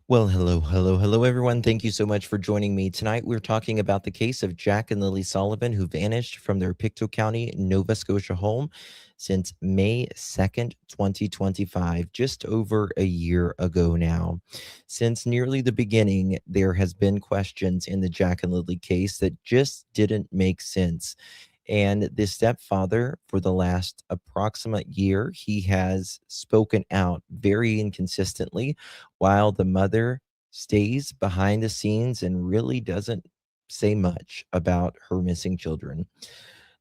Well, hello, everyone. Thank you so much for joining me. Tonight, we're talking about the case of Jack and Lilly Sullivan, who vanished from their Pictou County, Nova Scotia home since May 2nd, 2025, just over a year ago now. Since nearly the beginning, there has been questions in the Jack and Lilly case that just didn't make sense. And the stepfather, for the last approximate year, he has spoken out very inconsistently, while the mother stays behind the scenes and really doesn't say much about her missing children.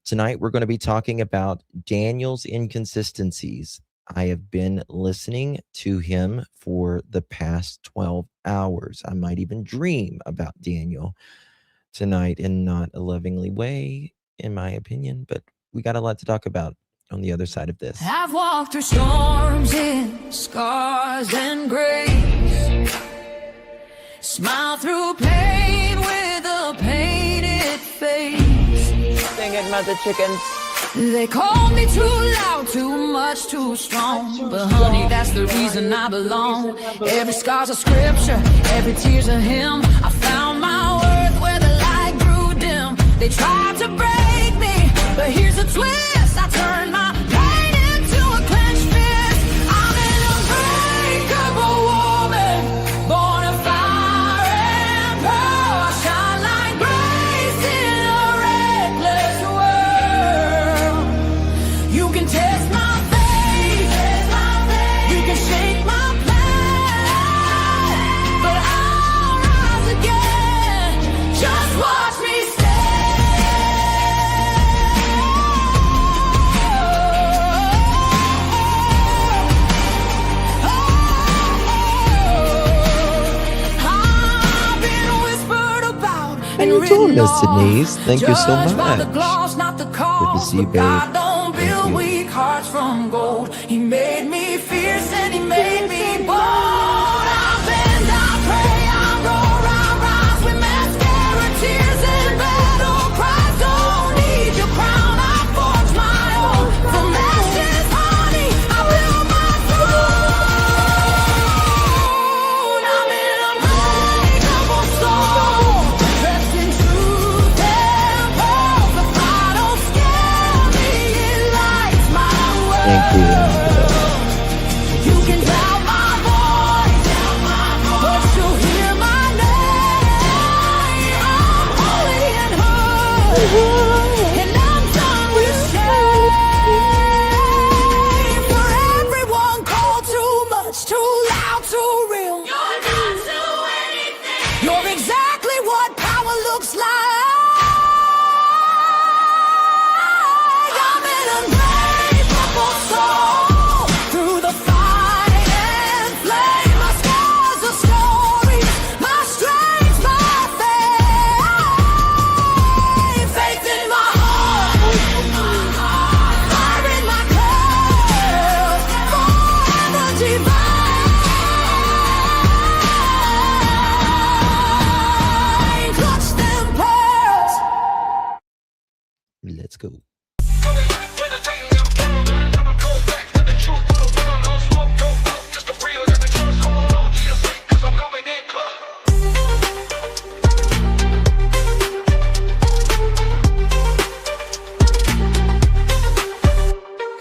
Tonight, we're going to be talking about Daniel's inconsistencies. I have been listening to him for the past 12 hours. I might even dream about Daniel tonight in not a lovingly way, in my opinion, but we got a lot to talk about on the other side of this. I've walked through storms in scars and grace, smile through pain with a painted face. Dang it, mother chickens. They call me too loud, too much, too strong. But honey, that's the reason I belong. Every scar's a scripture, every tear's a hymn. I found my worth where the light grew dim. They tried to break me, but here's a twist. I turned my pain into a clenched fist. I'm an unbreakable woman, born of fire and pearl. I shine like grace in a reckless world. You can test my faith, you can shake my plan, but I'll rise again. Just watch me stand. I've been whispered about and you doing, written Miss off. Denise? Thank you so Judged by the much. gloss, not the cause. see you, But God babe. don't Thank build you. weak hearts from gold. He made me fierce and he made me bold. I bend, I pray, I roar, I rise with mascara, tears and battle cries. Don't need your crown, I forge my own. From ashes, honey, I build my throne. I'm an unbreakable soul, dressed in truth and pearls. The fire don't scare me, it lights my world. Thank you. You can doubt my voice, but you'll hear my name. I'm holy and heard, and I'm done with shame. For everyone called too much, too loud, too real. You're not to anything. You're exactly what power looks like. I'm an unbreakable soul through the fight and flame. My scars are stories, my strength, my faith. Faith in my heart, fire in my curls, forever divine. Clutch them pearls. Let's go.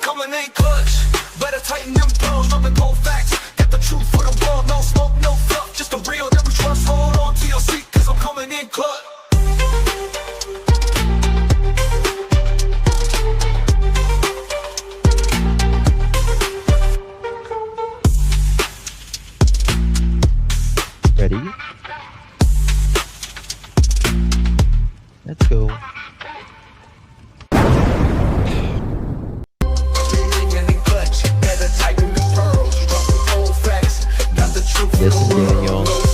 Coming in clutch, better tighten them pearls, dropping cold facts. Got the truth for the world, no smoke, no fluff, just the real that we trust. Hold on to your seat, cause I'm coming in clutch. Ready? Let's go. This is Daniel. This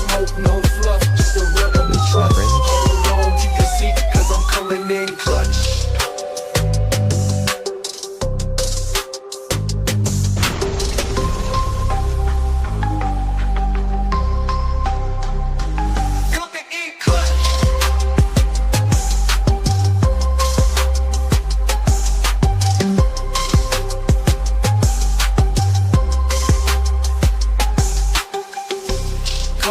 Sovereign.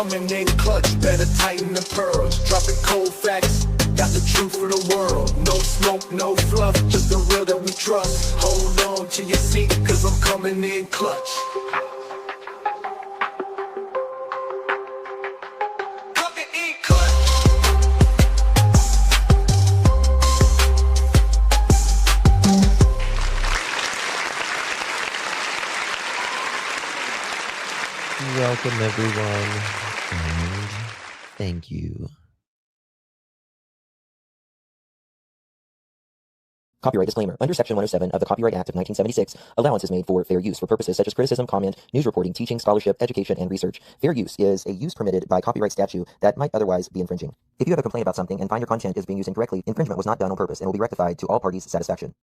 coming in clutch. Better tighten the pearls, dropping cold facts. Got the truth for the world. No smoke, no fluff, just the real that we trust. Hold on to your seat, cause I'm coming in clutch. Coming in clutch. Welcome, everyone, and thank you. Copyright disclaimer. Under Section 107 of the Copyright Act of 1976, allowance is made for fair use for purposes such as criticism, comment, news reporting, teaching, scholarship, education, and research. Fair use is a use permitted by copyright statute that might otherwise be infringing. If you have a complaint about something and find your content is being used incorrectly, infringement was not done on purpose and will be rectified to all parties' satisfaction.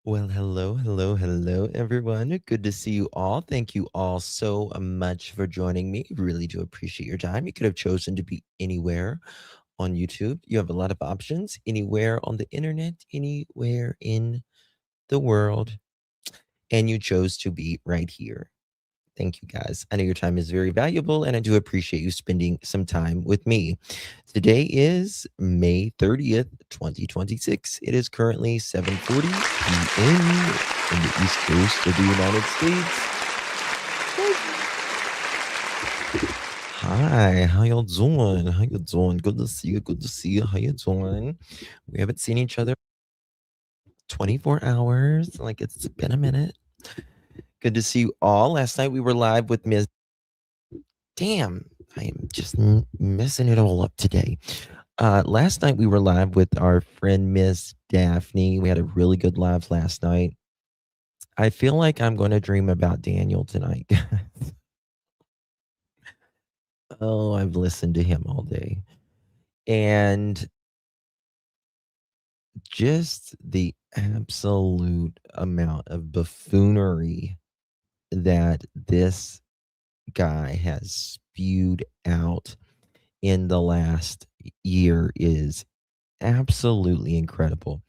Well, hello, everyone. Good to see you all. Thank you all so much for joining me. Really do appreciate your time. You could have chosen to be anywhere on YouTube. You have a lot of options, anywhere on the internet, anywhere in the world, and you chose to be right here. Thank you, guys. I know your time is very valuable, and I do appreciate you spending some time with me. Today is May 30th, 2026. It is currently 7:40 p.m. in the East Coast of the United States. Hi, how y'all doing? How you doing? Good to see you. Good to see you. How you doing? We haven't seen each other 24 hours. Like, it's been a minute. Good to see you all. Last night we were live with Ms. Damn, I am just messing it all up today. Last night we were live with our friend Miss Daphne. We had a really good live last night. I feel like I'm going to dream about Daniel tonight. Oh, I've listened to him all day. And just the absolute amount of buffoonery that this guy has spewed out in the last year is absolutely incredible.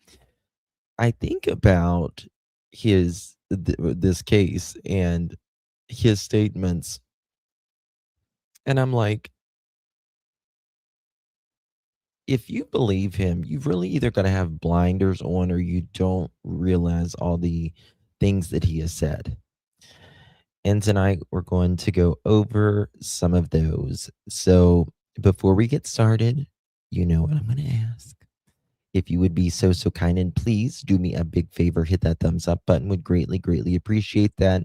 I think about this case and his statements, and I'm like, if you believe him, you've really either got to have blinders on or you don't realize all the things that he has said. And tonight we're going to go over some of those. So before we get started, you know what I'm going to ask. If you would be so kind and please do me a big favor, hit that thumbs up button. Would greatly appreciate that.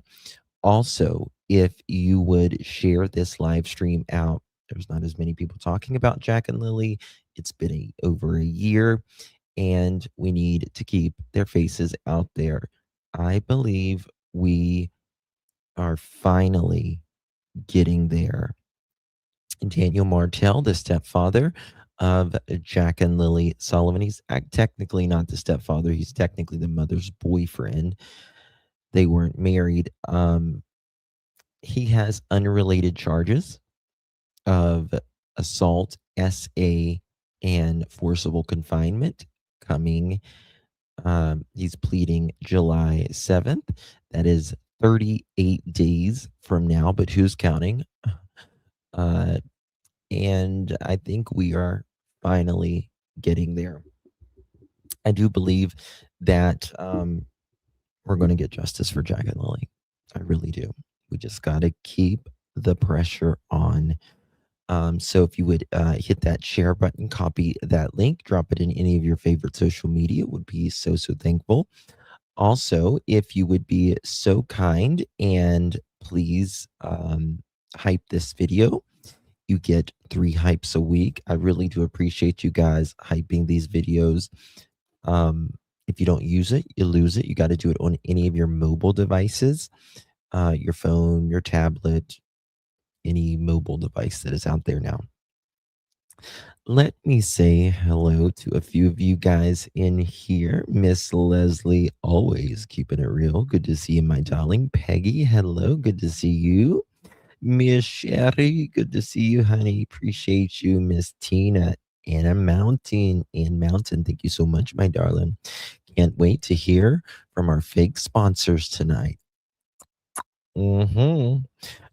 Also, if you would share this live stream out, there's not as many people talking about Jack and Lilly. It's been over a year, and we need to keep their faces out there. I believe we are finally getting there. Daniel Martell, the stepfather of Jack and Lilly Sullivan. He's technically not the stepfather. He's technically the mother's boyfriend. They weren't married. He has unrelated charges of assault, SA, and forcible confinement coming. He's pleading July 7th. That is 38 days from now, but who's counting? And I think we are finally getting there. I do believe that we're going to get justice for Jack and Lilly. I really do. We just got to keep the pressure on. So if you would hit that share button, copy that link, drop it in any of your favorite social media, would be so thankful. Also, if you would be so kind and please hype this video. You get 3 hypes a week. I really do appreciate you guys hyping these videos. If you don't use it, you lose it. You got to do it on any of your mobile devices, your phone, your tablet, any mobile device that is out there now. Let me say hello to a few of you guys in here. Miss Leslie, always keeping it real. Good to see you, my darling. Peggy, hello. Good to see you. Miss Sherry, good to see you, honey. Appreciate you. Miss Tina, Anna Mountain, thank you so much, my darling. Can't wait to hear from our fake sponsors tonight.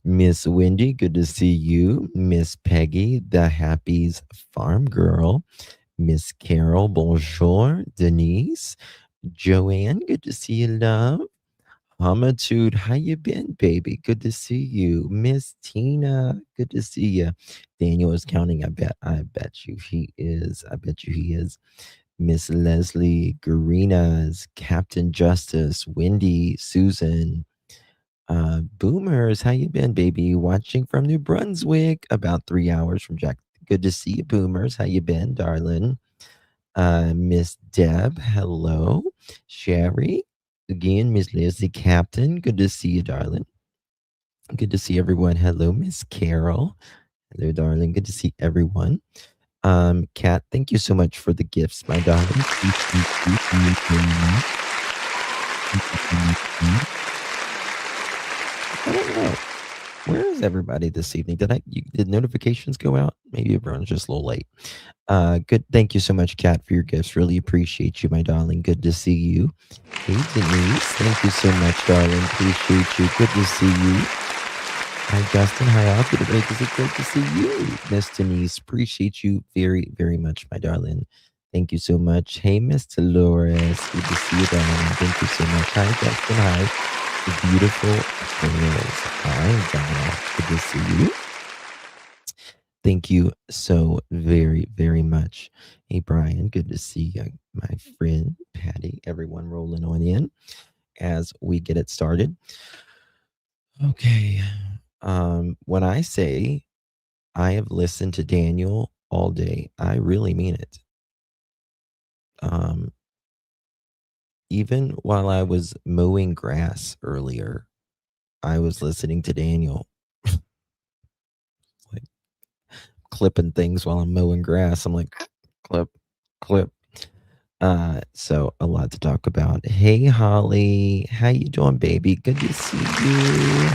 Miss Wendy, good to see you. Miss Peggy, the Happy's Farm Girl. Miss Carol, bonjour. Denise, Joanne, good to see you, love. Hamatude, how you been, baby? Good to see you. Miss Tina, good to see you. Daniel is counting. I bet you he is. I bet you he is. Miss Leslie, Garinas, Captain Justice, Wendy, Susan, Boomers, how you been, baby? Watching from New Brunswick, about 3 hours from Jack. Good to see you, Boomers. How you been, darling? Miss Deb, hello. Sherry, again, Miss Leslie Captain. Good to see you, darling. Good to see everyone. Hello, Miss Carol. Hello, darling. Good to see everyone. Kat, thank you so much for the gifts, my darling. I don't know. Where is everybody this evening? Did notifications go out? Maybe everyone's just a little late. Good. Thank you so much, Kat, for your gifts. Really appreciate you, my darling. Good to see you. Hey, Denise. Thank you so much, darling. Appreciate you. Good to see you. Hi, Justin. Hi, Alfred. It's great to see you, Miss Denise. Appreciate you very, very much, my darling. Thank you so much. Hey, Miss Dolores. Good to see you, darling. Thank you so much. Hi, Justin. Hi. The beautiful girls. Hi, Donna. Good to see you. Thank you so very, very much. Hey, Brian. Good to see you, my friend Patty. Everyone rolling on in as we get it started. Okay. When I say I have listened to Daniel all day, I really mean it. Even while I was mowing grass earlier, I was listening to Daniel, like clipping things while I'm mowing grass. I'm like, clip, clip. So a lot to talk about. Hey, Holly, how you doing, baby? Good to see you.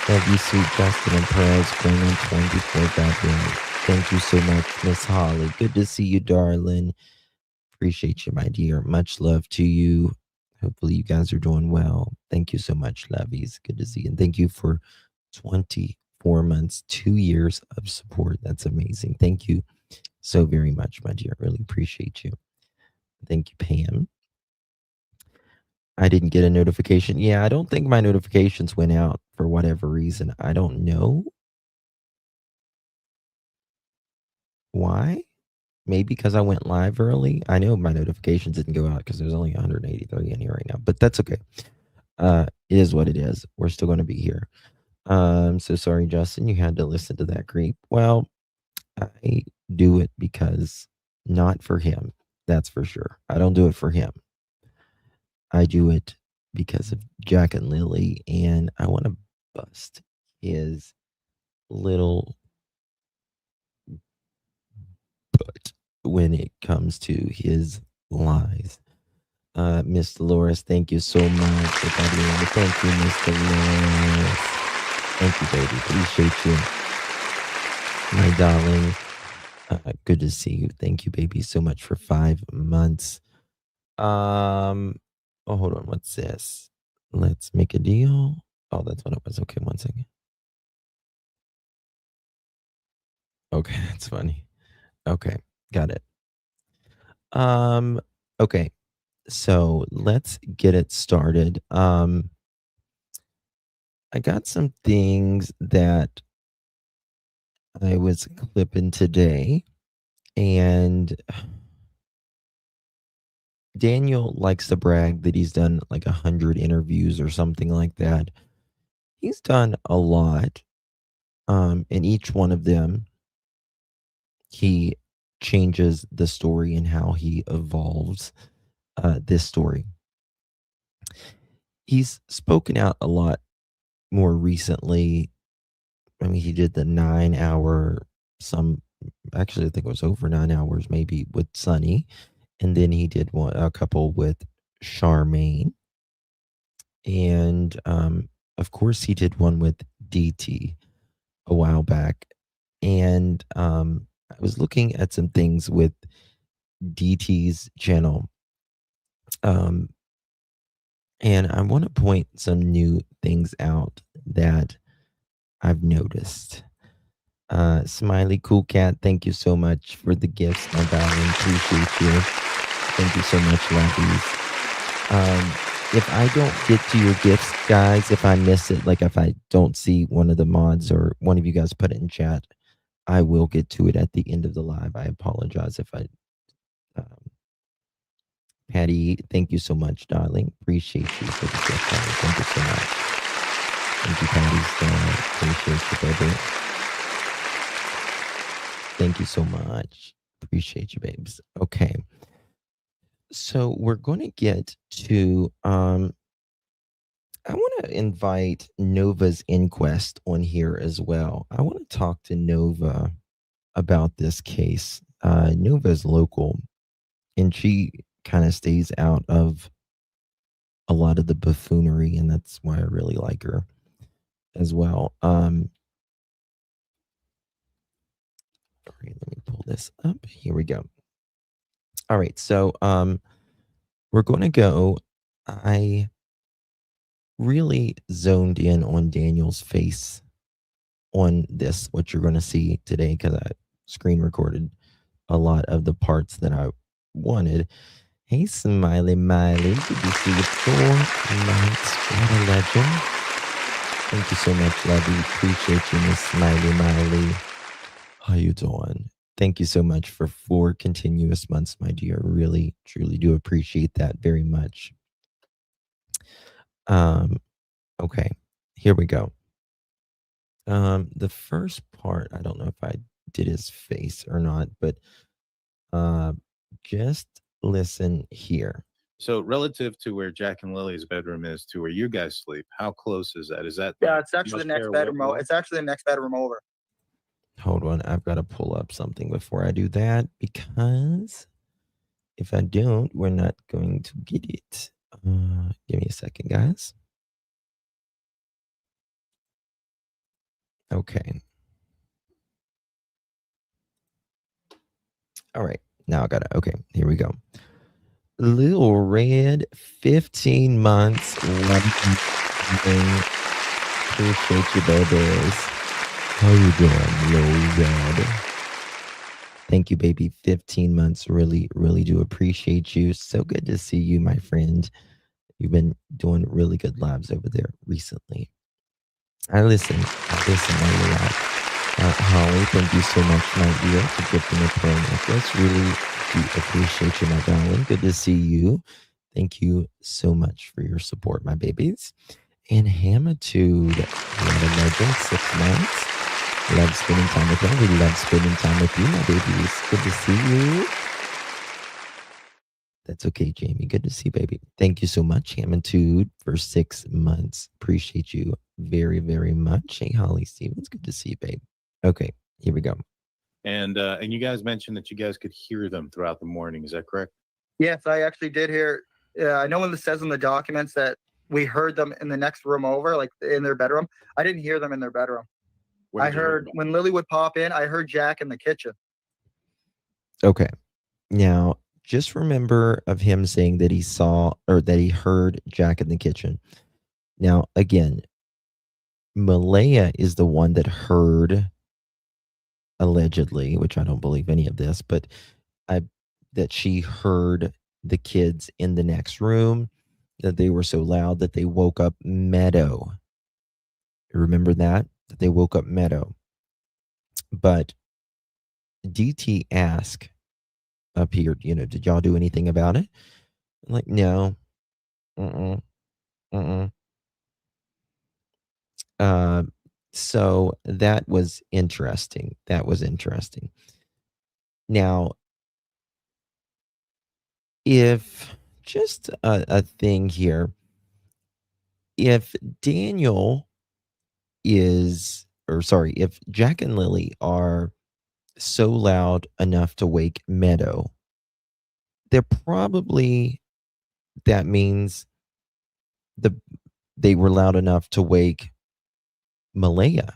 Love you, sweet Justin and Perez, going on 24 goddamn. Thank you so much, Miss Holly. Good to see you, darling. Appreciate you, my dear. Much love to you. Hopefully you guys are doing well. Thank you so much, lovies. Good to see you. And thank you for 24 months, 2 years of support. That's amazing. Thank you so very much, my dear. Really appreciate you. Thank you, Pam. I didn't get a notification. Yeah, I don't think my notifications went out for whatever reason. I don't know why. Maybe because I went live early. I know my notifications didn't go out because there's only 183 in here right now, but that's okay. It is what it is. We're still going to be here. So sorry, Justin, you had to listen to that creep. Well, I do it because not for him. That's for sure. I don't do it for him. I do it because of Jack and Lilly, and I want to bust his little butt when it comes to his lies. Miss Dolores, thank you so much for coming in. Thank you, Miss Dolores. Thank you, baby. Appreciate you. My darling. Good to see you. Thank you, baby, so much for 5 months. Oh, hold on. What's this? Let's make a deal. Oh, that's what it was. Okay, 1 second. Okay, that's funny. Okay, got it. Okay. So let's get it started. I got some things that I was clipping today, and Daniel likes to brag that he's done like 100 interviews or something like that. He's done a lot. And each one of them, he changes the story and how he evolves this story. He's spoken out a lot more recently. I mean, he did the 9-hour, some actually, I think it was over 9 hours, maybe, with Sunny. And then he did a couple with Charmaine. And of course, he did one with DT a while back. And I was looking at some things with DT's channel. And I want to point some new things out that I've noticed. Smiley Cool Cat, thank you so much for the gifts, my darling. Appreciate you. Thank you so much, lovies. If I don't get to your gifts, guys, if I miss it, like if I don't see one of the mods or one of you guys put it in chat, I will get to it at the end of the live. I apologize if I. Patty, thank you so much, darling. Appreciate you for the gift, darling. Thank you so much. Thank you, Patty. Appreciate you, baby. Thank you so much. Appreciate you, babes. Okay. So we're going to get to I want to invite Nova's Inquest on here as well. I want to talk to Nova about this case. Nova's local, and she kind of stays out of a lot of the buffoonery, and that's why I really like her as well. All right, let me pull this up. Here we go. All right, so we're going to go. I really zoned in on Daniel's face on this, what you're going to see today, because I screen recorded a lot of the parts that I wanted. Hey, Smiley Miley, good to see you. 4 months, what a legend. Thank you so much, Lovey. Appreciate you, Miss Smiley Miley. How you doing? Thank you so much for 4 continuous months, my dear. Really, truly do appreciate that very much. Okay, here we go. The first part, I don't know if I did his face or not, but just listen here. So relative to where Jack and Lily's bedroom is to where you guys sleep, how close is that? Is that Yeah, it's actually the next bedroom. It's actually the next bedroom over. Hold on, I've got to pull up something before I do that, because if I don't, we're not going to get it. Give me a second, guys. Okay. All right, now I got it. Okay, here we go. Lil Red, 15 months. Appreciate you, babies. How you doing, Lil Red? Thank you, baby. 15 months. Really, really do appreciate you. So good to see you, my friend. You've been doing really good lives over there recently. I listen while you're out. Holly, thank you so much, my dear, for gifting a pearl necklace. Really do appreciate you, my darling. Good to see you. Thank you so much for your support, my babies. And Hamitude, what a legend, 6 months. Love spending time with you. We love spending time with you, my babies. Good to see you. That's okay, Jamie. Good to see you, baby. Thank you so much, Hamitude, for 6 months. Appreciate you very, very much. Hey, Holly Stevens. Good to see you, babe. Okay, here we go. And you guys mentioned that you guys could hear them throughout the morning. Is that correct? Yes, I actually did hear. I know when it says in the documents that we heard them in the next room over, like in their bedroom. I didn't hear them in their bedroom. I heard when Lily would pop in, I heard Jack in the kitchen. Okay. Now, just remember of him saying that he saw or that he heard Jack in the kitchen. Now, again, Malaya is the one that heard, allegedly, which I don't believe any of this, but that she heard the kids in the next room, that they were so loud that they woke up Meadow. Remember that? That they woke up Meadow. But DT asked up here, did y'all do anything about it? I'm like, no. So that was interesting. Now, if just a thing here, if if Jack and Lily are so loud enough to wake Meadow. They're probably, that means they were loud enough to wake Malaya,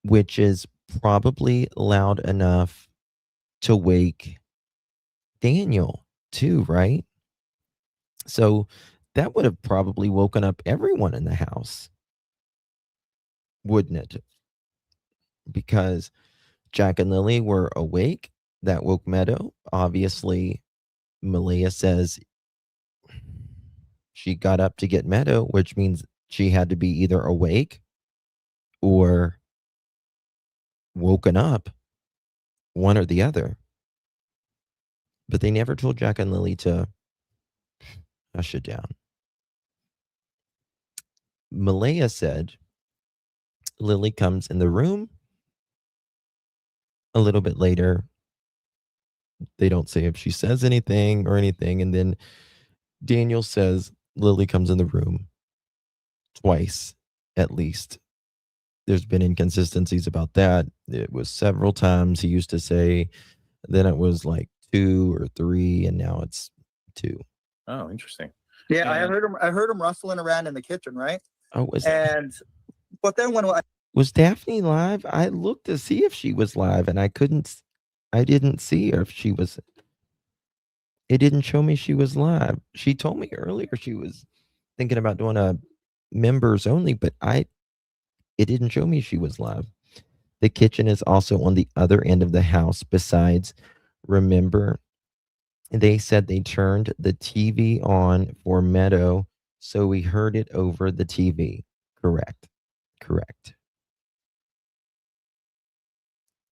which is probably loud enough to wake Daniel too, right? So that would have probably woken up everyone in the house, wouldn't it? Because Jack and Lily were awake. That woke Meadow. Obviously, Malaya says she got up to get Meadow, which means she had to be either awake or woken up, one or the other. But they never told Jack and Lily to hush it down. Malaya said Lily comes in the room. A little bit later, they don't say if she says anything or anything. And then Daniel says Lily comes in the room twice, at least. There's been inconsistencies about that. It was several times he used to say, then it was like 2 or 3, and now it's 2. Oh, interesting. Yeah, I heard him rustling around in the kitchen, right? Oh, But then when was Daphne live? I looked to see if she was live, and I didn't see her if she was. It didn't show me she was live. She told me earlier she was thinking about doing a members only, but it didn't show me she was live. The kitchen is also on the other end of the house. Besides, remember, they said they turned the TV on for Meadow, so we heard it over the TV. Correct.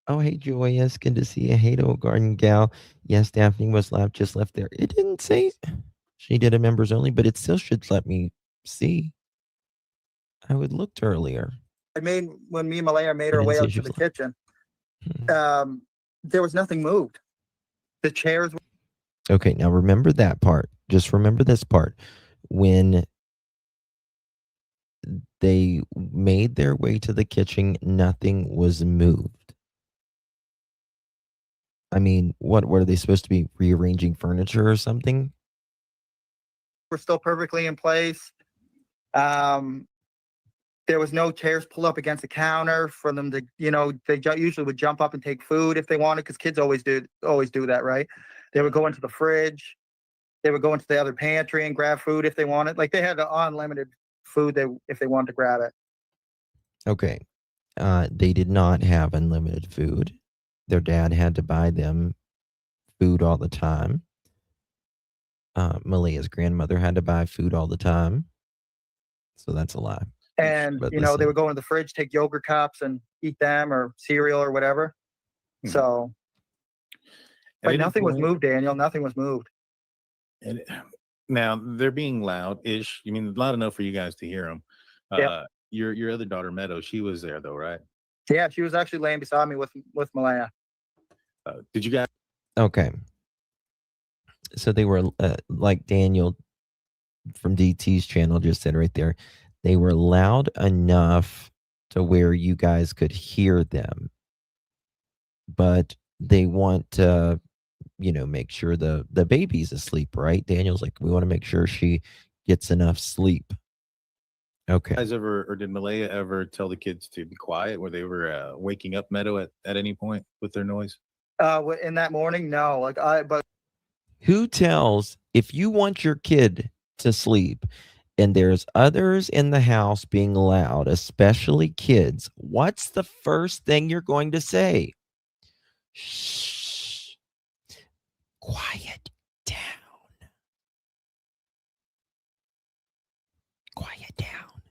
Oh, hey, Joyous. Good to see you. Hey, old garden gal. Yes, Daphne was live, just left there. It didn't say she did a members only, but it still should let me see. I would looked earlier. When me and Malaya made our way out to the kitchen, there was nothing moved. The chairs. Okay, now remember that part. Just remember this part. When they made their way to the kitchen, nothing was moved. I mean, what are they supposed to be, rearranging furniture or something? Were still perfectly in place. There was no chairs pulled up against the counter for them to, they usually would jump up and take food if they wanted, because kids always do that, right? They would go into the fridge. They would go into the other pantry and grab food if they wanted. Like, they had unlimited food if they wanted to grab it. Okay. They did not have unlimited food. Their dad had to buy them food all the time. Malaya's grandmother had to buy food all the time. So that's a lie. And, they would go in the fridge, take yogurt cups and eat them, or cereal or whatever. Mm-hmm. So, but nothing was moved, Daniel. Nothing was moved. And now they're being loud-ish. You mean loud enough for you guys to hear them? Yeah. Your other daughter, Meadow, she was there though, right? Yeah, she was actually laying beside me with Malaya. Did you guys? Okay. So they were like Daniel from DT's channel just said right there. They were loud enough to where you guys could hear them, but they want to, make sure the baby's asleep, right? Daniel's like, we want to make sure she gets enough sleep. Okay. Did Malaya ever tell the kids to be quiet? Were they waking up Meadow at any point with their noise? In that morning, no. But who tells, if you want your kid to sleep and there's others in the house being loud, especially kids, what's the first thing you're going to say? Shh. Quiet down. Quiet down.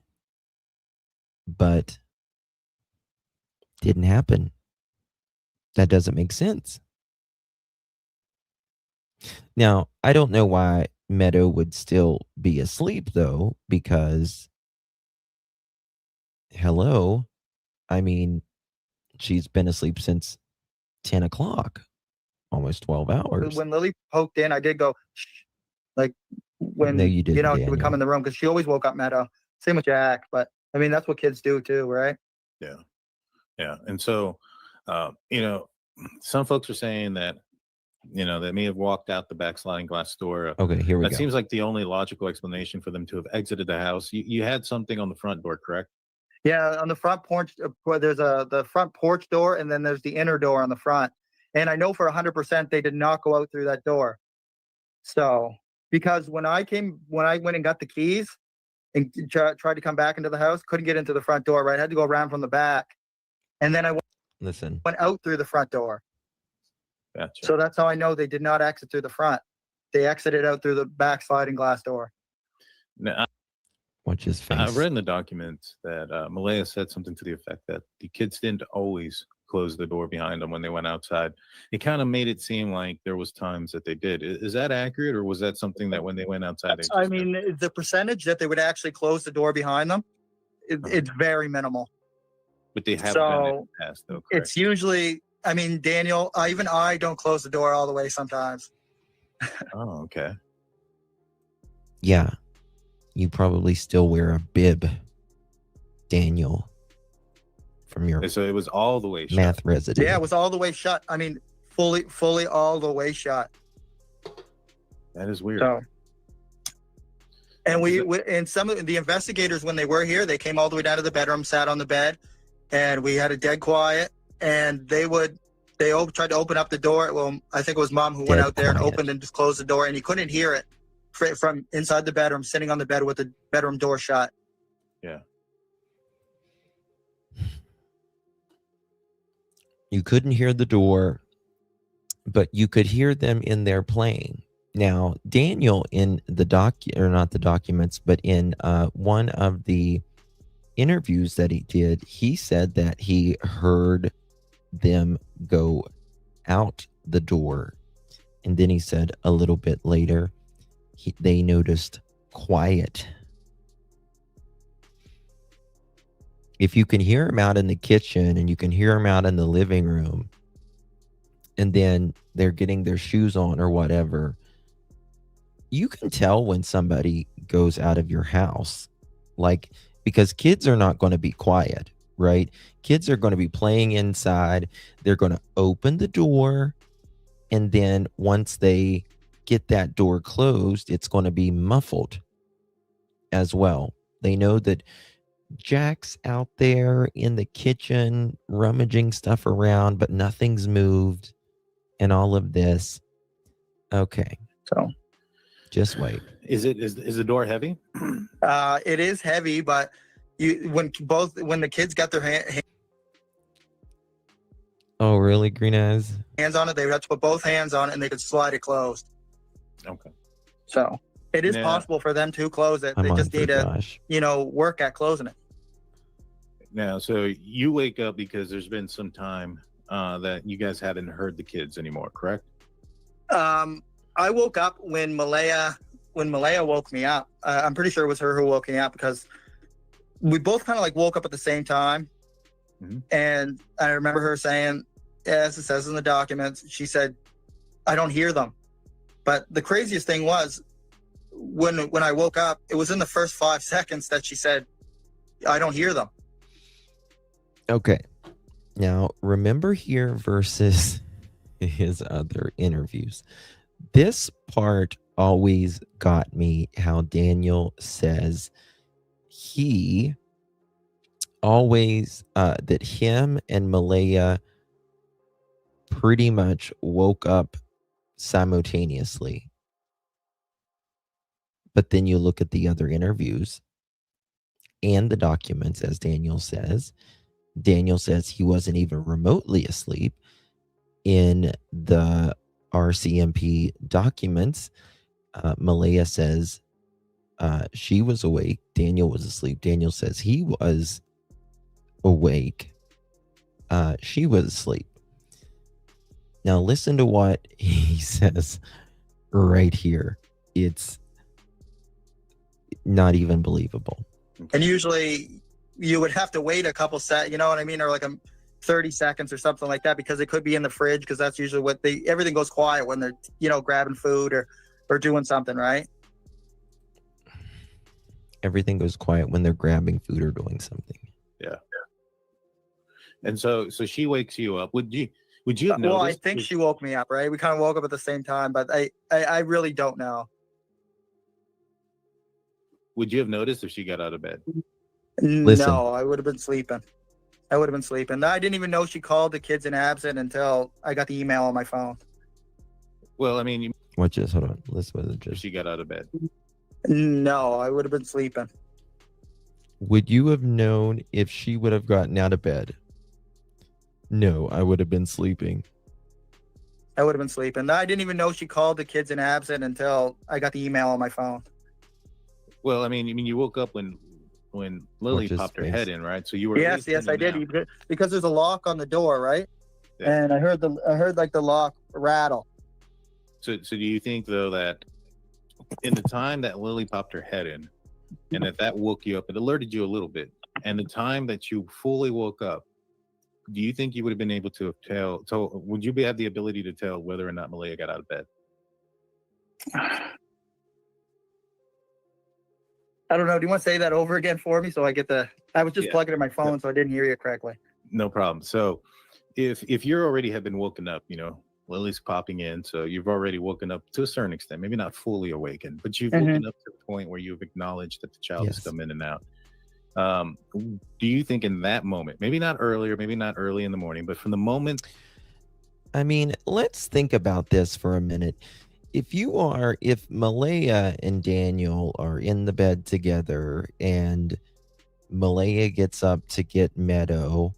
But didn't happen. That doesn't make sense. Now, I don't know why Meadow would still be asleep, though, because, hello, I mean, she's been asleep since 10 o'clock, almost 12 hours. When Lily poked in, I did go, shh. Like, when, no, you didn't, she would come in the room, because she always woke up Meadow. Same with Jack, but, I mean, that's what kids do, too, right? Yeah. And so, You know, some folks are saying that, you know, they may have walked out the back sliding glass door. Okay, here we That go. seems like the only logical explanation for them to have exited the house. You had something on the front door, correct? Yeah, on the front porch, where there's the front porch door, and then there's the inner door on the front. And I know for 100% they did not go out through that door. So, because when I went and got the keys and tried to come back into the house, couldn't get into the front door. Right, I had to go around from the back, and then I Listen, went out through the front door. Gotcha. So that's how I know they did not exit through the front. They exited out through the back sliding glass door. Now, watch his face. I read in the documents that Malaya said something to the effect that the kids didn't always close the door behind them when they went outside. It kind of made it seem like there was times that they did. Is that accurate, or was that something that when they went outside? I mean, the percentage that they would actually close the door behind them, it's very minimal. But they haven't done it in the past, though, correct? It's usually, I mean, Daniel, even I don't close the door all the way sometimes. Oh, okay. Yeah, you probably still wear a bib, Daniel, from your So it was all the way shut. math resident. Yeah, it was all the way shut. I mean, fully all the way shut. That is weird. So, and and some of the investigators, when they were here, they came all the way down to the bedroom, sat on the bed, and we had a dead quiet. And they tried to open up the door. Well, I think it was Mom who went out there and opened and just closed the door, and you couldn't hear it from inside the bedroom, sitting on the bed with the bedroom door shut. Yeah. You couldn't hear the door, but you could hear them in there playing. Now, Daniel, in the not the documents, but in one of the interviews that he did, he said that he heard them go out the door, and then he said a little bit later they noticed quiet. If you can hear them out in the kitchen and you can hear them out in the living room, and then they're getting their shoes on or whatever, you can tell when somebody goes out of your house. Like, because kids are not going to be quiet, right? Kids are going to be playing inside. They're going to open the door, and then once they get that door closed, it's going to be muffled as well. They know that Jack's out there in the kitchen rummaging stuff around, but nothing's moved and all of this. Okay. So just wait. Is the door heavy? It is heavy, but when the kids got their Oh, really, Green Eyes? hands on it, they would have to put both hands on it and they could slide it closed. Okay. So it is possible for them to close it. They just need to, work at closing it. Now, so you wake up because there's been some time that you guys haven't heard the kids anymore, correct? I woke up when Malaya woke me up. I'm pretty sure it was her who woke me up, because we both kind of like woke up at the same time. Mm-hmm. And I remember her saying, as it says in the documents, she said, "I don't hear them." But the craziest thing was, when I woke up, it was in the first 5 seconds that she said, "I don't hear them." Okay. Now, remember here versus his other interviews. This part always got me, how Daniel says he always, that him and Malaya pretty much woke up simultaneously. But then you look at the other interviews and the documents, as Daniel says he wasn't even remotely asleep. In the RCMP documents, Malaya says she was awake. Daniel was asleep. Daniel says he was awake. She was asleep. Now listen to what he says right here. It's not even believable. And usually you would have to wait a couple seconds, you know what I mean? Or like 30 seconds or something like that, because it could be in the fridge, because that's usually what everything goes quiet when they're, grabbing food or doing something, right? Everything goes quiet when they're grabbing food or doing something. Yeah. And so she wakes you up. Would you have Well, I noticed? think she woke me up, right? We kind of woke up at the same time, but I really don't know. Would you have noticed if she got out of bed? Listen. No, I would have been sleeping. I would have been sleeping. I didn't even know she called the kids in absent until I got the email on my phone. Well, I mean, Watch this. Hold on. Listen with it. if Just she got out of bed. No, I would have been sleeping. would you have known if she would have gotten out of bed? No, I would have been sleeping. I would have been sleeping. I didn't even know she called the kids in absent until I got the email on my phone. Well, I mean, you woke up when Lily Watch his popped her face. head in, right? So you were. Yes, I did. Because there's a lock on the door, right? Yeah. And I heard like the lock rattle. So do you think though that in the time that Lily popped her head in, and that woke you up, it alerted you a little bit, and the time that you fully woke up, do you think you would have been able to tell? So would you have the ability to tell whether or not Malaya got out of bed? I don't know. Do you want to say that over again for me so I get I was just Yeah. plugging in my phone, so I didn't hear you correctly. No problem. So if you already have been woken up, Lily's popping in, so you've already woken up to a certain extent, maybe not fully awakened, but you've woken up to the point where you've acknowledged that the child has Yes. come in and out. Do you think in that moment, maybe not earlier, maybe not early in the morning, but from the moment, I mean, let's think about this for a minute. If Malaya and Daniel are in the bed together and Malaya gets up to get Meadow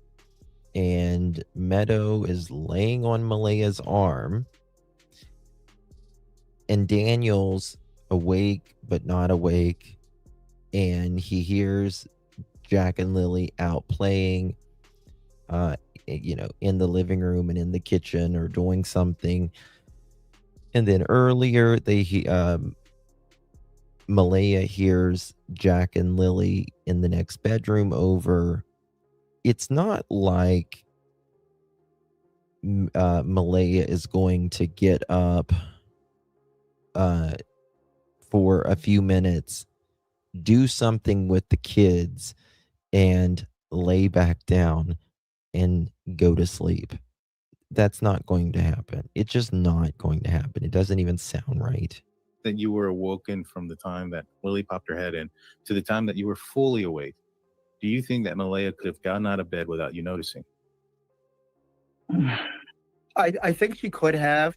and Meadow is laying on Malaya's arm and Daniel's awake but not awake and he hears Jack and Lily out playing in the living room and in the kitchen or doing something. And then earlier Malaya hears Jack and Lily in the next bedroom over. It's not like Malaya is going to get up for a few minutes, do something with the kids, and lay back down and go to sleep. That's not going to happen. It's just not going to happen. It doesn't even sound right. that you were awoken from the time that Lily popped her head in to the time that you were fully awake, do you think that Malaya could have gotten out of bed without you noticing? I think she could have.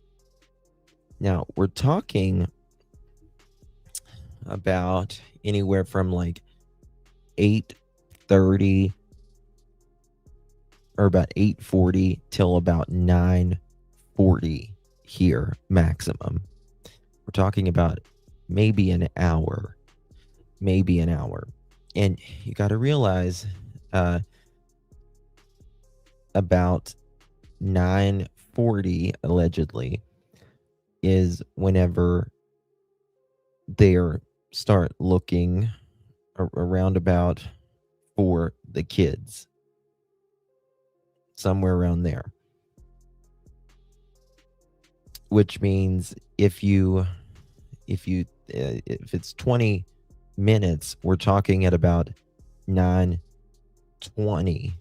Now, we're talking about anywhere from like 8:30 or about 8:40 till about 9:40 here maximum. We're talking about maybe an hour. And you got to realize about 9:40 allegedly is whenever they start looking around about for the kids, somewhere around there, which means if it's 20 minutes, we're talking at about 9:20,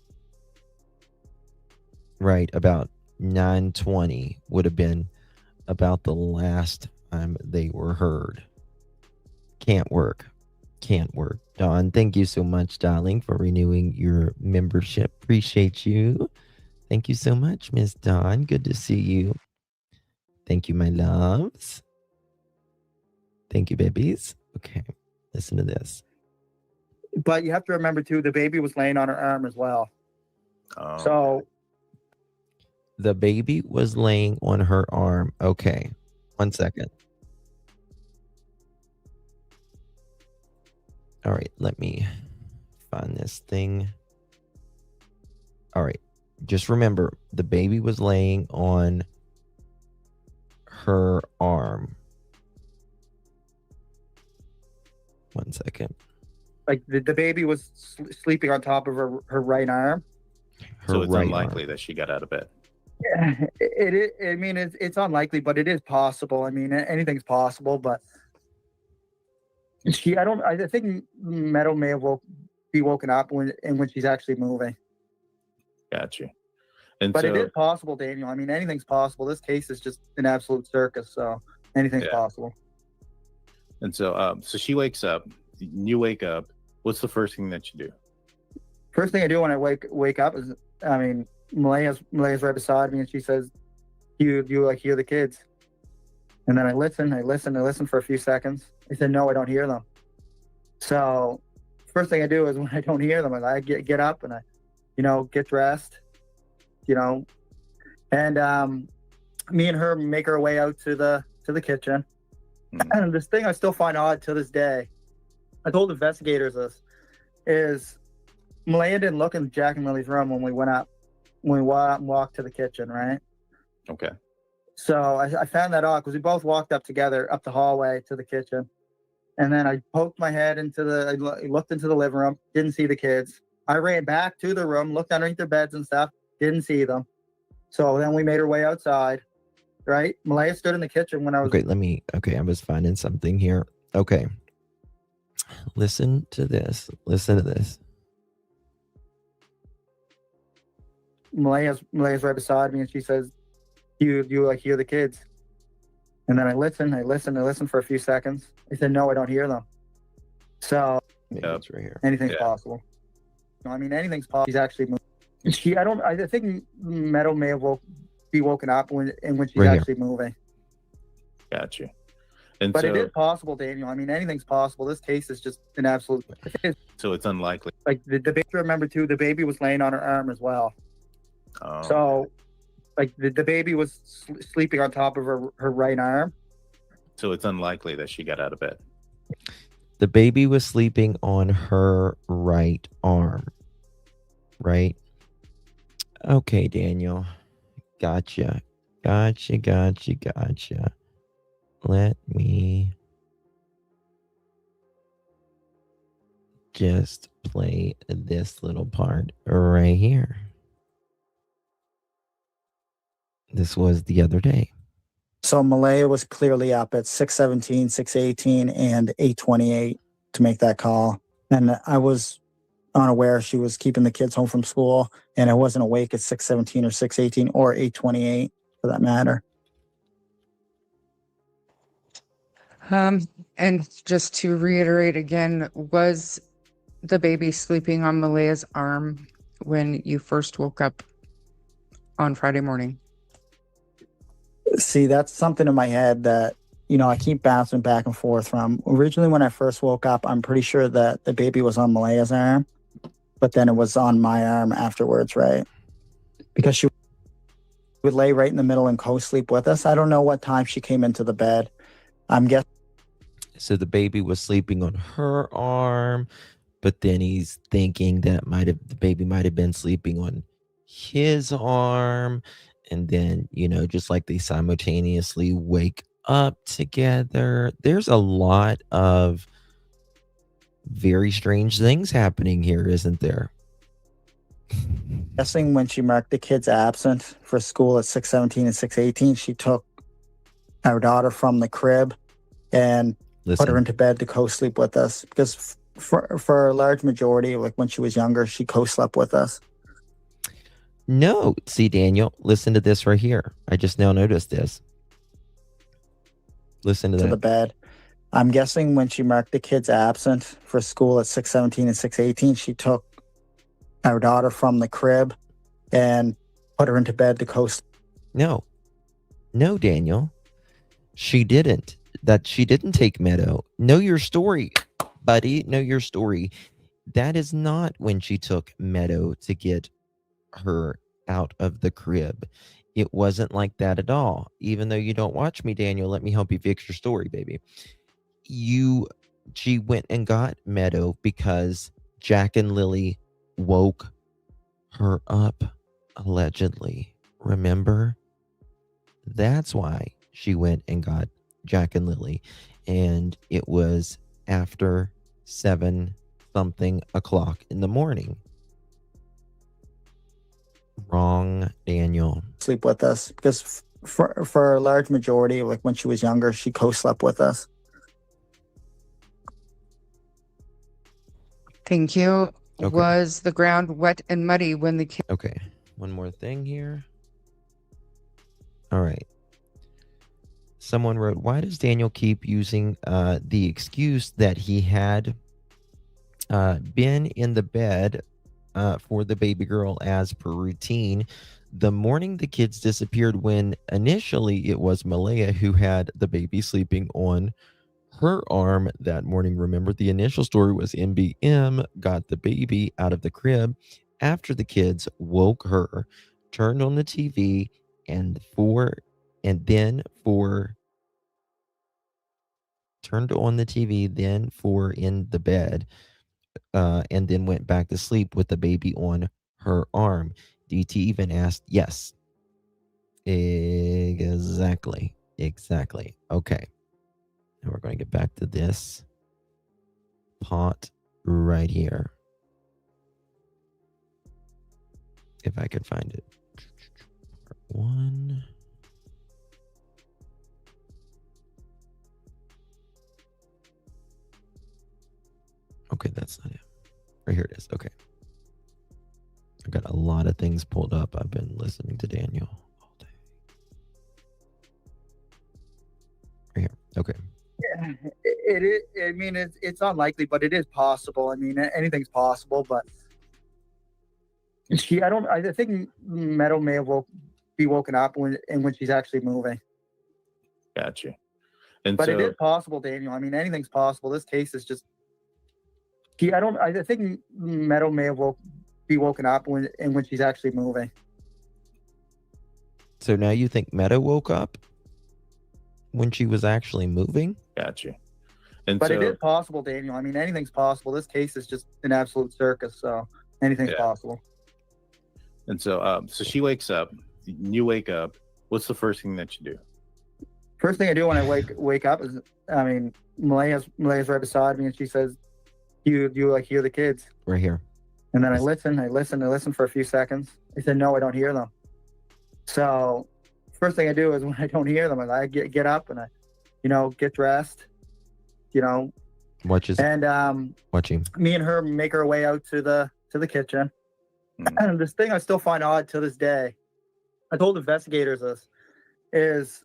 right? About 9:20 would have been about the last time they were heard. Can't work. Dawn, thank you so much, darling, for renewing your membership. Appreciate you. Thank you so much, Miss Dawn. Good to see you. Thank you, my loves. Thank you, babies. Okay, listen to this. But you have to remember too, the baby was laying on her arm as well. So the baby was laying on her arm. Okay, 1 second. All right, let me find this thing. All right, just remember the baby was laying on her arm. 1 second. like the baby was sleeping on top of her right arm. So it's right unlikely arm. that she got out of bed. Yeah, it is. I mean, it's unlikely, but it is possible. I mean, anything's possible. But I think Meadow may have be woken up when she's actually moving. Gotcha. And But so, it is possible, Daniel. I mean, anything's possible. This case is just an absolute circus, so anything's possible. And so, so she wakes up. You wake up. What's the first thing that you do? First thing I do when I wake up is, I mean, Malaya's right beside me, and she says, "You like hear the kids?" And then I listen for a few seconds. I said, "No, I don't hear them." So first thing I do is when I don't hear them, I get up and I, get dressed, and me and her make our way out to the kitchen. And this thing I still find odd to this day, I told investigators this, is Malaya didn't look in Jack and Lily's room when we went out and walked to the kitchen, right? Okay. So I found that odd because we both walked up together up the hallway to the kitchen. And then I poked my head I looked into the living room, didn't see the kids. I ran back to the room, looked underneath their beds and stuff, didn't see them. So then we made our way outside, right? Malaya stood in the kitchen when I was... Okay, I was finding something here. Okay. Listen to this. Malaya's right beside me, and she says, you like hear the kids?" And then I listen for a few seconds. I said, "No, I don't hear them." So it's right here. Anything's possible. I mean, anything's possible. She's actually moving. I think Meadow may have be woken up when she's Right actually moving. Gotcha. And But so, it is possible, Daniel. I mean, anything's possible. This case is just an absolute... so it's unlikely. Like the baby, remember too, the baby was laying on her arm as well. Oh. So like the baby was sleeping on top of her right arm. So it's unlikely that she got out of bed. The baby was sleeping on her right arm, right? Okay, Daniel. Gotcha. Let me just play this little part right here. This was the other day. So Malaya was clearly up at 6:17, 6:18, and 8:28 to make that call. And I was unaware she was keeping the kids home from school, and I wasn't awake at 6:17 or 6:18 or 8:28 for that matter. And just to reiterate again, was the baby sleeping on Malaya's arm when you first woke up on Friday morning? See, that's something in my head that, I keep bouncing back and forth from. Originally, when I first woke up, I'm pretty sure that the baby was on Malaya's arm, but then it was on my arm afterwards, right? Because she would lay right in the middle and co-sleep with us. I don't know what time she came into the bed. I'm guessing. So the baby was sleeping on her arm, but then he's thinking that the baby might have been sleeping on his arm. And then, just like they simultaneously wake up together. There's a lot of very strange things happening here, isn't there? Guessing when she marked the kids absent for school at 6:17 and 6:18, she took our daughter from the crib and put her into bed to co-sleep with us. Because for a large majority, like when she was younger, she co-slept with us. No, see, Daniel, listen to this right here. I just now noticed this. Listen to that. The bed. I'm guessing when she marked the kids absent for school at 6:17 and 6:18, she took our daughter from the crib and put her into bed to co-sleep. No, Daniel, she didn't. She didn't take Meadow. Know your story, buddy. Know your story. That is not when she took Meadow to get her out of the crib. It wasn't like that at all. Even though you don't watch me, Daniel, let me help you fix your story, baby. She went and got Meadow because Jack and Lily woke her up, allegedly. Remember? That's why she went and got Jack and Lily. And it was after 7-something o'clock in the morning. Wrong, Daniel. Sleep with us because for a large majority, like when she was younger, she co-slept with us. Thank you. Okay. Was the ground wet and muddy when the kids... Okay. one more thing here. All right. Someone wrote, why does Daniel keep using the excuse that he had been in the bed for the baby girl as per routine the morning the kids disappeared, when initially it was Malaya who had the baby sleeping on her arm that morning? Remember, the initial story was MBM got the baby out of the crib after the kids woke her, turned on the TV, and turned on the TV, then for in the bed, and then went back to sleep with the baby on her arm. DT even asked, yes, exactly. Okay. Now we're going to get back to this pot right here. If I could find it. Part 1. Okay, that's not it. Right here it is. Okay. I got a lot of things pulled up. I've been listening to Daniel all day. Right here. Okay. Yeah, it is. I mean, it's unlikely, but it is possible. I mean, anything's possible. But I think Meadow may have be woken up when she's actually moving. Gotcha. But it is possible, Daniel. I mean, anything's possible. This case is just. I think Meadow may have be woken up when she's actually moving. So now you think Meadow woke up when she was actually moving? Gotcha. But it is possible, Daniel. I mean, anything's possible. This case is just an absolute circus, so anything's possible. And so she wakes up. You wake up. What's the first thing that you do? First thing I do when I wake up is, I mean, Malaya's right beside me, and she says, "Do you like hear the kids?" Right here. And then I listen for a few seconds. I said, "No, I don't hear them." So first thing I do is when I don't hear them, I get up and I, get dressed, Watching. Me and her make our way out to the kitchen. And this thing I still find odd to this day. I told investigators this is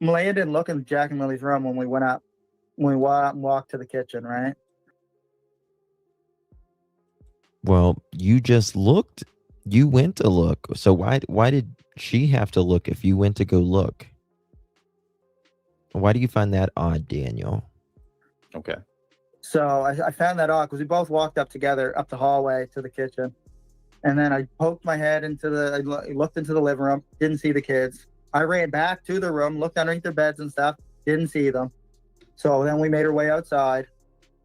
Malaya didn't look in Jack and Lily's room when we went up, when we walked to the kitchen, right? Well, you just looked. You went to look. So why did she have to look if you went to go look? Why do you find that odd, Daniel? Okay. So I found that odd because we both walked up together up the hallway to the kitchen. And then I poked my head I looked into the living room, didn't see the kids. I ran back to the room, looked underneath their beds and stuff, didn't see them. So then we made our way outside,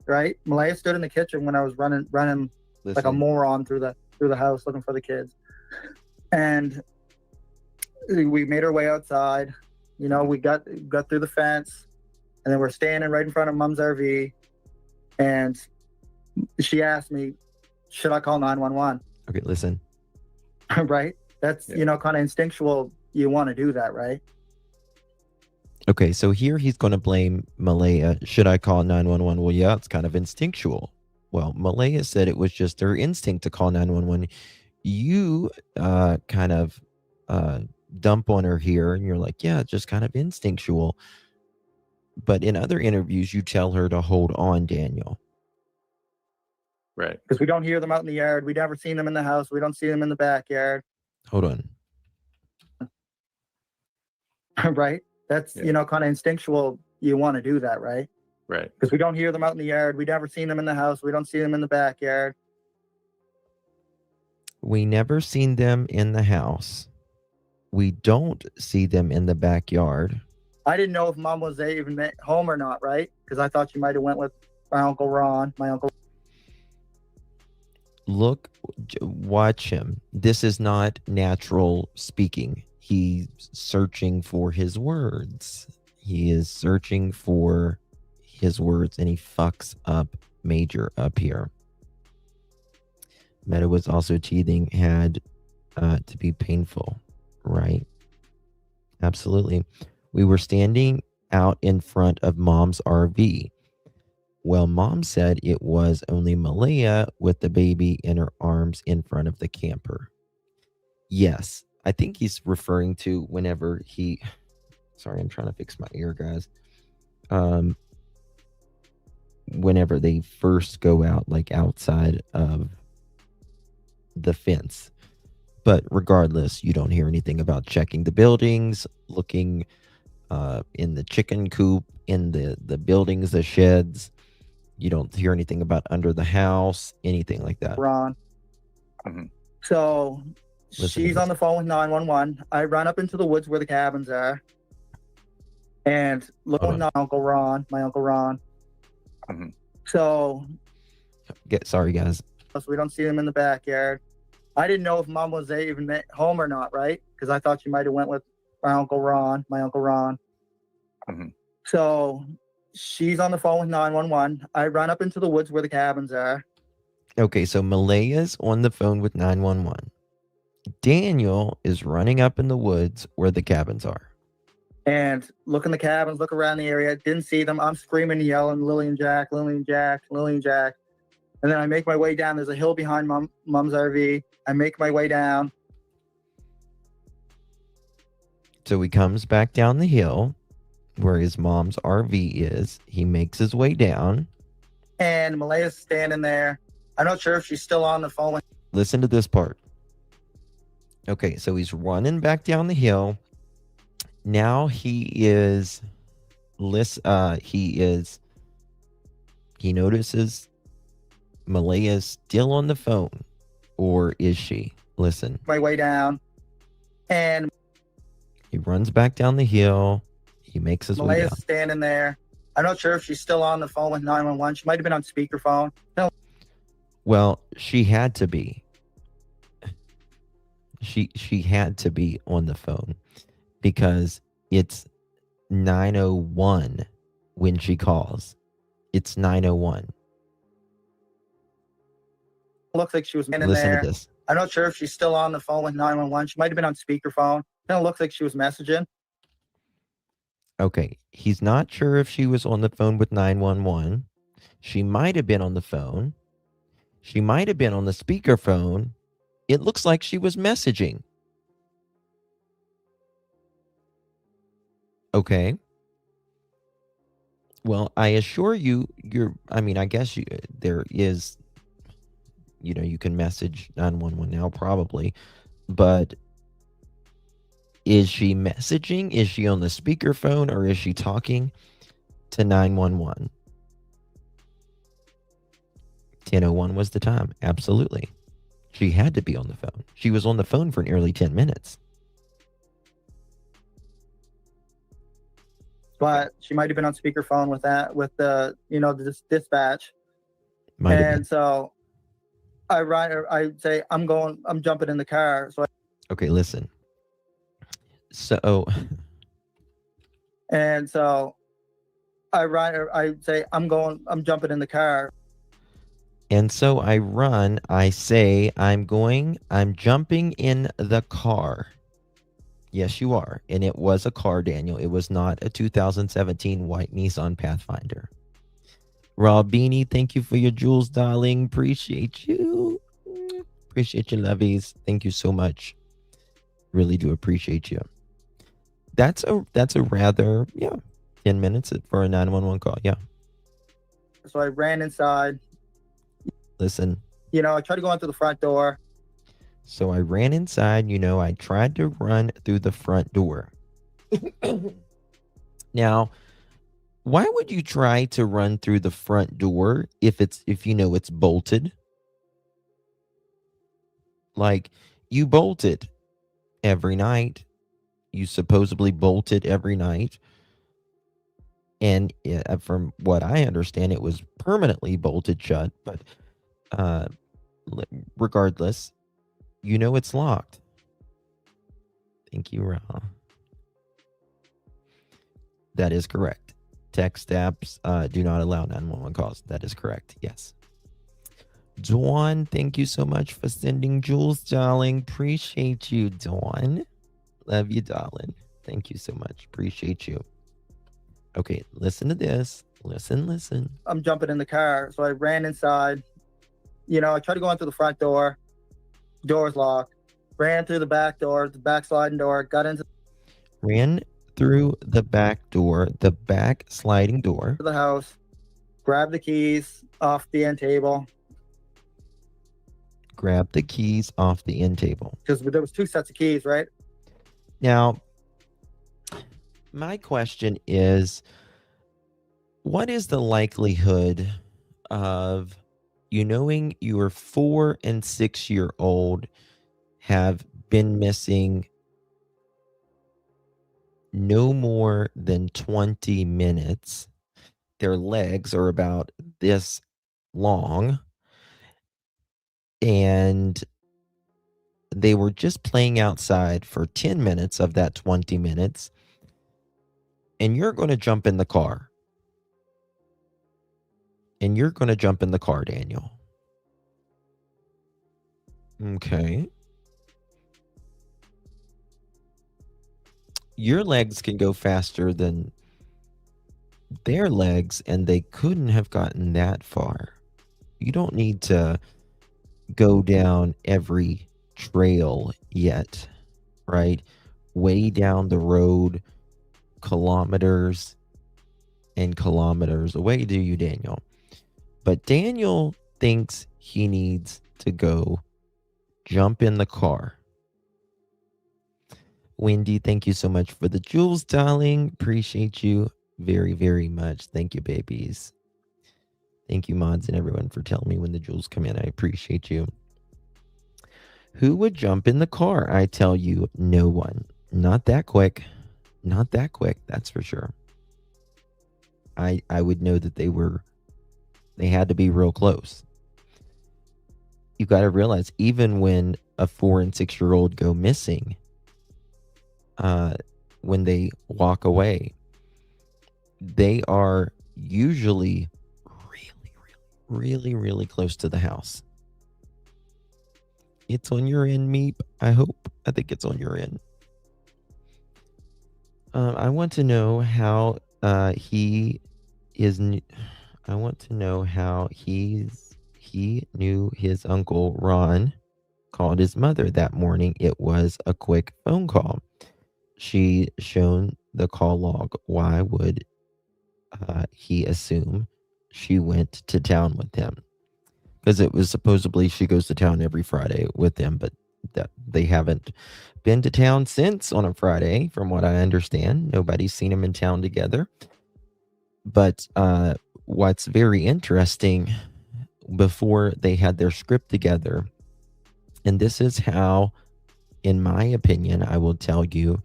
right? Malaya stood in the kitchen when I was running like a moron through the house looking for the kids. And we made our way outside. We got through the fence, and then we're standing right in front of Mom's RV. And she asked me, should I call 911? Okay, listen. Right? That's, kind of instinctual. You want to do that, right? Okay, so here he's going to blame Malaya. Should I call 911? Well, yeah, it's kind of instinctual. Well, Malaya said it was just her instinct to call 911. You kind of dump on her here, and you're like, yeah, it's just kind of instinctual. But in other interviews, you tell her to hold on, Daniel. Right. Because we don't hear them out in the yard. We never seen them in the house. We don't see them in the backyard. Hold on. Right? That's, kind of instinctual. You want to do that, right? Right. Because we don't hear them out in the yard. We never seen them in the house. We don't see them in the backyard. We never seen them in the house. We don't see them in the backyard. I didn't know if Mom was even at home or not, right? Because I thought she might have went with my Uncle Ron, Look, watch him. This is not natural speaking. He's searching for his words. He is searching for his words, and he fucks up major up here. Meadow was also teething, had to be painful, right? Absolutely. We were standing out in front of Mom's RV. Well, Mom said it was only Malaya with the baby in her arms in front of the camper. Yes, I think he's referring to whenever he. Sorry, I'm trying to fix my ear, guys. Whenever they first go out, like outside of the fence. But regardless, you don't hear anything about checking the buildings, looking in the chicken coop, in the buildings, the sheds. You don't hear anything about under the house, anything like that. Ron. Mhm. So Listen to she's on this. the phone with 911. I run up into the woods where the cabins are. And look Hold with on. my Uncle Ron. Mhm. So Sorry, guys. we don't see him in the backyard. I didn't know if Mom was even at home or not, right? Because I thought she might have went with my Uncle Ron. Mhm. So she's on the phone with 911. I run up into the woods where the cabins are. Okay, so Malaya's on the phone with 911. Daniel is running up in the woods where the cabins are. And look in the cabins, look around the area. Didn't see them. I'm screaming and yelling, Lily and Jack. And then I make my way down. There's a hill behind Mom's RV. I make my way down. So he comes back down the hill where his mom's RV is. He makes his way down. And Malaya's standing there. I'm not sure if she's still on the phone. Listen to this part. Okay, so he's running back down the hill. Now he notices Malaya's still on the phone. Or is she? Listen. My way down. And He runs back down the hill. He makes his way Malaya's down. standing there. I'm not sure if she's still on the phone with 911. She might have been on speakerphone. No. Well, she had to be. She had to be on the phone because it's 9:01 when she calls. It's 9:01. Looks like she was standing Listen there. to this. I'm not sure if she's still on the phone with 911. She might have been on speakerphone. Kind of looks like she was messaging. Okay, he's not sure if she was on the phone with 911. She might have been on the phone. She might have been on the speakerphone. It looks like she was messaging. Okay. Well, I assure you, I guess there is, you can message 911 now probably, but is she messaging? Is she on the speakerphone or is she talking to 911? 10:01 was the time. Absolutely. She had to be on the phone. She was on the phone for nearly 10 minutes. But she might have been on speakerphone with the dispatch. Might have been. And so I say, I'm jumping in the car. So Okay, listen. So I say, I'm jumping in the car. And so I run, I say, I'm jumping in the car. Yes, you are. And it was a car, Daniel. It was not a 2017 white Nissan Pathfinder. Robini, thank you for your jewels, darling. Appreciate you. Appreciate you, lovies. Thank you so much. Really do appreciate you. That's a rather, 10 minutes for a 911 call. Yeah. So I ran inside. Listen. I tried to go into the front door. So I ran inside, I tried to run through the front door. Now, why would you try to run through the front door if it's bolted? Like, you bolted every night. You supposedly bolted every night. And from what I understand, it was permanently bolted shut. But regardless, it's locked. Thank you, Ra. That is correct. Text apps do not allow 911 calls. That is correct. Yes. Dawn, thank you so much for sending jewels, darling. Appreciate you, Dawn. Love you, darling. Thank you so much. Appreciate you. Okay, listen to this. Listen. I'm jumping in the car. So I ran inside. I tried to go into the front door. Door's locked. ran through the back door, the back sliding door, got into Ran through the back door, the back sliding door. the house, grabbed the keys off the end table Grabbed the keys off the end table. because there was 2 sets of keys, right? Now, my question is, what is the likelihood of you knowing your 4 and 6-year-old have been missing no more than 20 minutes? Their legs are about this long, and they were just playing outside for 10 minutes of that 20 minutes, and you're going to jump in the car. And you're going to jump in the car, Daniel. Okay. Your legs can go faster than their legs, and they couldn't have gotten that far. You don't need to go down every trail yet, right? Way down the road, kilometers and kilometers away, do you, Daniel? But Daniel thinks he needs to go jump in the car. Wendy, thank you so much for the jewels, darling. Appreciate you very, very much. Thank you, babies. Thank you, mods and everyone, for telling me when the jewels come in. I appreciate you. Who would jump in the car? I tell you, no one. Not that quick. Not that quick, that's for sure. I would know that they had to be real close. You got to realize, even when a 4 and 6-year-old go missing, when they walk away, they are usually really close to the house. It's on your end, Meep. I hope. I think it's on your end. I want to know how he is. I want to know how he knew his uncle Ron called his mother that morning. It was a quick phone call. She shown the call log. Why would he assume she went to town with him? Because it was supposedly she goes to town every Friday with him, but that they haven't been to town since on a Friday, from what I understand. Nobody's seen them in town together. But what's very interesting, before they had their script together, and this is how, in my opinion, I will tell you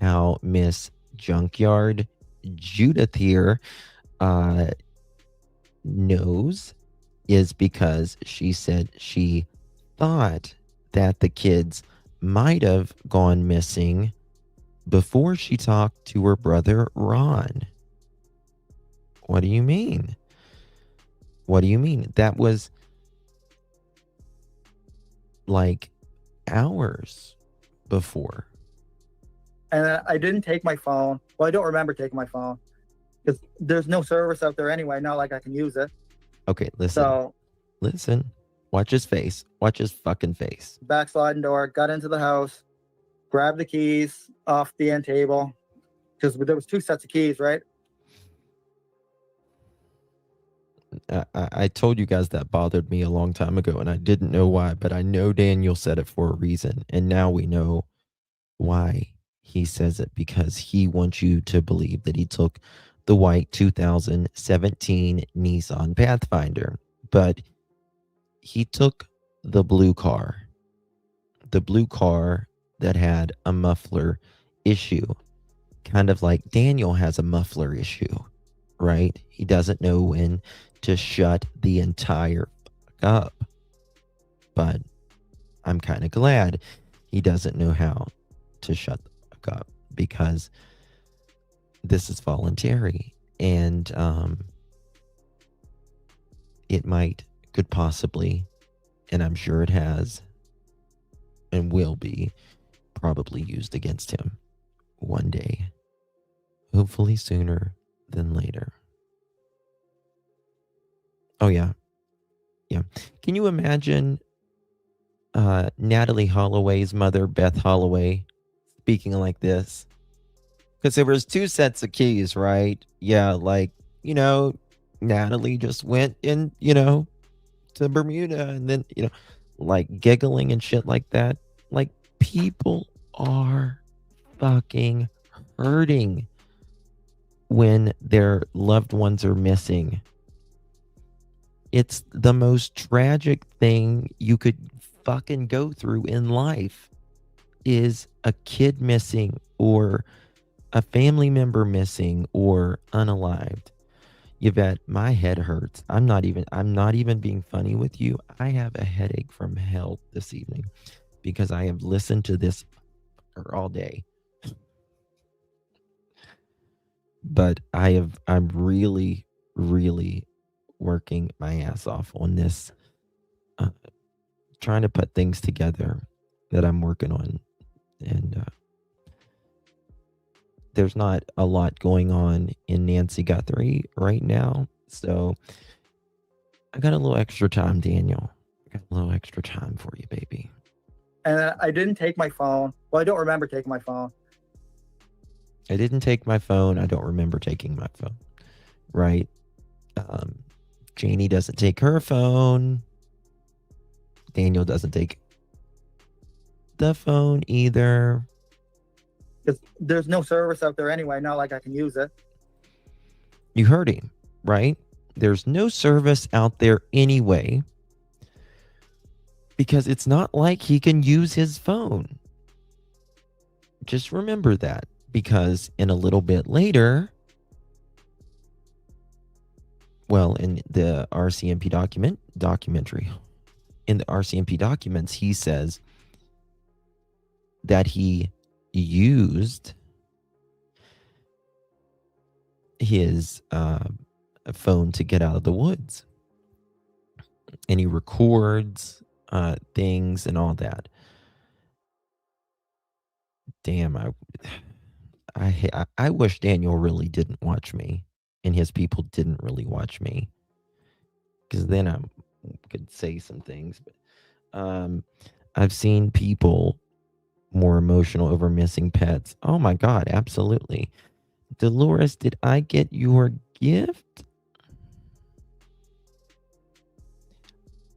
how Miss Junkyard Judith here knows, is because she said she thought that the kids might have gone missing before she talked to her brother Ron. What do you mean? What do you mean? That was like hours before. And I didn't take my phone. Well, I don't remember taking my phone because there's no service out there anyway. Not like I can use it. Okay, listen. Watch his face. Watch his fucking face. Backsliding door, got into the house, grabbed the keys off the end table because there was 2 sets of keys, right? I told you guys that bothered me a long time ago, and I didn't know why, but I know Daniel said it for a reason, and now we know why he says it, because he wants you to believe that he took the white 2017 Nissan Pathfinder, but he took the blue car that had a muffler issue, kind of like Daniel has a muffler issue, right? He doesn't know when to shut the entire fuck up, but I'm kind of glad he doesn't know how to shut the fuck up, because this is voluntary, and it could possibly, and I'm sure it has and will be, probably used against him one day, hopefully sooner than later. Oh yeah. Can you imagine Natalie Holloway's mother, Beth Holloway, speaking like this. Because there was 2 sets of keys, right? Yeah, like, Natalie just went in, to Bermuda and then, like giggling and shit like that. Like, people are fucking hurting when their loved ones are missing. It's the most tragic thing you could fucking go through in life, is a kid missing or a family member missing or unalived. Yvette, my head hurts. I'm not even being funny with you. I have a headache from hell this evening because I have listened to this all day. But I'm really, really working my ass off on this, trying to put things together that I'm working on. And there's not a lot going on in Nancy Guthrie right now. So I got a little extra time, Daniel. I got a little extra time for you, baby. And I didn't take my phone. Well, I don't remember taking my phone. I didn't take my phone. I don't remember taking my phone. Right? Janie doesn't take her phone. Daniel doesn't take the phone either. Because there's no service out there anyway. Not like I can use it. You heard him, right? There's no service out there anyway, because it's not like he can use his phone. Just remember that, because in a little bit later, well, in the RCMP documentary, in the RCMP documents, he says that he used his phone to get out of the woods, and he records things and all that. Damn, I wish Daniel really didn't watch me, and his people didn't really watch me, because then I could say some things. But I've seen people more emotional over missing pets. Oh my God, absolutely. Dolores, did I get your gift?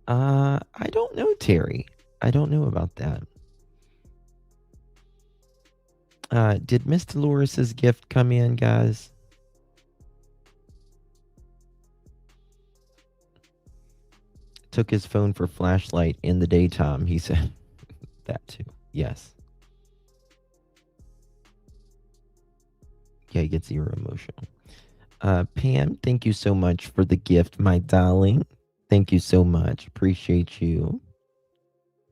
I don't know, Terry. I don't know about that. Did Miss Dolores's gift come in, guys? Took his phone for flashlight in the daytime, he said. That too. Yes. Yeah, he gets zero emotional. Pam, thank you so much for the gift, my darling. Thank you so much. Appreciate you.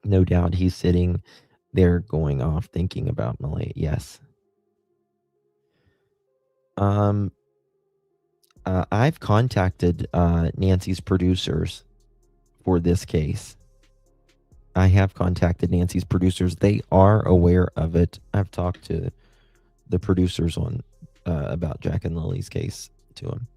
No doubt he's sitting there going off thinking about Malay. Yes. I've contacted Nancy's producers for this case. I have contacted Nancy's producers. They are aware of it. I've talked to the producers on about Jack and Lily's case to him.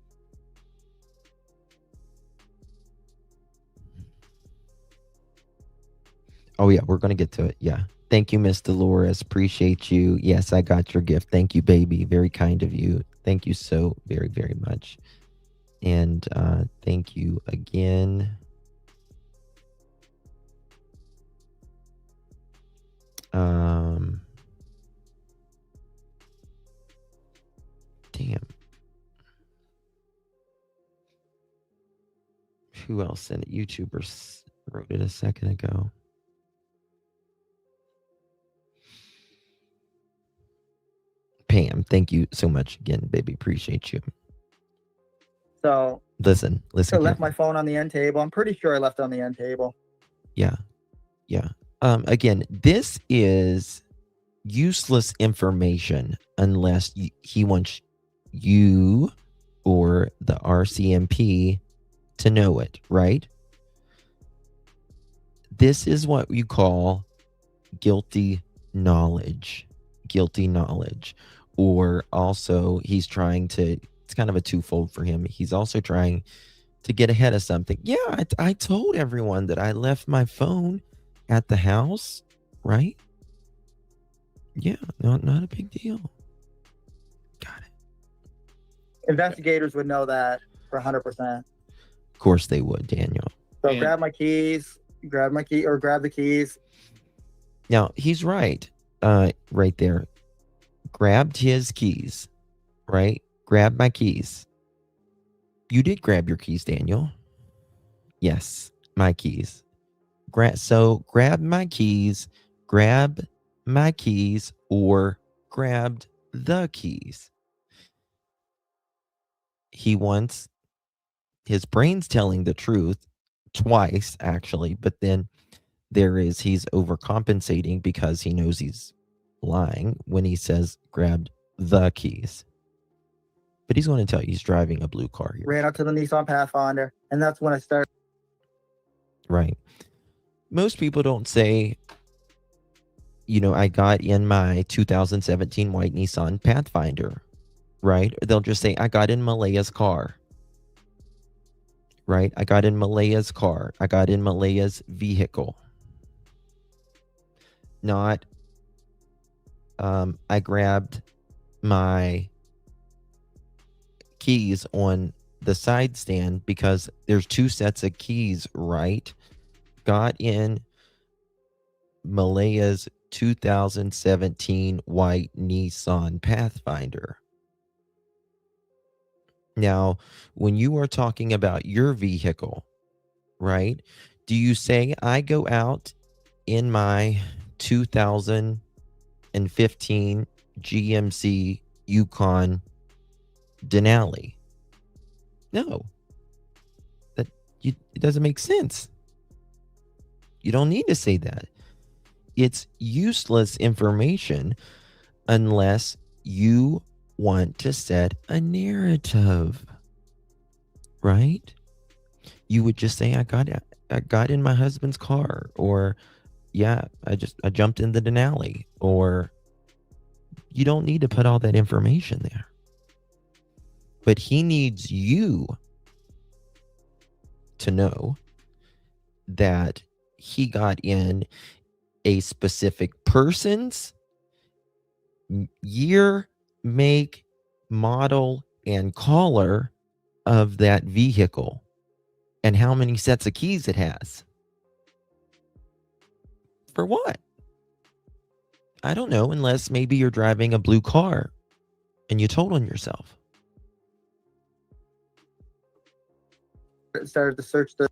Oh yeah, we're gonna get to it. Yeah. Thank you, Miss Dolores. Appreciate you. Yes, I got your gift. Thank you, baby. Very kind of you. Thank you so very, very much. And thank you again. Damn. Who else sent it? YouTubers wrote it a second ago. Pam, thank you so much again, baby. Appreciate you. So listen. I left my phone on the end table. I'm pretty sure I left it on the end table. Yeah. Again, this is useless information unless he wants you or the RCMP to know it, right? This is what you call guilty knowledge. Or also he's trying to, it's kind of a twofold for him. He's also trying to get ahead of something. Yeah, I told everyone that I left my phone at the house, right? Yeah, not a big deal. Got it. Investigators would know that for 100%. Of course they would, Daniel. So And- grab the keys. Now, he's right. Right there. Grabbed his keys, right? Grab my keys. You did grab your keys, Daniel. Yes, my keys. So grab my keys, or grabbed the keys. He wants his brain's telling the truth twice, actually, but then he's overcompensating because he knows he's lying when he says grabbed the keys. But he's going to tell you he's driving a blue car here. Ran up to the Nissan Pathfinder, and that's when I started. Right. Most people don't say, I got in my 2017 white Nissan Pathfinder, right? They'll just say, I got in Malaya's car, right? I got in Malaya's car. I got in Malaya's vehicle. Not, I grabbed my keys on the side stand because there's two sets of keys, right? Got in Malaya's 2017 white Nissan Pathfinder. Now, when you are talking about your vehicle, right? Do you say I go out in my 2015 GMC Yukon Denali? No. It doesn't make sense. You don't need to say that. It's useless information unless you want to set a narrative, right? You would just say, I got in my husband's car, or yeah, I jumped in the Denali, or you don't need to put all that information there. But he needs you to know that he got in a specific person's year, make, model, and color of that vehicle, and how many sets of keys it has. For what? I don't know, unless maybe you're driving a blue car and you told on yourself. Started to search. The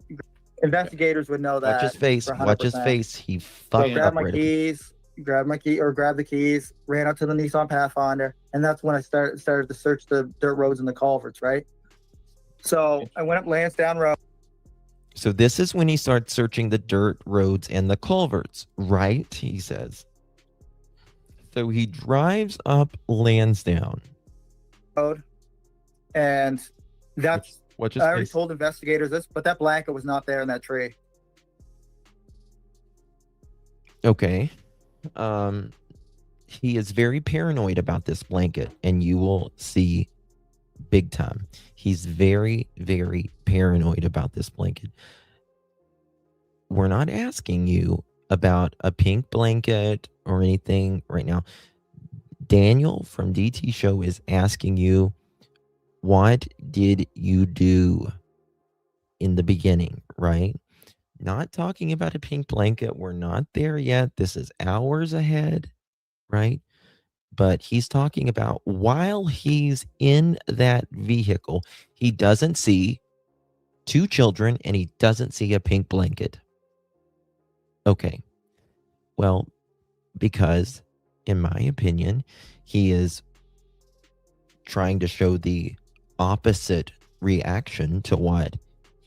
investigators would know that. Watch his face. for Watch his 100%. face. He So fucked grab up my right away. keys, grab the keys, ran up to the Nissan Pathfinder, and that's when I started to search the dirt roads and the culverts, right? So I went up Lansdowne Road. So this is when he starts searching the dirt roads and the culverts, right? He says. So he drives up Lansdowne. Road, and that's Watch his I already face. told investigators this, but that blanket was not there in that tree. Okay. He is very paranoid about this blanket, and you will see big time. He's very, very paranoid about this blanket. We're not asking you about a pink blanket or anything right now. Daniel from DT Show is asking you, what did you do in the beginning, right? Not talking about a pink blanket. We're not there yet. This is hours ahead, right? But he's talking about while he's in that vehicle, he doesn't see two children and he doesn't see a pink blanket. Okay. Well, because in my opinion, he is trying to show the opposite reaction to what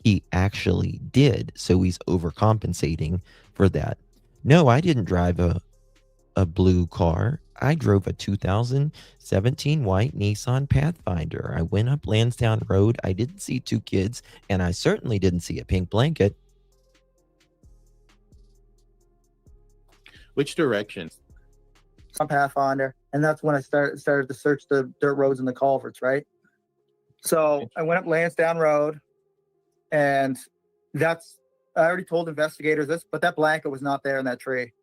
he actually did. So he's overcompensating for that. No, I didn't drive a blue car. I drove a 2017 white Nissan Pathfinder. I went up Lansdowne Road. I didn't see two kids, and I certainly didn't see a pink blanket. Which direction? Pathfinder, and that's when I started to search the dirt roads and the culverts, right? So I went up Lansdowne Road, and that's I already told investigators this, but that blanket was not there in that tree.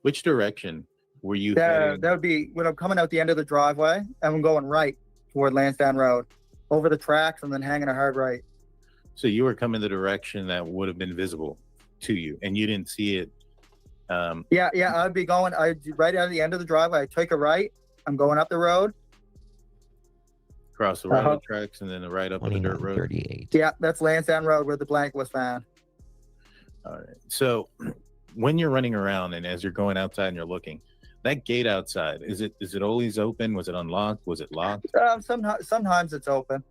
Which direction were you That heading? would be when I'm coming out the end of the driveway and I'm going right toward Lansdowne Road, over the tracks and then hanging a hard right. So you were coming the direction that would have been visible to you, and you didn't see it. Yeah, I'd be going. Right at the end of the driveway. I take a right. I'm going up the road. Across the railroad tracks and then the right up on the dirt road. 38. Yeah, that's Lansdowne Road where the blanket was found. All right. So when you're running around and as you're going outside and you're looking, that gate outside, is it always open? Was it unlocked? Was it locked? Sometimes it's open.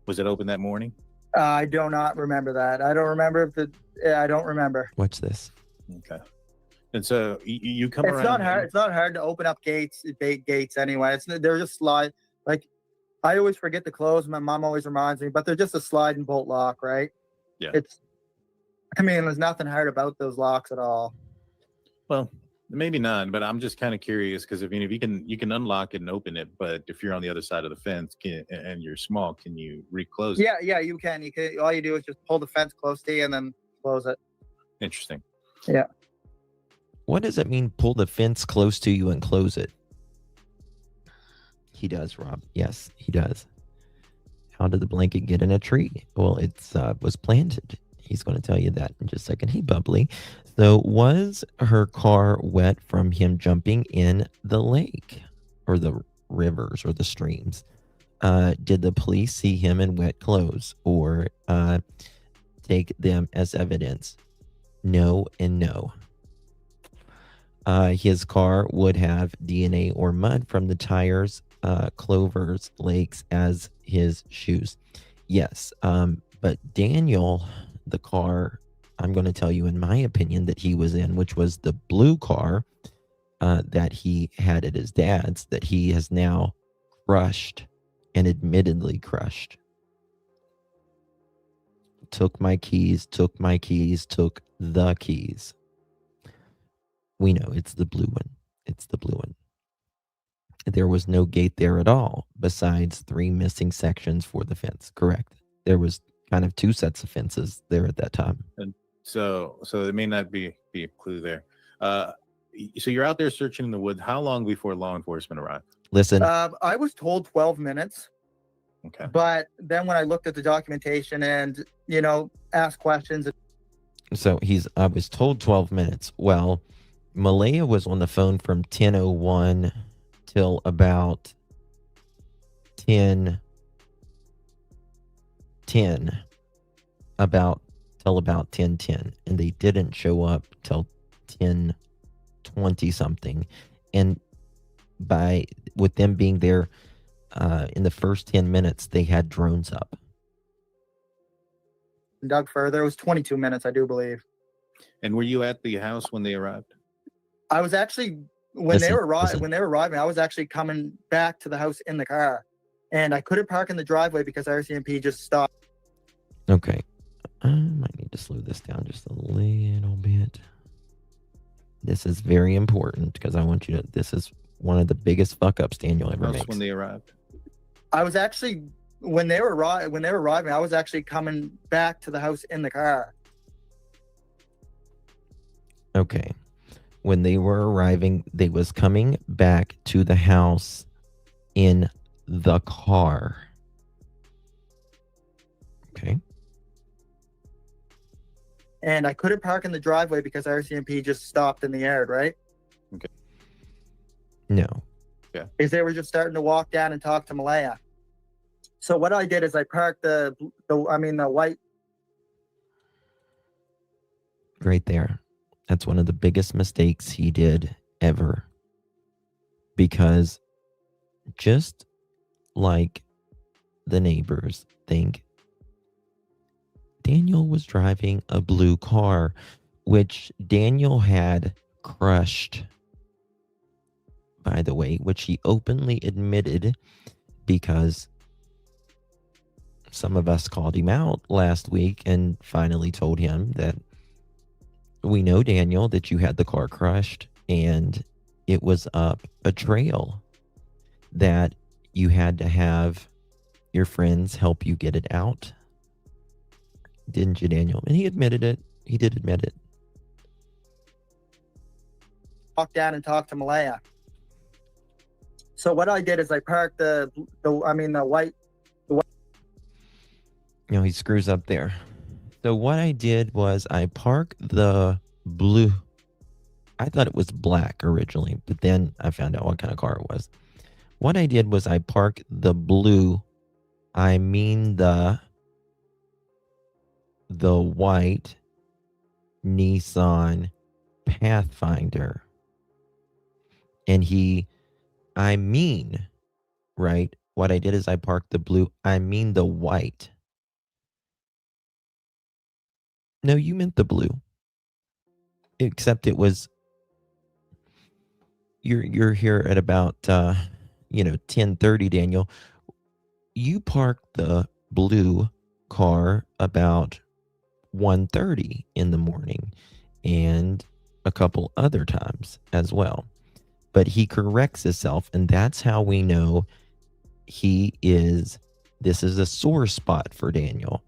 Was it open that morning? I do not remember that. I don't remember I don't remember. What's this? Okay. And so you come It's around. not hard. It's not hard to open up gates anyway. They're just slide. Like I always forget to close. My mom always reminds me, but they're just a slide and bolt lock, right? Yeah. There's nothing hard about those locks at all. Well, maybe not, but I'm just kind of curious because if you can unlock it and open it, but if you're on the other side of the fence and you're small, can you reclose it? Yeah, you can. You can. All you do is just pull the fence close to you and then close it. Interesting. Yeah. What does it mean, pull the fence close to you and close it? He does, Rob. Yes, he does. How did the blanket get in a tree? Well, it was planted. He's going to tell you that in just a second. Hey, Bubbly. So was her car wet from him jumping in the lake or the rivers or the streams? Did the police see him in wet clothes or take them as evidence? No and no. His car would have DNA or mud from the tires, clovers, lakes as his shoes. Yes, but Daniel, the car, I'm going to tell you in my opinion that he was in, which was the blue car that he had at his dad's, that he has now crushed and admittedly crushed. Took my keys, took the keys. We know it's the blue one. It's the blue one. There was no gate there at all, besides 3 missing sections for the fence. Correct. There was kind of 2 sets of fences there at that time. And so it may not be a clue there. So you're out there searching in the woods. How long before law enforcement arrived? Listen. I was told 12 minutes. Okay. But then when I looked at the documentation and, asked questions. So I was told 12 minutes. Well, Malaya was on the phone from 10:01 till about 10:10, till about 10:10, and they didn't show up till 10:20 something. And with them being there in the first 10 minutes, they had drones up. Dug further. It was 22 minutes, I do believe. And were you at the house when they arrived? I was actually when they were arriving, I was actually coming back to the house in the car, and I couldn't park in the driveway because RCMP just stopped. Okay, I might need to slow this down just a little bit. This is very important because I want you to. This is one of the biggest fuck ups Daniel ever makes. When they arrived, I was actually when they were arriving, I was actually coming back to the house in the car. Okay. When they were arriving, they was coming back to the house in the car. Okay. And I couldn't park in the driveway because RCMP just stopped in the yard, right? Okay. No. Yeah. Because they were just starting to walk down and talk to Malaya. So what I did is I parked the white. Right there. That's one of the biggest mistakes he did ever. Because just like the neighbors think, Daniel was driving a blue car, which Daniel had crushed, by the way, which he openly admitted because some of us called him out last week and finally told him that we know, Daniel, that you had the car crushed and it was up a trail that you had to have your friends help you get it out. Didn't you, Daniel? And he admitted it. He did admit it. Walk down and talk to Malaya. So what I did is I parked the white. You know, he screws up there. So what I did was I parked the blue. I thought it was black originally, but then I found out what kind of car it was. What I did was I parked the blue, I mean the white Nissan Pathfinder. And right? What I did is I parked the blue, I mean the white. No, you meant the blue. Except it was, you're here at about 10:30, Daniel. You parked the blue car about 1:30 in the morning and a couple other times as well. But he corrects himself, and that's how we know this is a sore spot for Daniel,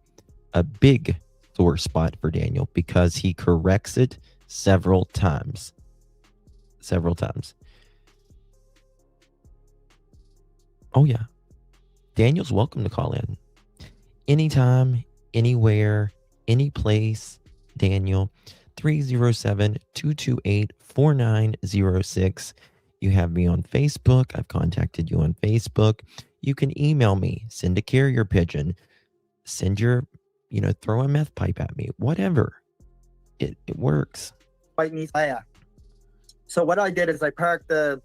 a big sore spot for Daniel, because he corrects it several times. Oh yeah. Daniel's welcome to call in. Anytime, anywhere, any place, Daniel. 307-228-4906. You have me on Facebook. I've contacted you on Facebook. You can email me, send a carrier pigeon, send your, throw a meth pipe at me, whatever. It works. White Nissan. So what I did is I parked the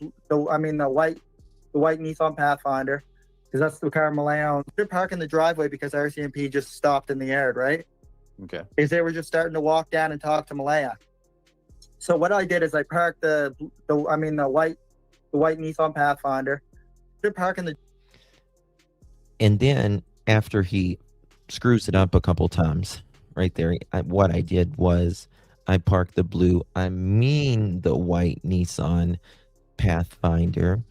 white Nissan Pathfinder, because that's the car Malaya owns. They're parking the driveway because RCMP just stopped in the yard, right? Okay. Is they were just starting to walk down and talk to Malaya. So what I did is I parked the white Nissan Pathfinder. They're parking the. And then after he screws it up a couple times, right there, what I did was I parked the blue, I mean the white Nissan Pathfinder.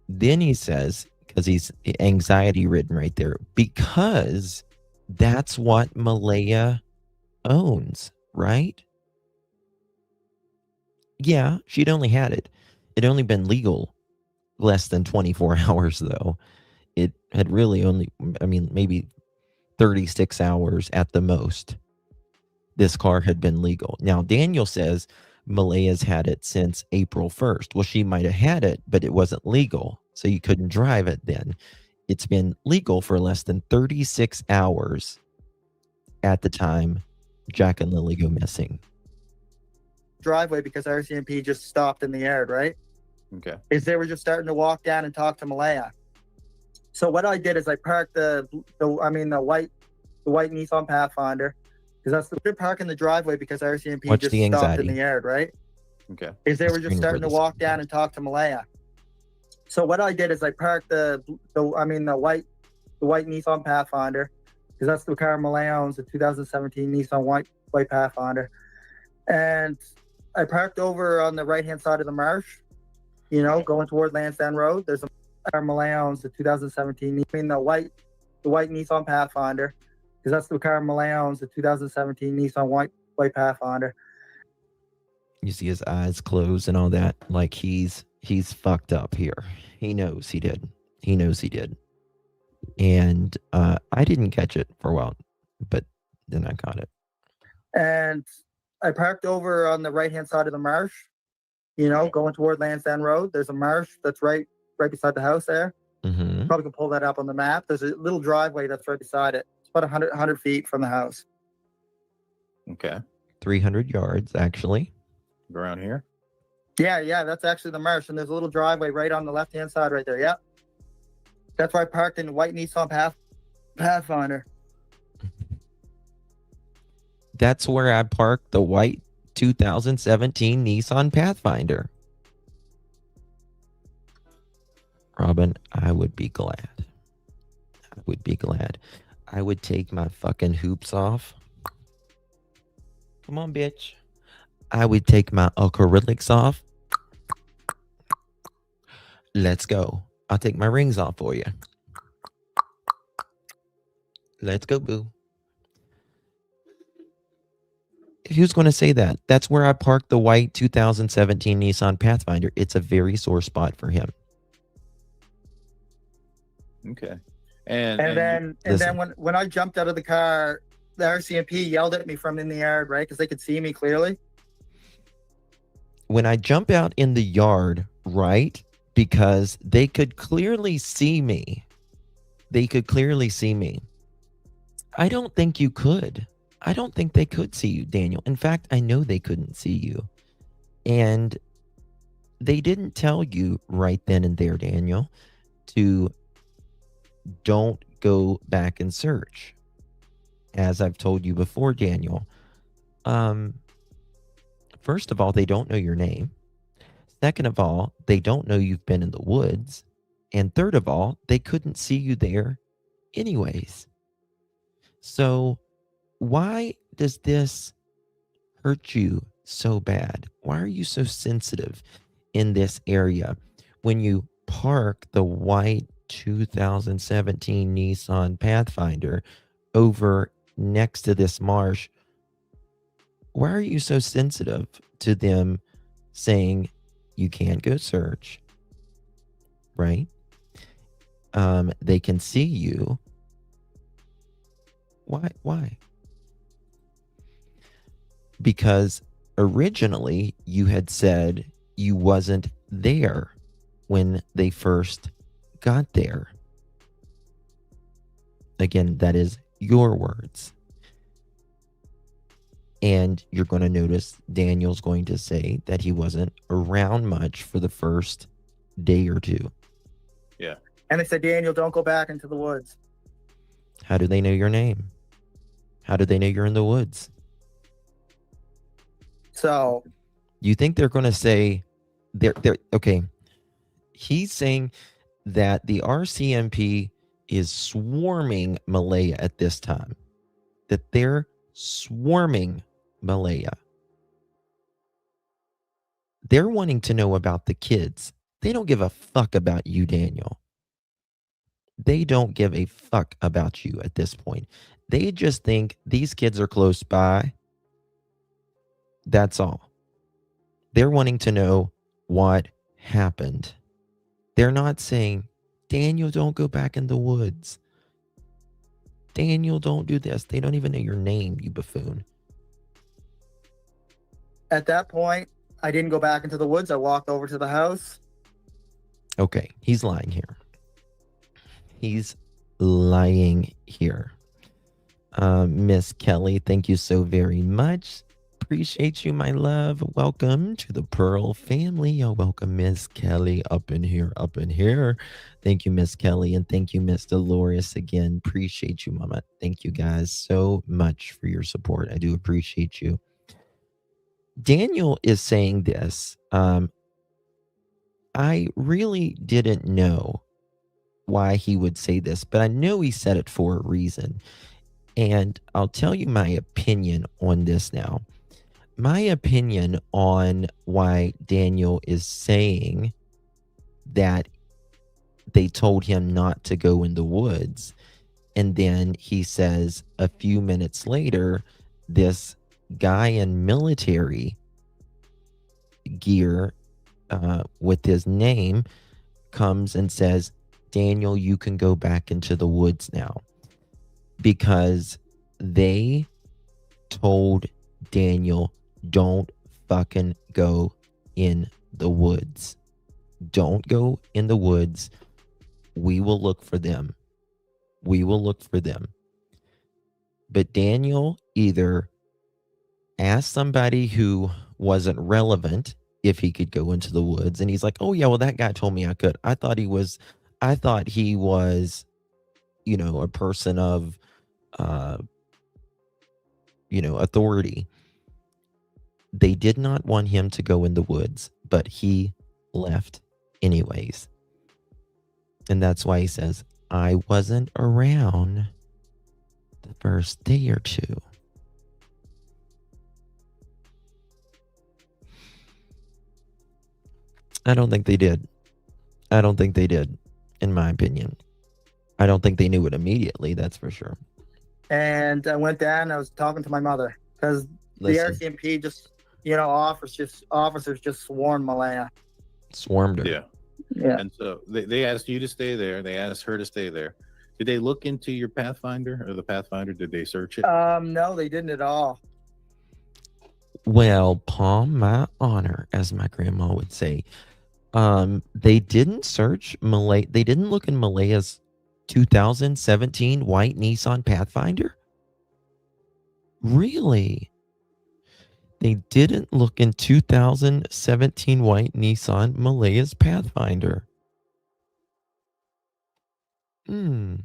Then he says, because he's anxiety ridden right there, because that's what Malaya owns, right? Yeah, she'd only had it. It'd only been legal less than 24 hours, though. It had really only, maybe 36 hours at the most. This car had been legal. Now, Daniel says Malaya's had it since April 1st. Well, she might have had it, but it wasn't legal, so you couldn't drive it then. It's been legal for less than 36 hours at the time Jack and Lilly go missing. Driveway because RCMP just stopped in the yard, right? Okay. Is they were just starting to walk down and talk to Malaya. So what I did is I parked the white Nissan Pathfinder, because they're parking the driveway because RCMP Watch just the stopped anxiety. in the yard, right? Okay. Is they were just starting to walk down and talk to Malaya. So what I did is I parked the white Nissan Pathfinder, because that's the car Malaya owns, the 2017 Nissan white Pathfinder. And I parked over on the right-hand side of the marsh, going toward Lansdowne Road. There's a car Malaya owns, the 2017, the white Nissan Pathfinder, because that's the car Malaya owns, the 2017 Nissan white Pathfinder. You see his eyes close and all that, like he's fucked up here. He knows he did. And I didn't catch it for a while, but then I caught it. And I parked over on the right-hand side of the marsh, going toward Lansdowne Road. There's a marsh that's right beside the house there. Mm-hmm. Probably can pull that up on the map. There's a little driveway that's right beside it. It's about 100 feet from the house. Okay. 300 yards, actually. Around here? Yeah, that's actually the marsh. And there's a little driveway right on the left-hand side right there. Yep. That's where I parked in the white Nissan Pathfinder. That's where I parked the white 2017 Nissan Pathfinder. Robin, I would be glad. I would take my fucking hoops off. Come on, bitch. I would take my acrylics off. Let's go. I'll take my rings off for you. Let's go, boo. Who's going to say that? That's where I parked the white 2017 Nissan Pathfinder. It's a very sore spot for him. Okay. And then listen. when I jumped out of the car, the RCMP yelled at me from in the yard, right? Because they could see me clearly. When I jump out in the yard, right? Because they could clearly see me. They could clearly see me. I don't think you could. I don't think they could see you, Daniel. In fact, I know they couldn't see you. And they didn't tell you right then and there, Daniel, to don't go back and search. As I've told you before, Daniel, first of all, they don't know your name. Second of all, they don't know you've been in the woods. And third of all, they couldn't see you there anyways. So why does this hurt you so bad? Why are you so sensitive in this area when you park the white 2017 Nissan Pathfinder over next to this marsh? Why are you so sensitive to them saying you can't go search, right? They can see you. Why? Because originally you had said you wasn't there when they first got there. Again, that is your words. And you're going to notice Daniel's going to say that he wasn't around much for the first day or two. Yeah. And they said, Daniel, don't go back into the woods. How do they know your name? How do they know you're in the woods? So you think they're going to say they're okay. He's saying that the RCMP is swarming Malaya at this time. That they're swarming Malaya. They're wanting to know about the kids. They don't give a fuck about you, Daniel. They don't give a fuck about you at this point. They just think these kids are close by. That's all. They're wanting to know what happened. They're not saying, Daniel, don't go back in the woods. Daniel, don't do this. They don't even know your name, you buffoon. At that point, I didn't go back into the woods. I walked over to the house. Okay, he's lying here. He's lying here. Miss Kelly, thank you so very much. Appreciate you, my love. Welcome to the Pearl family. Oh, welcome, Miss Kelly, up in here, up in here. Thank you, Miss Kelly, and thank you, Miss Dolores, again. Appreciate you, Mama. Thank you, guys, so much for your support. I do appreciate you. Daniel is saying this. I really didn't know why he would say this, but I know he said it for a reason. And I'll tell you my opinion on this now. My opinion on why Daniel is saying that they told him not to go in the woods. And then he says a few minutes later, this guy in military gear with his name comes and says, Daniel, you can go back into the woods now. Because they told Daniel, don't fucking go in the woods. Don't go in the woods. We will look for them. We will look for them. But Daniel either asked somebody who wasn't relevant if he could go into the woods. And he's like, oh yeah, well, that guy told me I could. I thought he was, you know, a person of, you know, authority. They did not want him to go in the woods, but he left anyways. And that's why he says, I wasn't around the first day or two. I don't think they did. I don't think they did, in my opinion. I don't think they knew it immediately, that's for sure. And I went down, I was talking to my mother because Listen, RCMP just, officers just swarmed Malaya. swarmed her. Yeah. Yeah. And so they asked you to stay there. They asked her to stay there. Did they look into your Pathfinder or the Pathfinder? Did they search it? No, they didn't at all. Well, palm my honor, as my grandma would say. They didn't search Malay. They didn't look in Malaya's 2017 white Nissan Pathfinder. Really? They didn't look in 2017 white Nissan Malaya's Pathfinder. Because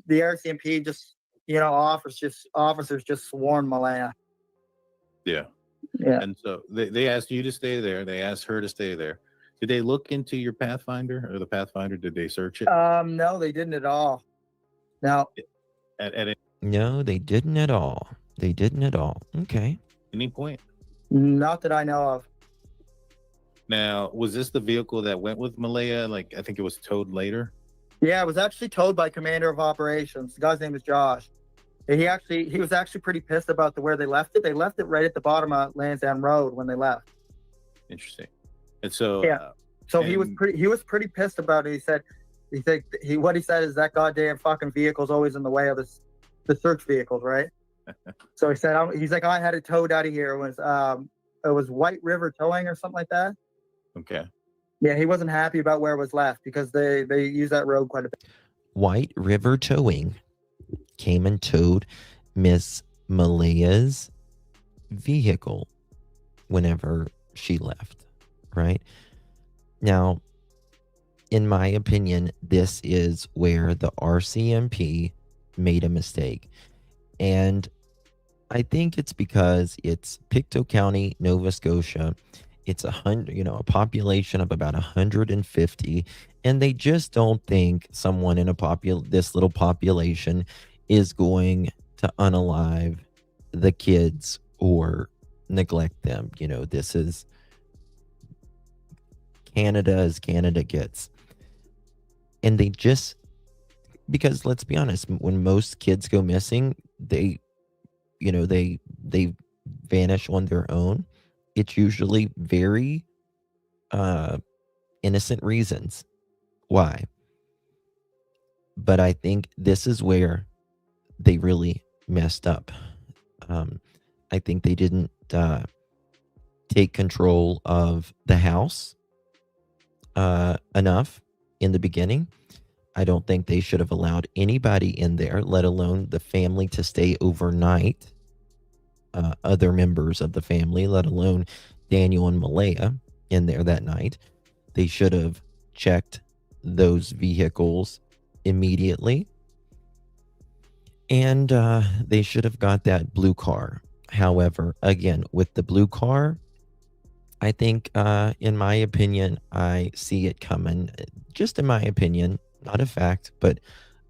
the RCMP just, officers just swarmed Malaya. Yeah. Yeah. And so they asked you to stay there. They asked her to stay there. Did they look into your Pathfinder or the Pathfinder? Did they search it? No, they didn't at all. No. No, they didn't at all. They didn't at all. Okay. Any point? Not that I know of. Now, was this the vehicle that went with Malaya? Like, I think it was towed later. Yeah, it was actually towed by Commander of Operations. The guy's name is Josh. And he was actually pretty pissed about where they left it. They left it right at the bottom of Lansdowne Road when they left. Interesting. And so yeah, so he was pretty pissed about it. What he said is that goddamn fucking vehicle's always in the way of the search vehicles, right? So he said he's like, I had it towed out of here. It was White River Towing or something like that. Okay. Yeah, he wasn't happy about where it was left because they use that road quite a bit. White River Towing came and towed Miss Malaya's vehicle whenever she left, right? Now, in my opinion, this is where the RCMP made a mistake. And I think it's because it's Pictou County, Nova Scotia. It's a population of about 150, and they just don't think someone in this little population is going to unalive the kids or neglect them. This is Canada as Canada gets. And they just, because let's be honest, when most kids go missing, they vanish on their own. It's usually very innocent reasons why. But I think this is where they really messed up. I think they didn't take control of the house enough in the beginning. I don't think they should have allowed anybody in there, let alone the family, to stay overnight. Other members of the family, let alone Daniel and Malaya, in there that night. They should have checked those vehicles immediately. And they should have got that blue car. However, again, with the blue car, I think, in my opinion, I see it coming. Just in my opinion, not a fact, but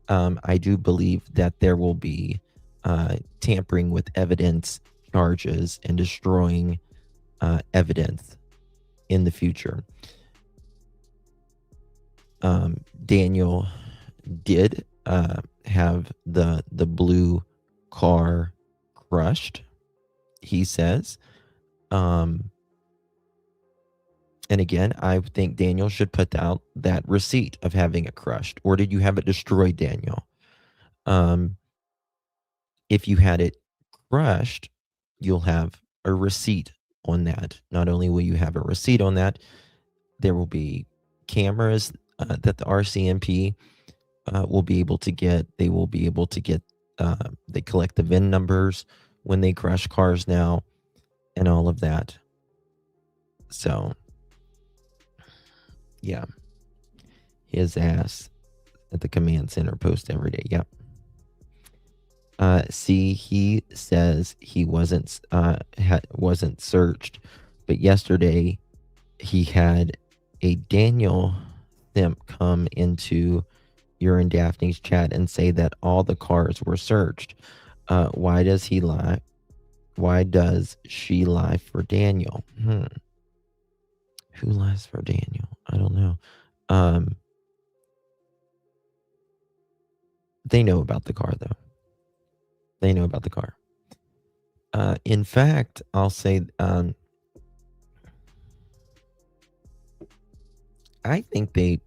I do believe that there will be tampering with evidence charges and destroying evidence in the future. Daniel did have the blue car crushed, he says. And again, I think Daniel should put out that receipt of having it crushed. Or did you have it destroyed, Daniel? If you had it crushed, you'll have a receipt on that. Not only will you have a receipt on that, there will be cameras that the RCMP will be able to get. They will be able to get, they collect the VIN numbers when they crush cars now and all of that. So, yeah. His ass at the command center post every day. Yep. See, he says he wasn't searched, but yesterday he had a Daniel Thimp come into your and Daphne's chat and say that all the cars were searched. Why does he lie? Why does she lie for Daniel? Who lies for Daniel? I don't know. They know about the car, though. They know about the car. In fact, I'll say, I think they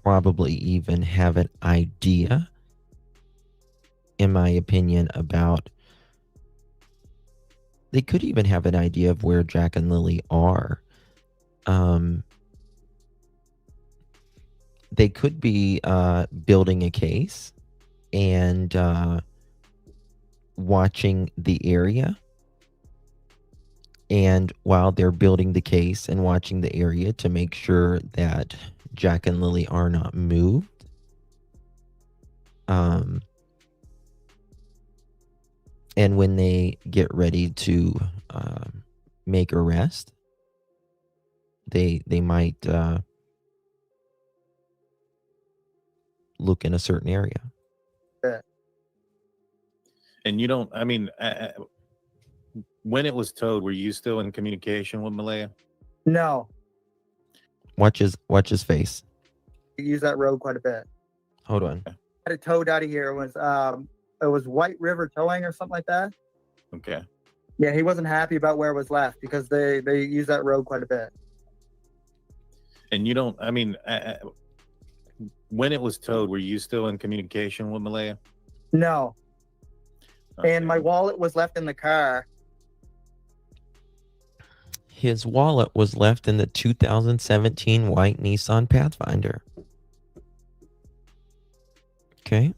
probably even have an idea, in my opinion, about. They could even have an idea of where Jack and Lily are. They could be building a case and watching the area. And while they're building the case and watching the area to make sure that Jack and Lily are not moved, and when they get ready to make arrest, they might look in a certain area. And you don't, I mean, when it was towed, were you still in communication with Malaya? No, Watch his face. I use that road quite a bit. Hold on. I had it towed out of here. It was White River Towing or something like that. Okay. Yeah, he wasn't happy about where it was left because they use that road quite a bit. And you don't, I mean, when it was towed, were you still in communication with Malaya? No. Okay. And my wallet was left in the car. His wallet was left in the 2017 white Nissan Pathfinder. Okay.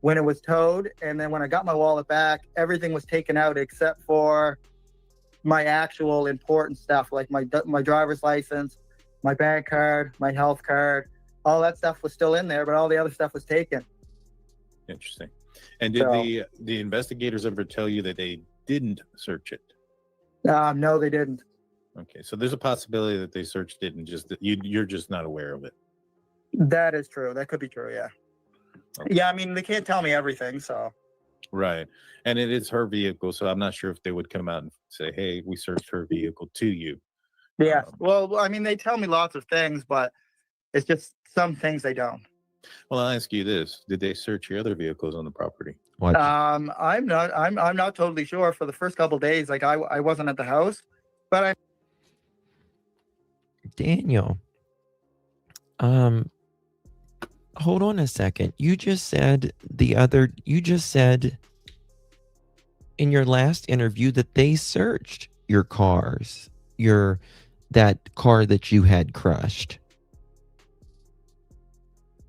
When it was towed, and then when I got my wallet back, everything was taken out except for my actual important stuff, like my driver's license, my bank card, my health card. All that stuff was still in there, but all the other stuff was taken. Interesting. And did the investigators ever tell you that they didn't search it? No, they didn't. Okay, so there's a possibility that they searched it and just you're just not aware of it. That is true. That could be true. Yeah. Okay. Yeah. I mean, they can't tell me everything, so. Right, and it is her vehicle, so I'm not sure if they would come out and say, "Hey, we searched her vehicle to you." Yeah. Well, I mean, they tell me lots of things, but it's just some things they don't. Well, I'll ask you this: did they search your other vehicles on the property? Watch. I'm not totally sure. For the first couple of days, like I wasn't at the house, but I. Daniel. Hold on a second. You just said in your last interview that they searched your cars, that car that you had crushed.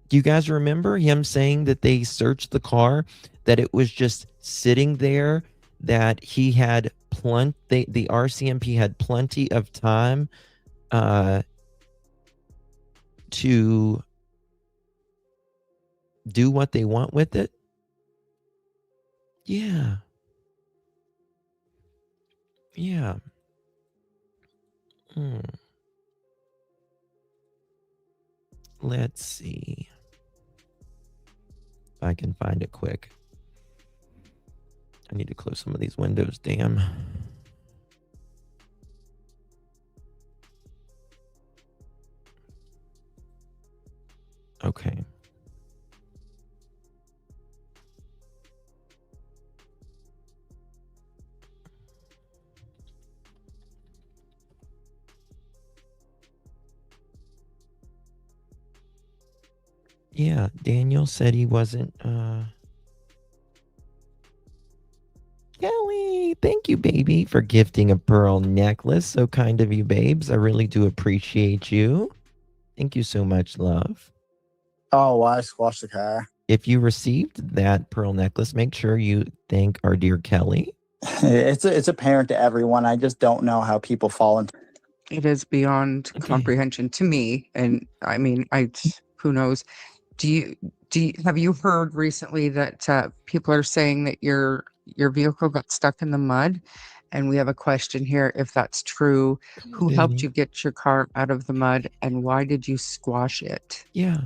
Do you guys remember him saying that they searched the car, that it was just sitting there, that he had the RCMP had plenty of time to do what they want with it? Yeah. Let's see if I can find it quick. I need to close some of these windows, damn. Okay. Yeah, Daniel said he wasn't Kelly, thank you, baby, for gifting a pearl necklace. So kind of you, babes. I really do appreciate you. Thank you so much, love. Oh, I squashed the car. If you received that pearl necklace, make sure you thank our dear Kelly. It's apparent to everyone. I just don't know how people fall into. It is beyond comprehension to me, and I mean, who knows? Have you heard recently that people are saying that your vehicle got stuck in the mud? And we have a question here. If that's true, who helped you get your car out of the mud, and why did you squash it? Yeah.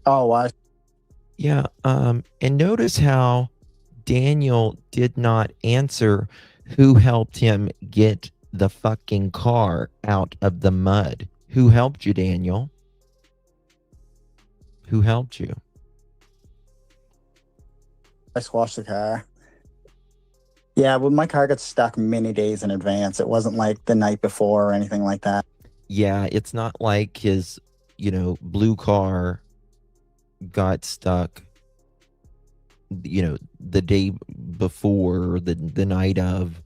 Oh, I. Yeah. And notice how Daniel did not answer who helped him get the fucking car out of the mud. Who helped you, Daniel? Who helped you? I squashed the car. Yeah, well, my car got stuck many days in advance. It wasn't like the night before or anything like that. Yeah, it's not like his, blue car got stuck, the day before, the night of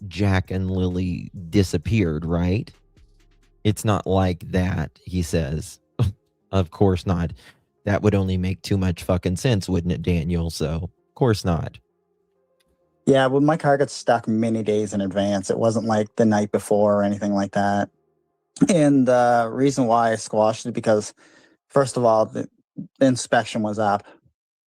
Jack and Lilly disappeared, right? It's not like that, he says. Of course not. That would only make too much fucking sense, wouldn't it, Daniel? So, of course not. Yeah, well, my car got stuck many days in advance. It wasn't like the night before or anything like that. And the reason why I squashed it because, first of all, the inspection was up,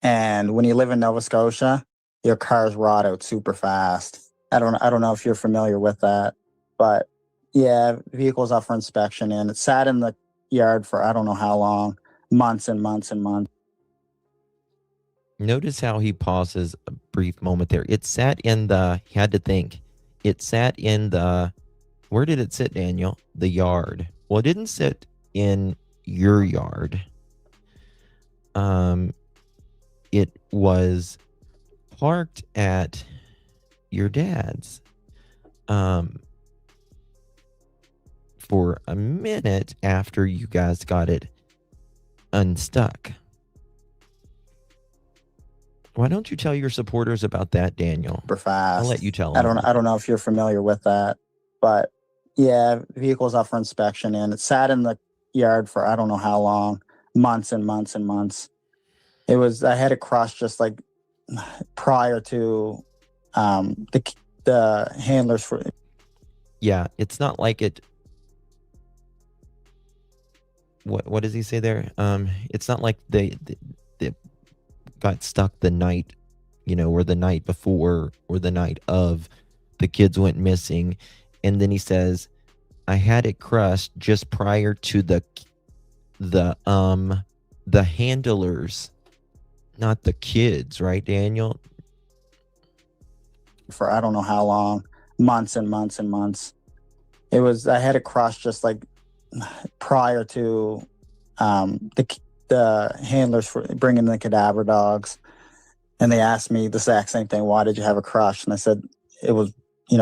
and when you live in Nova Scotia, your cars rot out super fast. I don't know if you're familiar with that, but yeah, vehicles up for inspection, and it sat in the yard for I don't know how long, months and months and months. Notice how he pauses a brief moment there. It sat in he had to think. It sat in where did it sit, Daniel? The yard. Well, it didn't sit in your yard. It was parked at your dad's. For a minute after you guys got it unstuck. Why don't you tell your supporters about that, Daniel? Super fast. I'll let you tell them. I don't know if you're familiar with that, but yeah, vehicles up for inspection, and it sat in the yard for I don't know how long, months and months and months. I had it crushed just like prior to the handlers for. Yeah, it's not like it. What does he say there? It's not like they got stuck the night, or the night before or the night of the kids went missing. And then he says, I had it crushed just prior to the handlers, not the kids, right, Daniel? For I don't know how long, months and months and months. I had it crushed just like prior to the handlers for bringing the cadaver dogs, and they asked me the exact same thing. Why did you have a crush? And I said it was,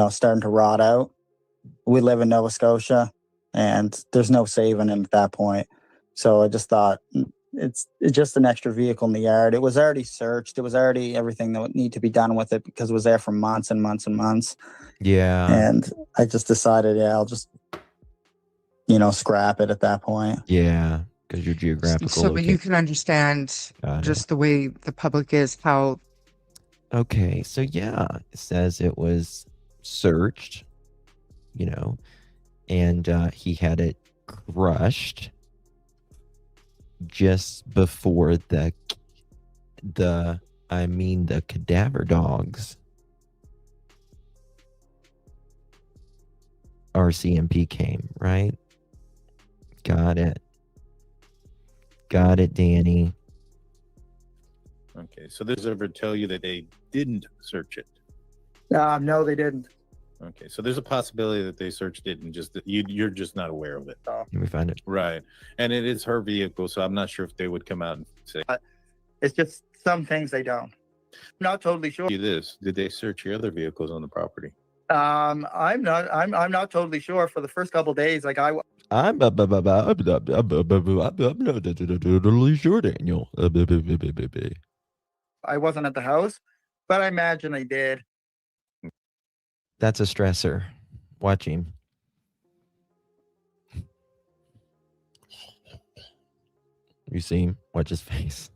starting to rot out. We live in Nova Scotia, and there's no saving him at that point. So I just thought it's just an extra vehicle in the yard. It was already searched. It was already everything that would need to be done with it because it was there for months and months and months. Yeah. And I just decided, I'll just, scrap it at that point. Yeah, because you're geographical. So, but you can understand just the way the public is, how. Okay, so yeah, it says it was searched, and he had it crushed just before the cadaver dogs RCMP came, right? Got it, Danny. Okay, so does it ever tell you that they didn't search it? No, they didn't. Okay, so there's a possibility that they searched it and just you're just not aware of it. Let me find it. Right, and it is her vehicle, so I'm not sure if they would come out and say. It's just some things they don't. I'm not totally sure. Did they search your other vehicles on the property? I'm not totally sure. For the first couple of days, like I'm not totally sure, Daniel. I wasn't at the house, but I imagine I did. That's a stressor. Watch him. You see him? Watch his face.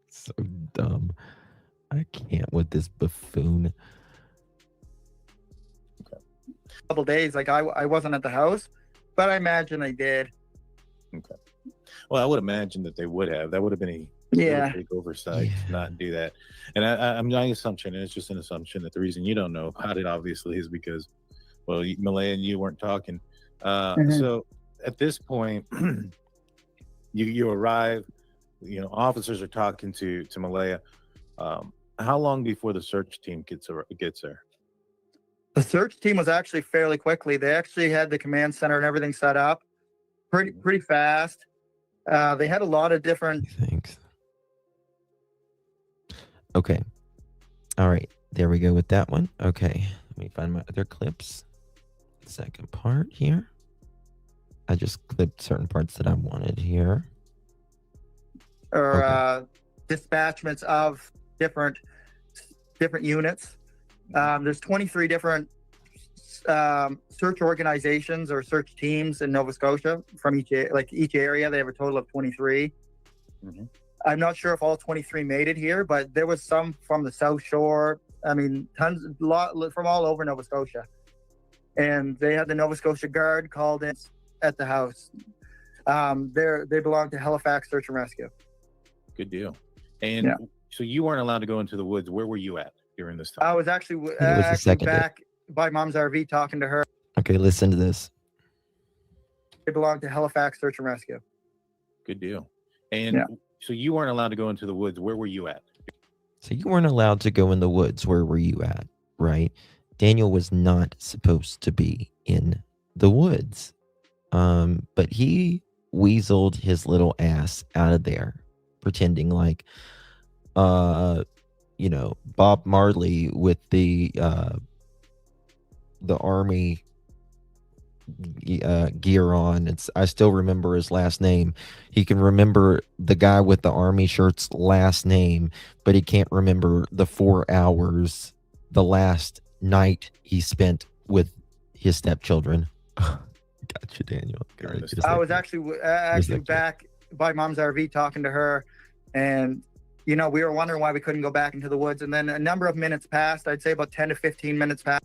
So dumb. I can't with this buffoon. A couple days, like I wasn't at the house, but I imagine I did. Okay. Well, I would imagine that they would have. That would have been a big oversight to not do that. And I'm not an assumption, and it's just an assumption that the reason you don't know about it obviously is because, well, Malaya and you weren't talking. So at this point, you arrive. Officers are talking to Malaya. How long before the search team gets there? The search team was actually fairly quickly. They actually had the command center and everything set up pretty fast. They had a lot of different Okay. All right. There we go with that one. Okay. Let me find my other clips. Second part here. I just clipped certain parts that I wanted here. Or Okay. dispatchments of different units. There's 23 different search organizations or search teams in Nova Scotia from each area. They have a total of 23. Mhm. I'm not sure if all 23 made it here, but there was some from the South Shore. I mean, lot from all over Nova Scotia. And they had the Nova Scotia Guard called in at the house. They belong to Halifax Search and Rescue. Good deal. And Yeah. so you weren't allowed to go into the woods. Where were you at during this time? I was actually It was the second day. back by Mom's RV talking to her. Okay, listen to this. They belong to Halifax Search and Rescue. Good deal. And Yeah. so you weren't allowed to go into the woods. Where were you at? So you weren't allowed to go in the woods. Where were you at? Right? Daniel was not supposed to be in the woods. But he weaseled his little ass out of there, pretending like Bob Marley with the army gear on. I still remember his last name. He can remember the guy with the army shirt's last name, but he can't remember the 4 hours the last night he spent with his stepchildren. Gotcha, Daniel. During this I time. was actually back by Mom's RV talking to her, and we were wondering why we couldn't go back into the woods. And then a number of minutes passed. I'd say about 10 to 15 minutes passed.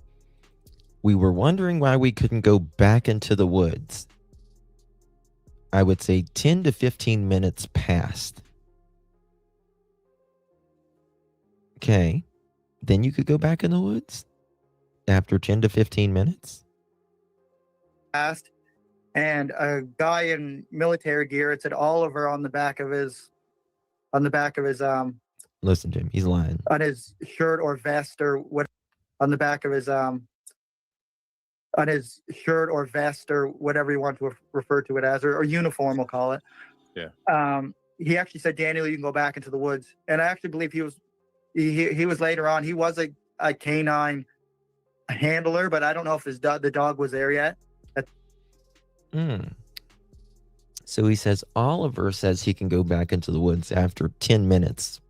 We were wondering why we couldn't go back into the woods. I would say 10 to 15 minutes passed. Okay. Then you could go back in the woods after 10 to 15 minutes. Passed, and a guy in military gear. It said Oliver on the back of his Listen to him. He's lying. on his shirt or vest or what on the back of his on his shirt or vest or whatever you want to refer to it as, or uniform, we'll call it. Yeah. He actually said, Daniel, you can go back into the woods. And I actually believe he was later on. He was a canine handler, but I don't know if the dog was there yet. So he says Oliver says he can go back into the woods after 10 minutes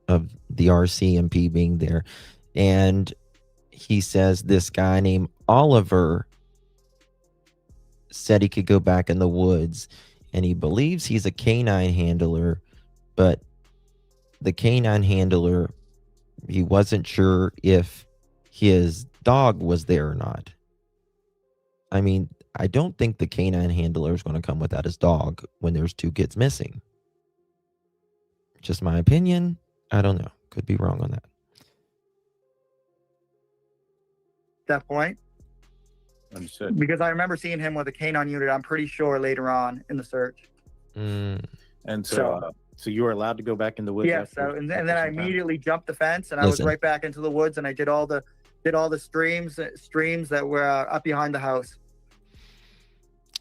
of the RCMP being there. And he says this guy named Oliver said he could go back in the woods, and he believes he's a canine handler, but the canine handler, he wasn't sure if his dog was there or not. I mean, I don't think the canine handler is going to come without his dog when there's 2 kids missing. Just my opinion. I don't know. Could be wrong on that. That point, Understood. because I remember seeing him with a canine unit. I'm pretty sure later on in the search. And so you were allowed to go back in the woods. Yeah. after- So and after then I some time? immediately jumped the fence, and I was Listen. right back into the woods, and I did all the streams that were up behind the house.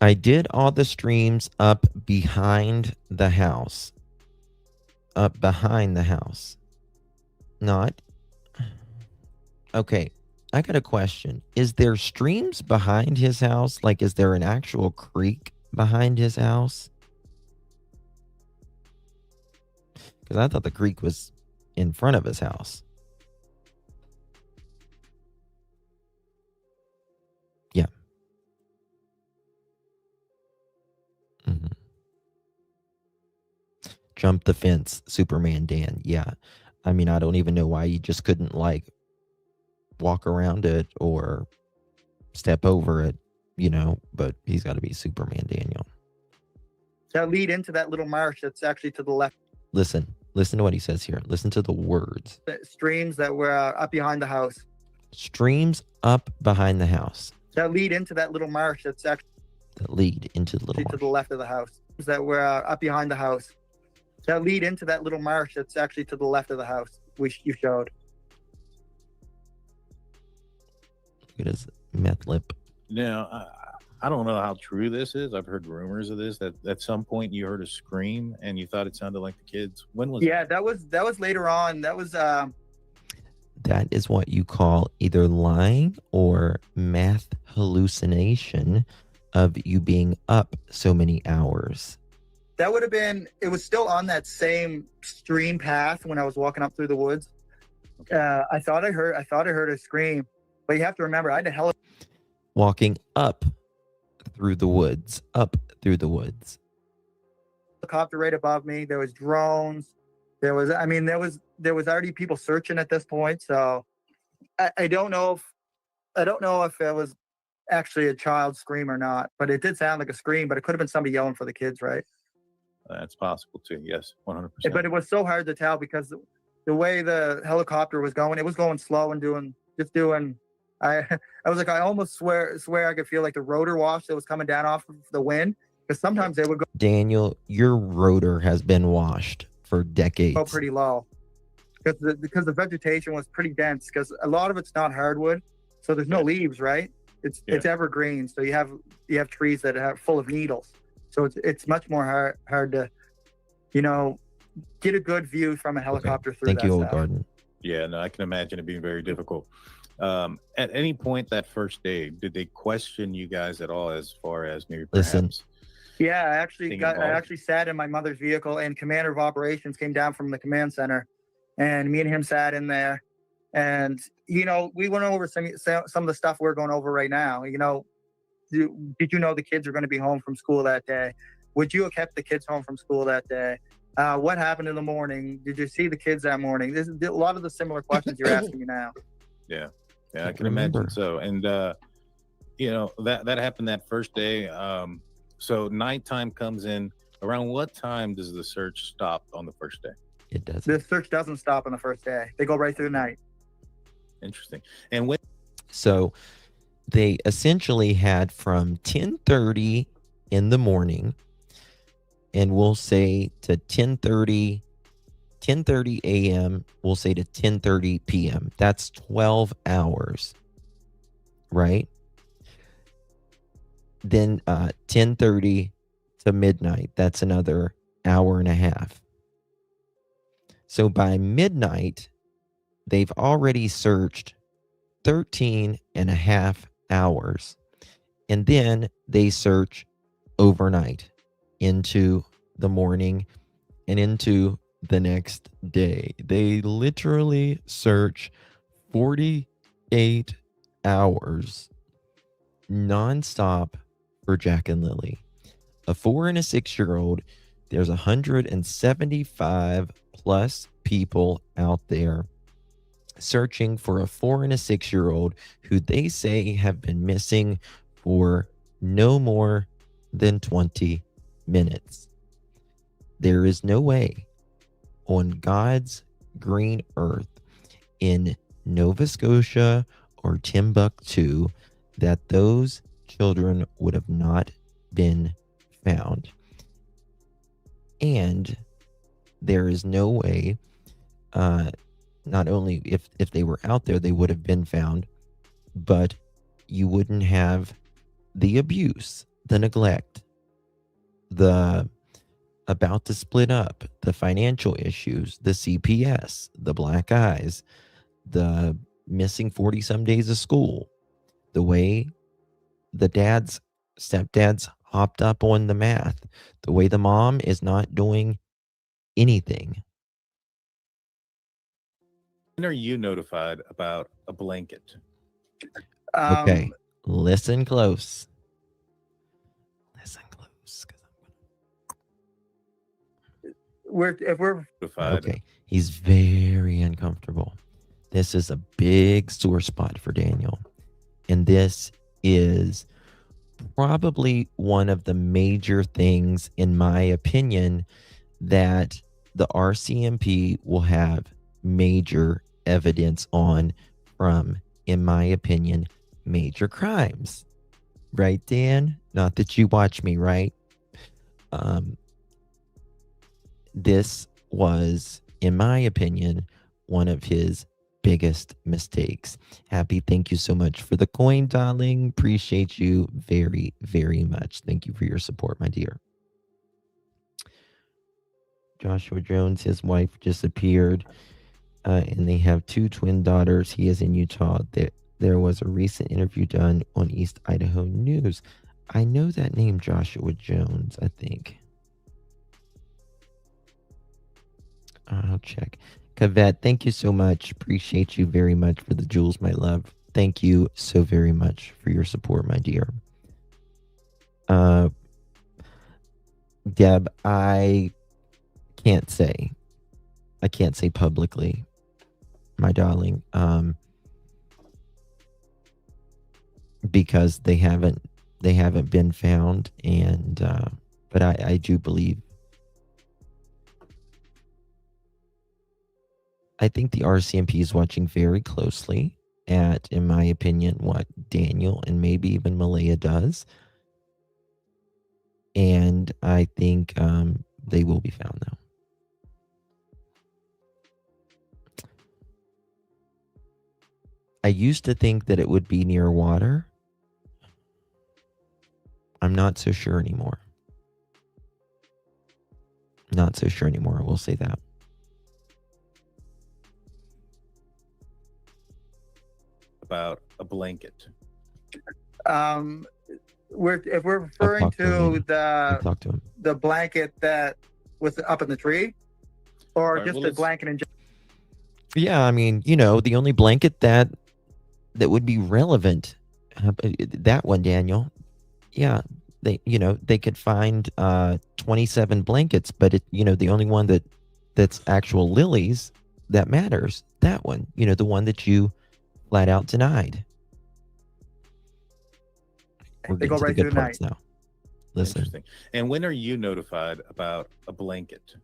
I did all the streams up behind the house. Up behind the house. Not. Okay. I got a question. Is there streams behind his house? Like, is there an actual creek behind his house? Because I thought the creek was in front of his house. Yeah. Jump the fence, Superman Dan. Yeah. I mean, I don't even know why you just couldn't, like, walk around it or step over it, but he's got to be Superman Daniel. That lead into that little marsh that's actually to the left. Listen to what he says here. Listen to the words. Streams that were up behind the house. Streams up behind the house That lead into that little marsh that's actually that lead into the little to the marsh. left of the house. That were up behind the house. That lead into that little marsh that's actually to the left of the house. You showed. Look at his meth lip. Now, I don't know how true this is. I've heard rumors of this, that at some point you heard a scream and you thought it sounded like the kids. When was Yeah, that was later on. That was That is what you call either lying or math hallucination of you being up so many hours. that would have been, it was still on that same stream path when I was walking up through the woods. I thought I heard a scream, but you have to remember I had a Walking up through the woods. helicopter right above me. There was drones. There was already people searching at this point. So I don't know if it was actually a child scream or not, but it did sound like a scream, but it could have been somebody yelling for the kids, right? That's possible too. Yes, 100%. But it was so hard to tell because the way the helicopter was going, it was going slow and doing. I was like, I almost swear I could feel like the rotor wash that was coming down off of the wind, because sometimes they would Daniel, your rotor has been washed for decades. go pretty low because the vegetation was pretty dense, because a lot of it's not hardwood, so there's no leaves, right? It's evergreen, so you have trees that are full of needles, so it's much more hard to, get a good view from a helicopter through Thank that you, Old stuff. Garden. Yeah, no, I can imagine it being very difficult. At any point that first day, did they question you guys at all, as far as maybe perhaps? Listen. Yeah, I Being involved? actually sat in my mother's vehicle, and Commander of Operations came down from the command center, and me and him sat in there, and we went over some of the stuff we're going over right now. Did you know the kids are going to be home from school that day? Would you have kept the kids home from school that day? What happened in the morning? Did you see the kids that morning? This is a lot of the similar questions you're asking me now. Yeah, I can imagine so. And that happened that first day. So nighttime comes in. Around what time does the search stop on the first day? It doesn't. The search doesn't stop on the first day. They go right through the night. Interesting. And when So they essentially had from 10:30 in the morning, and we'll say to 10:30 a.m., we'll say to 10:30 p.m. That's 12 hours, right? Then 10:30 to midnight, that's another hour and a half. So by midnight, they've already searched 13 and a half hours. And then they search overnight into the morning and into the next day. They literally search 48 hours nonstop for Jack and Lilly. A 4 and a 6-year-old, there's 175 plus people out there searching for a 4 and a 6-year-old who they say have been missing for no more than 20 minutes. There is no way on God's green earth in Nova Scotia or Timbuktu that those children would have not been found. And there is no way, not only if they were out there, they would have been found, but you wouldn't have the abuse, the neglect, the about to split up, the financial issues, the CPS, the black eyes, the missing 40 some days of school, the way the stepdads hopped up on the math, the way the mom is not doing anything. are you notified about a blanket? Okay, listen close. Listen close. If we're Notified. Okay, he's very uncomfortable. This is a big sore spot for Daniel. And this is probably one of the major things, in my opinion, that the RCMP will have major evidence on from, in my opinion, major crimes. Right, Dan? Not that you watch me, right? This was, in my opinion, one of his biggest mistakes. Happy, thank you so much for the coin, darling. Appreciate you very, very much. Thank you for your support, my dear. Joshua Jones, his wife disappeared, and they have 2 twin daughters. He is in Utah. There was a recent interview done on East Idaho News. I know that name, Joshua Jones, I think. I'll check. Cavette, thank you so much. Appreciate you very much for the jewels, my love. Thank you so very much for your support, my dear. Deb, I can't say publicly, my darling, because they haven't been found, and but I do believe. I think the RCMP is watching very closely at, in my opinion, what Daniel and maybe even Malaya does. And I think they will be found, though. I used to think that it would be near water. I'm not so sure anymore. Not so sure anymore, we'll say that. About a blanket. If we're referring to the blanket that was up in the tree, or Right, just well, the let's- blanket in general. Yeah, I mean, the only blanket that would be relevant, that one, Daniel. Yeah, they could find 27 blankets, but the only one that's actual lilies that matters, that one, the one that you flat out denied. We're They getting go to the right good through the parts now. Listen, Interesting. And when are you notified about a blanket?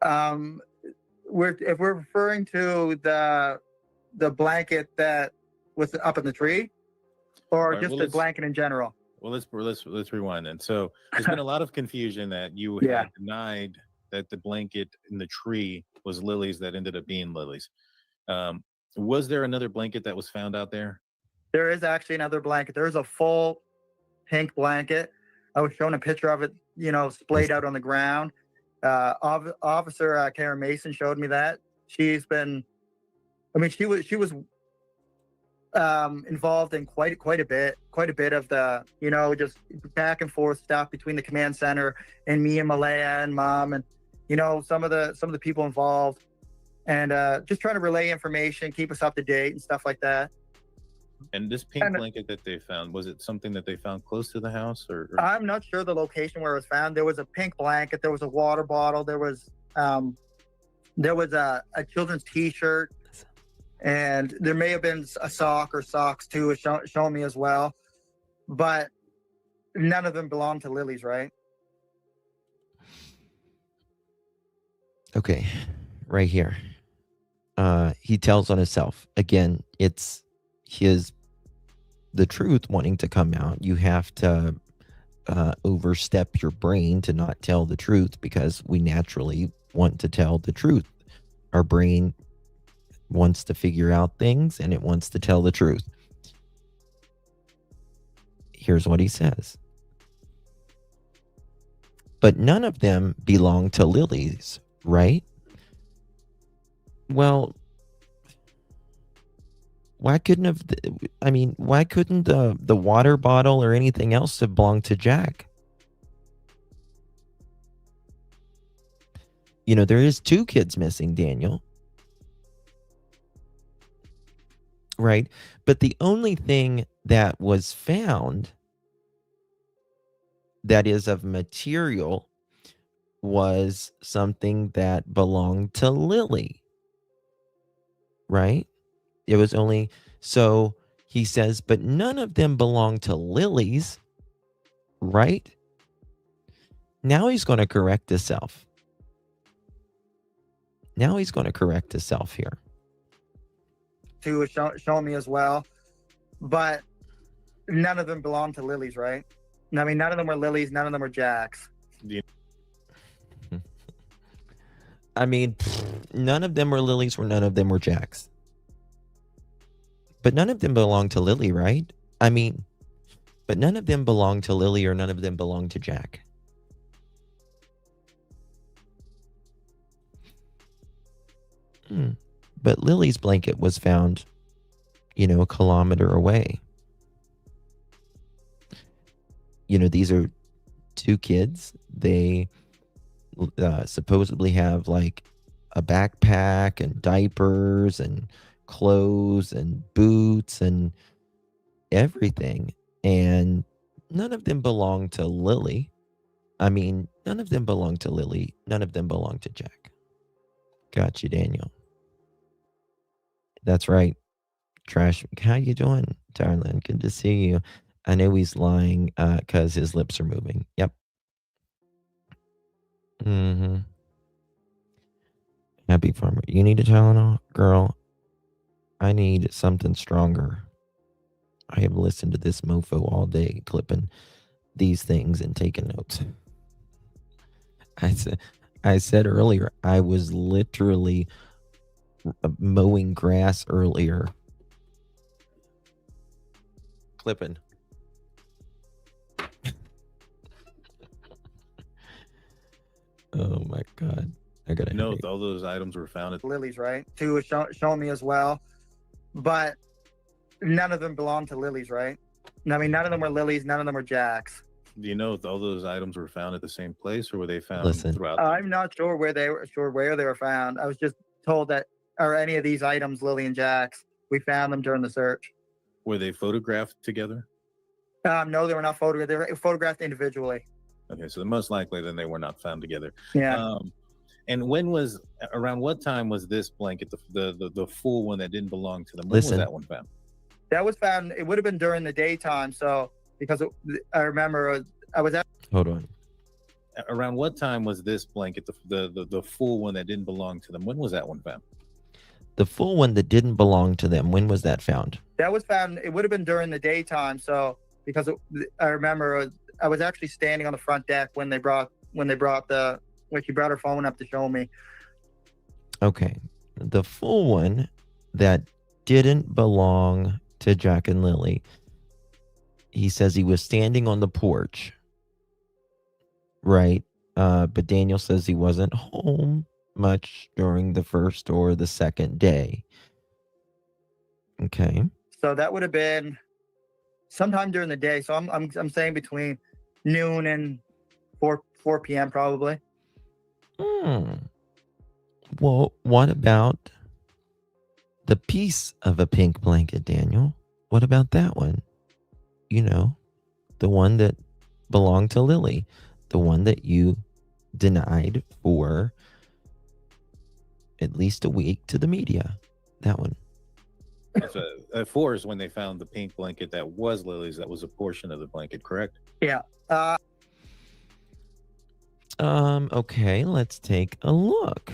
If we're referring to the blanket that was up in the tree, or Right, just well, the let's- blanket in general. Well, let's rewind then. So there's been a lot of confusion that you Yeah. had denied that the blanket in the tree was lilies that ended up being lilies. Was there another blanket that was found out there? There is actually another blanket. There's a full pink blanket. I was shown a picture of it, splayed out on the ground. Officer Karen Mason showed me that. She was involved in quite a bit of the, just back and forth stuff between the command center and me and Malaya and Mom, and some of the people involved, and just trying to relay information, keep us up to date and stuff like that. And this pink blanket that they found, was it something that they found close to the house, or? I'm not sure the location where it was found. There was a pink blanket, there was a water bottle, there was a children's t-shirt, and there may have been a sock or socks too, showing me as well, but none of them belong to Lily's, right? okay, right here. He tells on himself. Again, it's the truth wanting to come out. You have to overstep your brain to not tell the truth, because we naturally want to tell the truth. Our brain wants to figure out things, and it wants to tell the truth. Here's what he says. But none of them belong to Lily's, right? Well, why couldn't the water bottle or anything else have belonged to Jack? There is 2 kids missing, Daniel. Right? But the only thing that was found that is of material was something that belonged to Lily. Right? It was only, so he says, but none of them belong to Lily's, right? Now he's going to correct himself. Here. Too was showing me as well, but none of them belong to Lily's, right? I mean, none of them were Lily's, none of them were Jack's. I mean, none of them were Lily's, or none of them were Jack's. But none of them belong to Lily, right? I mean, but none of them belong to Lily, or none of them belong to Jack. But Lily's blanket was found, a kilometer away. These are two kids. They supposedly have like a backpack and diapers and clothes and boots and everything. And none of them belong to Lily. I mean, none of them belong to Lily. None of them belong to Jack. Got you, Daniel. That's right. Trash. How you doing, darling? Good to see you. I know he's lying because his lips are moving. Yep. Happy farmer. You need a Tylenol? Girl, I need something stronger. I have listened to this mofo all day, clipping these things and taking notes. I said earlier, I was literally mowing grass earlier. Clipping. Oh my God. I gotta know all those items were found at Lily's, right? Two was showing me as well. But none of them belong to Lily's, right? I mean, none of them were Lily's, none of them were Jack's. Do you know if all those items were found at the same place, or were they found throughout? I'm not sure where they were found. I was just told that, or any of these items, Lily and Jack's, we found them during the search. Were they photographed together? No, they were not photographed. They were photographed individually. Okay, so most likely then they were not found together. Yeah. And around what time was this blanket, the full one that didn't belong to them? When was that one found? That was found, it would have been during the daytime. So, because I remember I was at. Hold on. Around what time was this blanket, the full one that didn't belong to them? When was that one found? The full one that didn't belong to them, when was that found? That was found, it would have been during the daytime. So, because I remember I was actually standing on the front deck when she brought her phone up to show me. Okay. The full one that didn't belong to Jack and Lily, he says he was standing on the porch, right? But Daniel says he wasn't home much during the first or the second day. Okay. So that would have been sometime during the day. So I'm saying between noon and 4 p.m. probably. Well, what about the piece of a pink blanket, Daniel? What about that one? The one that belonged to Lily, the one that you denied for at least a week to the media. That one. So at 4 is when they found the pink blanket that was Lily's. That was a portion of the blanket, correct? Yeah. Okay, let's take a look.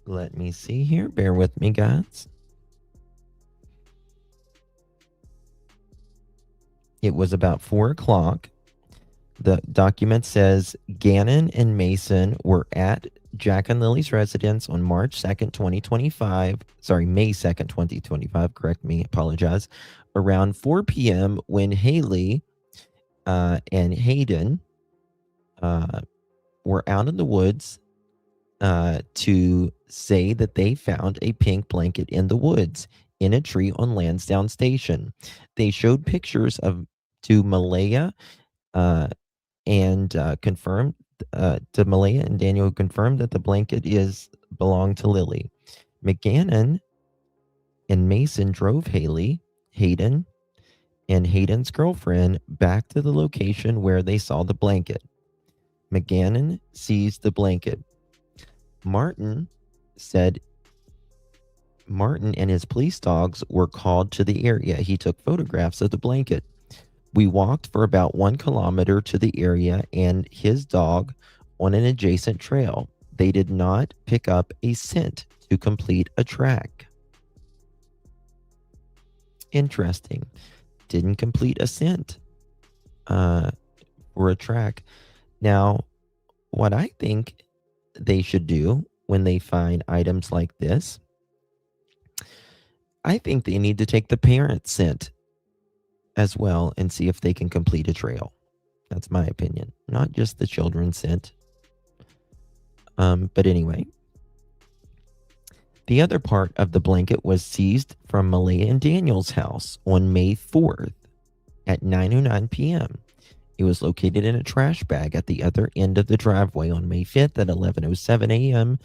Let me see here. Bear with me, guys. It was about 4 o'clock. The document says Gannon and Mason were at Jack and Lily's residence on March 2nd, 2025. Sorry, May 2nd, 2025. Correct me. Apologize. Around 4 p.m. when Haley and Hayden were out in the woods to say that they found a pink blanket in the woods in a tree on Lansdowne Station. They showed pictures to Malaya and confirmed to Malaya and Daniel confirmed that the blanket belonged to Lily. McGannon and Mason drove Haley, Hayden, and Hayden's girlfriend back to the location where they saw the blanket. McGannon seized the blanket. Martin said Martin and his police dogs were called to the area. He took photographs of the blanket. We walked for about 1 kilometer to the area and his dog on an adjacent trail. They did not pick up a scent to complete a track. Interesting. Didn't complete a scent for a track. Now, what I think they should do when they find items like this, I think they need to take the parent scent as well and see if they can complete a trail. That's my opinion, not just the children's scent. But anyway, the other part of the blanket was seized from Malaya and Daniel's house on May 4th at 9:09 p.m. It was located in a trash bag at the other end of the driveway on May 5th at 11:07 a.m.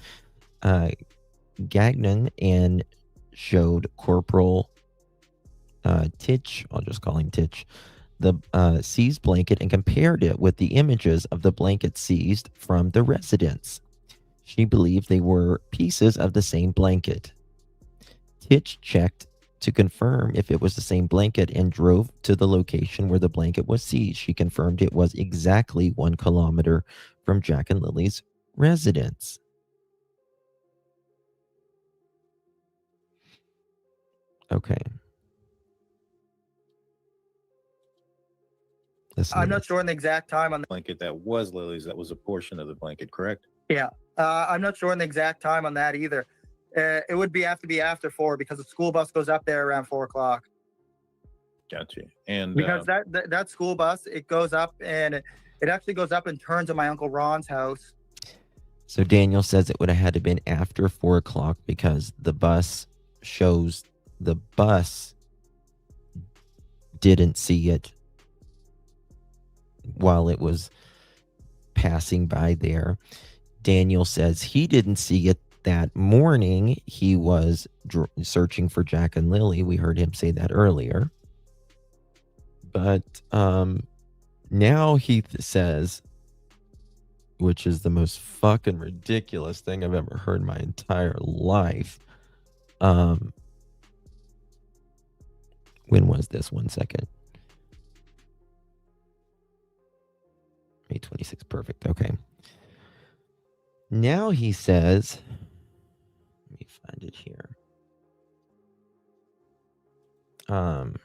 Gagnon and showed Corporal Titch, I'll just call him Titch, the seized blanket and compared it with the images of the blanket seized from the residence. She believed they were pieces of the same blanket. Titch checked to confirm if it was the same blanket and drove to the location where the blanket was seized. She confirmed it was exactly 1 kilometer from Jack and Lily's residence. Okay. I'm not sure on the exact time on Blanket that was Lily's, that was a portion of the blanket, correct? Yeah. I'm not sure on the exact time on that either. It would be after 4 because the school bus goes up there around 4 o'clock. Gotcha. And Because that school bus, it goes up and it actually goes up and turns on my Uncle Ron's house. So Daniel says it would have had to been after 4 o'clock because the bus shows the bus didn't see it while it was passing by there. Daniel says he didn't see it that morning. He was searching for Jack and Lily. We heard him say that earlier. But now Heath says, which is the most fucking ridiculous thing I've ever heard in my entire life. When was this? 1 second. May 26th. Perfect. Okay. Now he says, let me find it here. 1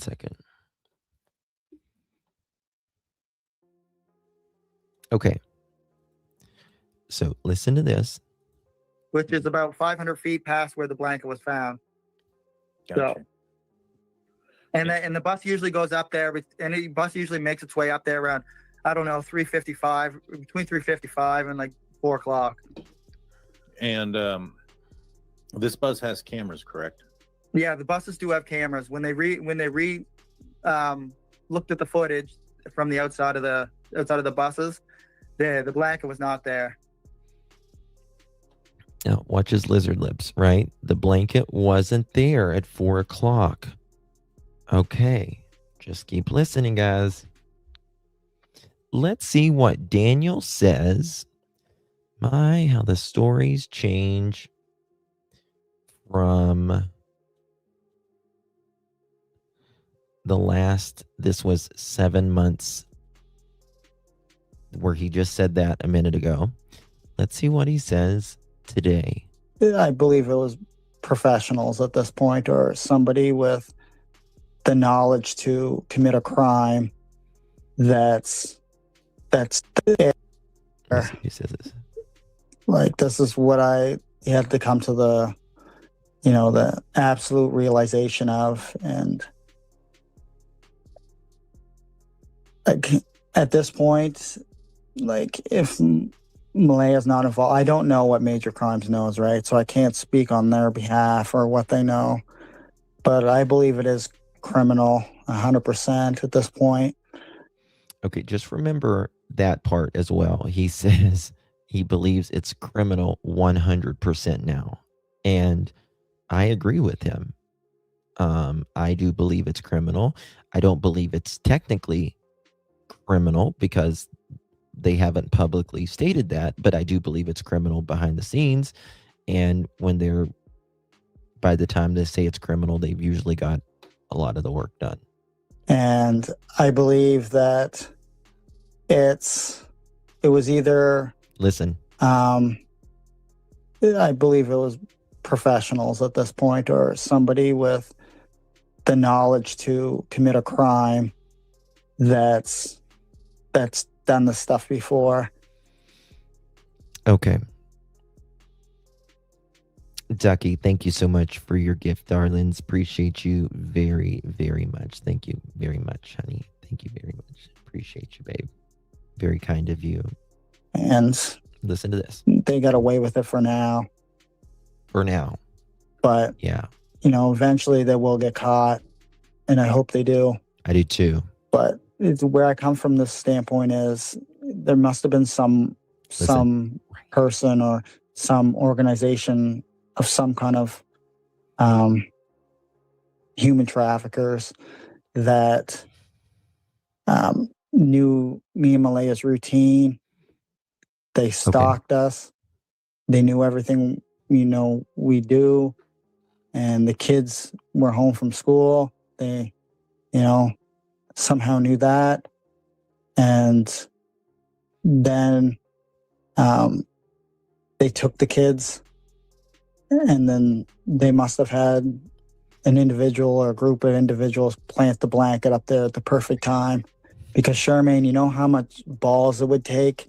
second. Okay. So listen to this. Which is about 500 feet past where the blanket was found. gotcha. So, and the bus usually goes up there, and the bus usually makes its way up there around, I don't know, 3:55, between 3:55 and like 4 o'clock. And this bus has cameras, correct? Yeah, the buses do have cameras. When they looked at the footage from the outside of the buses, the blanket was not there. Now, watch his lizard lips, right? The blanket wasn't there at 4 o'clock. Okay, just keep listening, guys. Let's see what Daniel says. My, how the stories change from the last, this was 7 months, where he just said that a minute ago. Let's see what he says today. I believe it was professionals at this point, or somebody with the knowledge to commit a crime. That's He says this. like, this is what I had to come to the absolute realization of. And like, at this point, like, if Malaya's not involved, I don't know what Major Crimes knows, right? So I can't speak on their behalf or what they know. But I believe it is criminal 100% at this point. Okay, just remember that part as well. He says he believes it's criminal 100% now. And I agree with him. I do believe it's criminal. I don't believe it's technically criminal because they haven't publicly stated that, but I do believe it's criminal behind the scenes. And by the time they say it's criminal, they've usually got a lot of the work done. And I believe that it was either... Listen. I believe it was professionals at this point, or somebody with the knowledge to commit a crime. that's done this stuff before. Okay. Ducky, thank you so much for your gift, darlings. Appreciate you very, very much. Thank you very much, honey. Thank you very much. Appreciate you, babe. Very kind of you. And listen to this. They got away with it for now. For now. But, yeah, eventually they will get caught. And I hope they do. I do too. But where I come from this standpoint is there must have been some person or some organization of some kind of human traffickers that knew me and Malaya's routine. They stalked us. They knew everything, we do. And the kids were home from school. They, somehow knew that. And then they took the kids, and then they must have had an individual or a group of individuals plant the blanket up there at the perfect time. Because Charmaine, you know how much balls it would take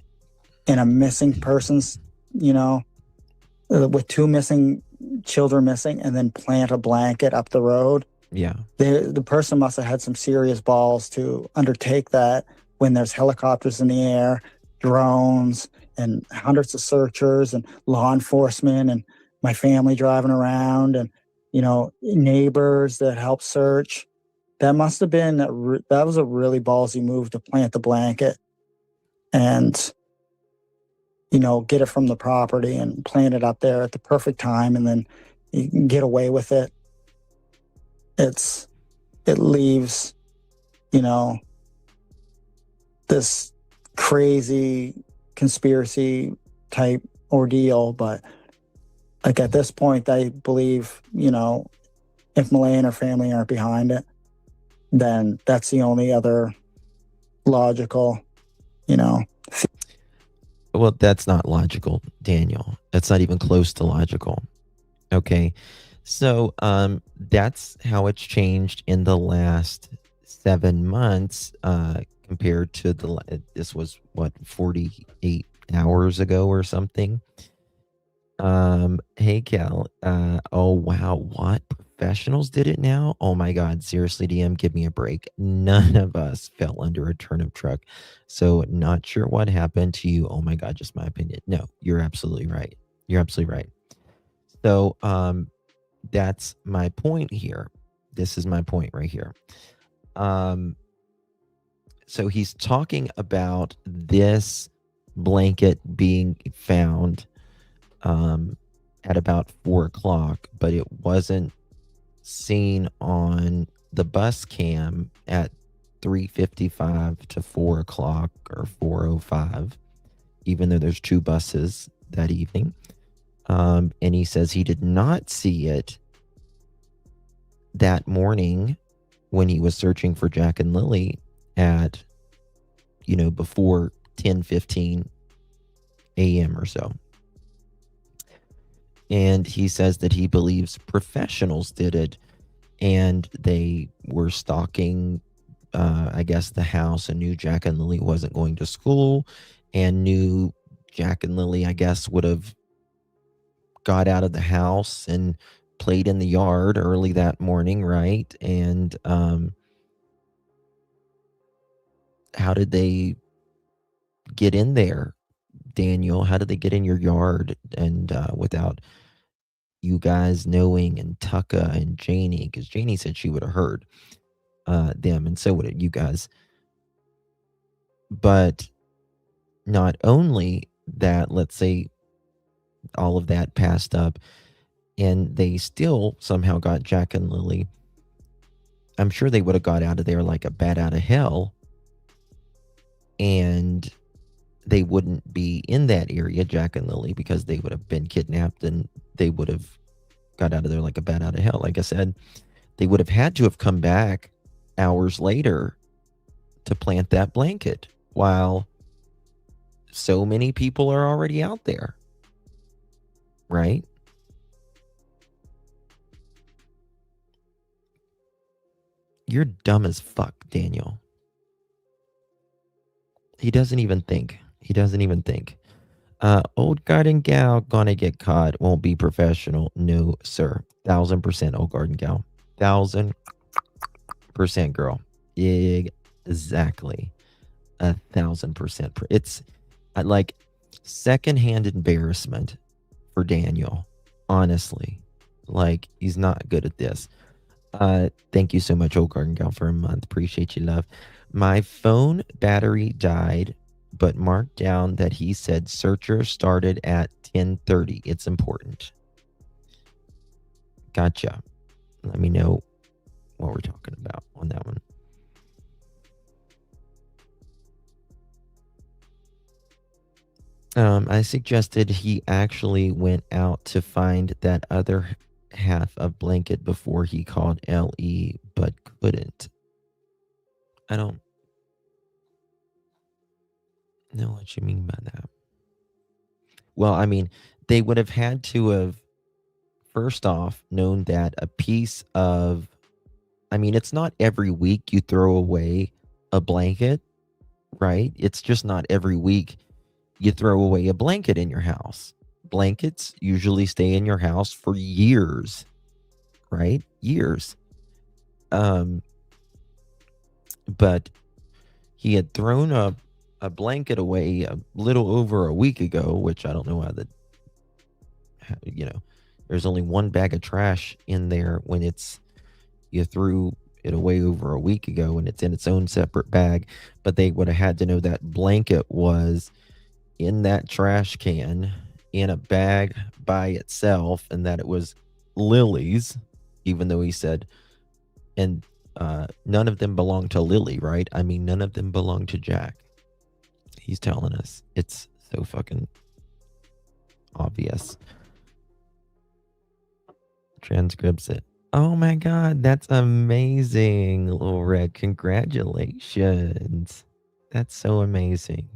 in a missing person's, with 2 missing children missing, and then plant a blanket up the road. Yeah. The person must have had some serious balls to undertake that when there's helicopters in the air, drones, and hundreds of searchers and law enforcement and my family driving around and, neighbors that help search. That must have been, that was a really ballsy move to plant the blanket and, get it from the property and plant it up there at the perfect time and then you can get away with it. It leaves, this crazy conspiracy type ordeal. But like at this point, I believe, if Malaya and her family aren't behind it, then that's the only other logical, Well, that's not logical, Daniel. That's not even close to logical. Okay. So that's how it's changed in the last 7 months compared to this was 48 hours ago or something. Hey, Cal. Oh, wow. What? Professionals did it now? Oh, my God. Seriously, DM, give me a break. None of us fell under a turnip truck. So not sure what happened to you. Oh, my God. Just my opinion. No, you're absolutely right. You're absolutely right. So that's my point here. This is my point right here. So he's talking about this blanket being found at about 4 o'clock, but it wasn't seen on the bus cam at 3:55 to 4 o'clock or 4:05, even though there's 2 buses that evening. And he says he did not see it that morning when he was searching for Jack and Lilly at, before 10:15 a.m. or so. And he says that he believes professionals did it and they were stalking, I guess, the house and knew Jack and Lilly wasn't going to school and knew Jack and Lilly, I guess, would have got out of the house and played in the yard early that morning, right? And how did they get in there, Daniel? How did they get in your yard and without you guys knowing, and Tucka and Janie? Because Janie said she would have heard them, and so would you guys. But not only that, let's say all of that passed up and they still somehow got Jack and Lilly. I'm sure they would have got out of there like a bat out of hell, and they wouldn't be in that area, Jack and Lilly, because they would have been kidnapped and they would have got out of there like a bat out of hell. Like I said, they would have had to have come back hours later to plant that blanket while so many people are already out there, right? You're dumb as fuck, Daniel. He doesn't even think. He doesn't even think. Old garden gal gonna get caught. Won't be professional. No, sir. 1000% old garden gal. 1000% girl. Exactly. 1000%. It's like secondhand embarrassment for Daniel. Honestly, like he's not good at this. Thank you so much, old garden gal, for a month. Appreciate you, love. My phone battery died, but marked down that he said searcher started at 10:30. It's important. Gotcha. Let me know what we're talking about on that one. I suggested he actually went out to find that other half of blanket before he called LE, but couldn't. I don't know what you mean by that. Well, I mean, they would have had to have, first off, known that a piece of, I mean, it's not every week you throw away a blanket, right? It's just not every week you throw away a blanket in your house. Blankets usually stay in your house for years, right? Years. But he had thrown a blanket away a little over a week ago, which I don't know how there's only one bag of trash in there when you threw it away over a week ago and it's in its own separate bag. But they would have had to know that blanket was in that trash can in a bag by itself, and that it was Lily's, even though he said, and none of them belong to Lily, right? I mean, none of them belong to Jack. He's telling us. It's so fucking obvious. Transcripts it. Oh my God, that's amazing, Little Red. Congratulations. That's so amazing.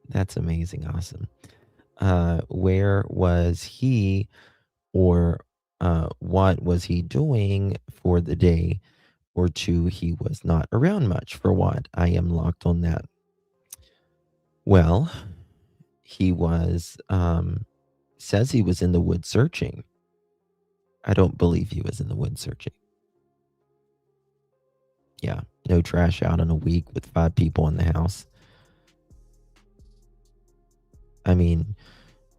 That's amazing. Awesome. Where was he, or what was he doing for the day or two? He was not around much. For what? I am locked on that. Well, he was, says he was in the woods searching. I don't believe he was in the woods searching. Yeah, no trash out in a week with 5 people in the house. I mean,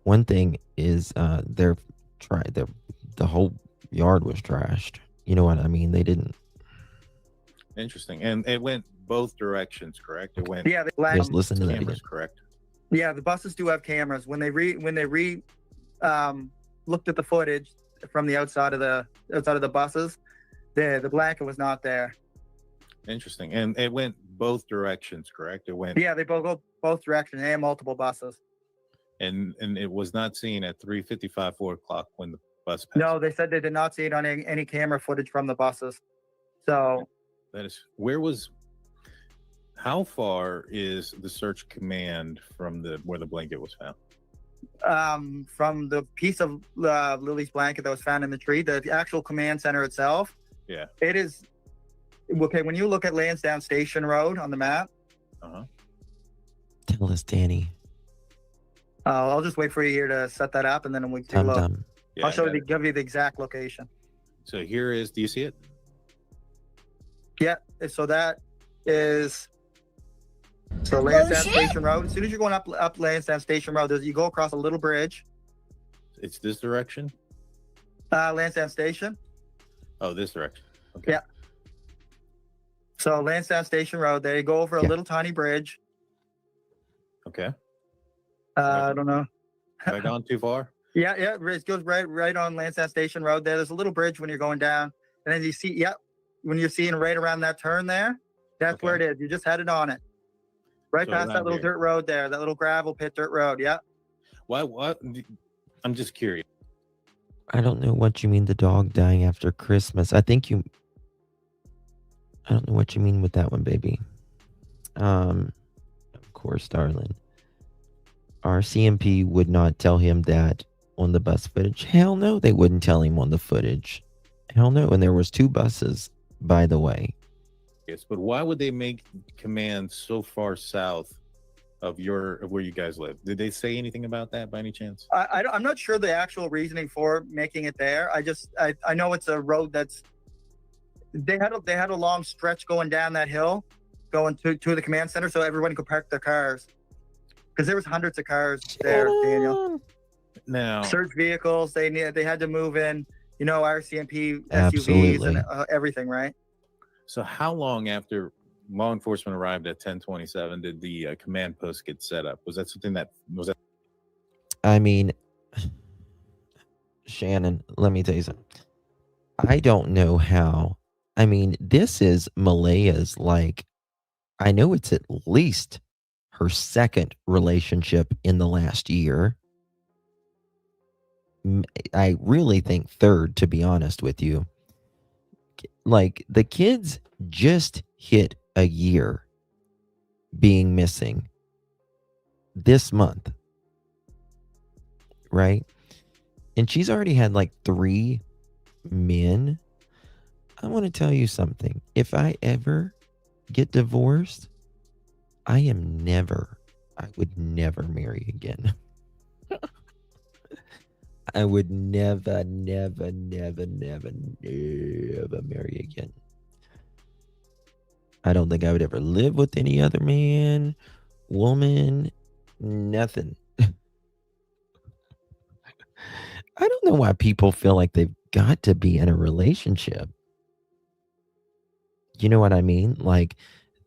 one thing is the whole yard was trashed. You know what I mean? They didn't. Interesting. And it went both directions, correct? It went. Yeah, Just listen to that cameras, again. correct? Yeah, the buses do have cameras. When they looked at the footage from the outside of the buses, the blanket was not there. Interesting. And it went both directions, correct? It went. Yeah, they both go both directions and multiple buses. And it was not seen at 3:55, 4 o'clock when the bus passed. No, they said they did not see it on any camera footage from the buses. So That is, how far is the search command from where the blanket was found? from the piece of Lily's blanket that was found in the tree, the actual command center itself. Yeah. It is okay. When you look at Lansdowne Station Road on the map. Tell us, Danny. I'll just wait for you here to set that up, and then we can take a look. Yeah, I'll give you the exact location. So here is, do you see it? Yeah. So that is. So Lansdowne Station Road. As soon as you're going up Lansdowne Station Road, you go across a little bridge. It's this direction? Lansdowne Station. Oh, this direction. Okay. Yeah. So Lansdowne Station Road, there you go over a little tiny bridge. Okay. I don't know. Have I gone too far? Yeah, it goes right on Lansdowne Station Road there. There's a little bridge when you're going down. And then you see, when you're seeing right around that turn there, that's where it is. You just headed on it. Right past that little dirt road there, that little gravel pit dirt road. Yeah. What? I'm just curious. I don't know what you mean, the dog dying after Christmas. I don't know what you mean with that one, baby. Of course, darling. RCMP would not tell him that on the bus footage. Hell no, they wouldn't tell him on the footage. Hell no. And there was 2 buses, by the way. Yes, but why would they make command so far south of where you guys live? Did they say anything about that by any chance? I'm not sure the actual reasoning for making it there. I know it's a road that's they had a long stretch going down that hill, going to the command center, so everyone could park their cars. Because there was hundreds of cars there, Daniel. Now, Search vehicles. They had to move in, RCMP Absolutely. SUVs and everything, right? so how long after law enforcement arrived at 1027 did the command post get set up? Was that something that was that? I mean, Shannon, let me tell you something. I don't know how. I mean, this is Malaya's, I know it's at least her second relationship in the last year. I really think third, to be honest with you. The kids just hit a year being missing this month, right? And she's already had 3 men. I want to tell you something. If I ever get divorced, I would never marry again. I would never marry again. I don't think I would ever live with any other man, woman, nothing. I don't know why people feel like they've got to be in a relationship. You know what I mean?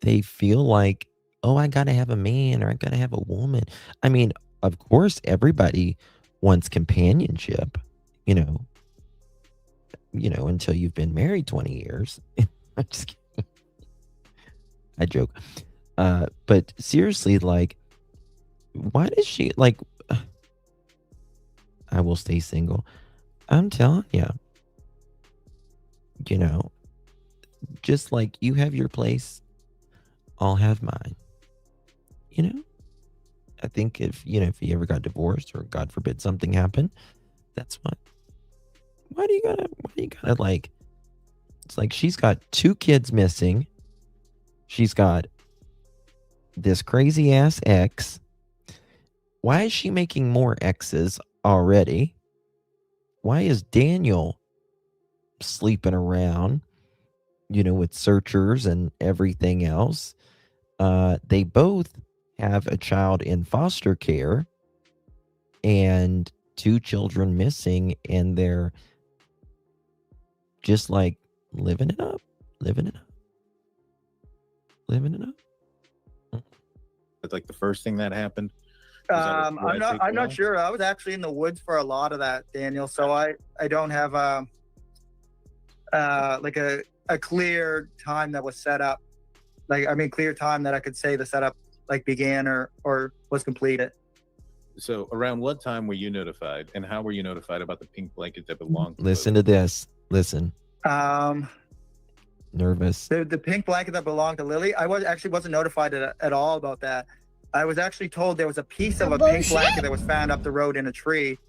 They feel like, oh, I got to have a man or I got to have a woman. I mean, of course, everybody wants companionship, until you've been married 20 years. I'm just kidding. I joke. But seriously, why does she, I will stay single. I'm telling you, just like you have your place, I'll have mine. I think if you ever got divorced or God forbid something happened, that's fine. Why do you gotta it's like she's got 2 kids missing. She's got this crazy ass ex. Why is she making more exes already? Why is Daniel sleeping around, with searchers and everything else? They both have a child in foster care and 2 children missing, and they're just living it up. It's the first thing that happened. I'm not sure. I was actually in the woods for a lot of that, Daniel. So I don't have a clear time that was set up. Clear time that I could say the setup began or was completed. So around what time were you notified, and how were you notified about the pink blanket that belonged to Listen to this. Listen. Nervous. The pink blanket that belonged to Lily, I wasn't notified at all about that. I was actually told there was a piece of a pink blanket that was found up the road in a tree.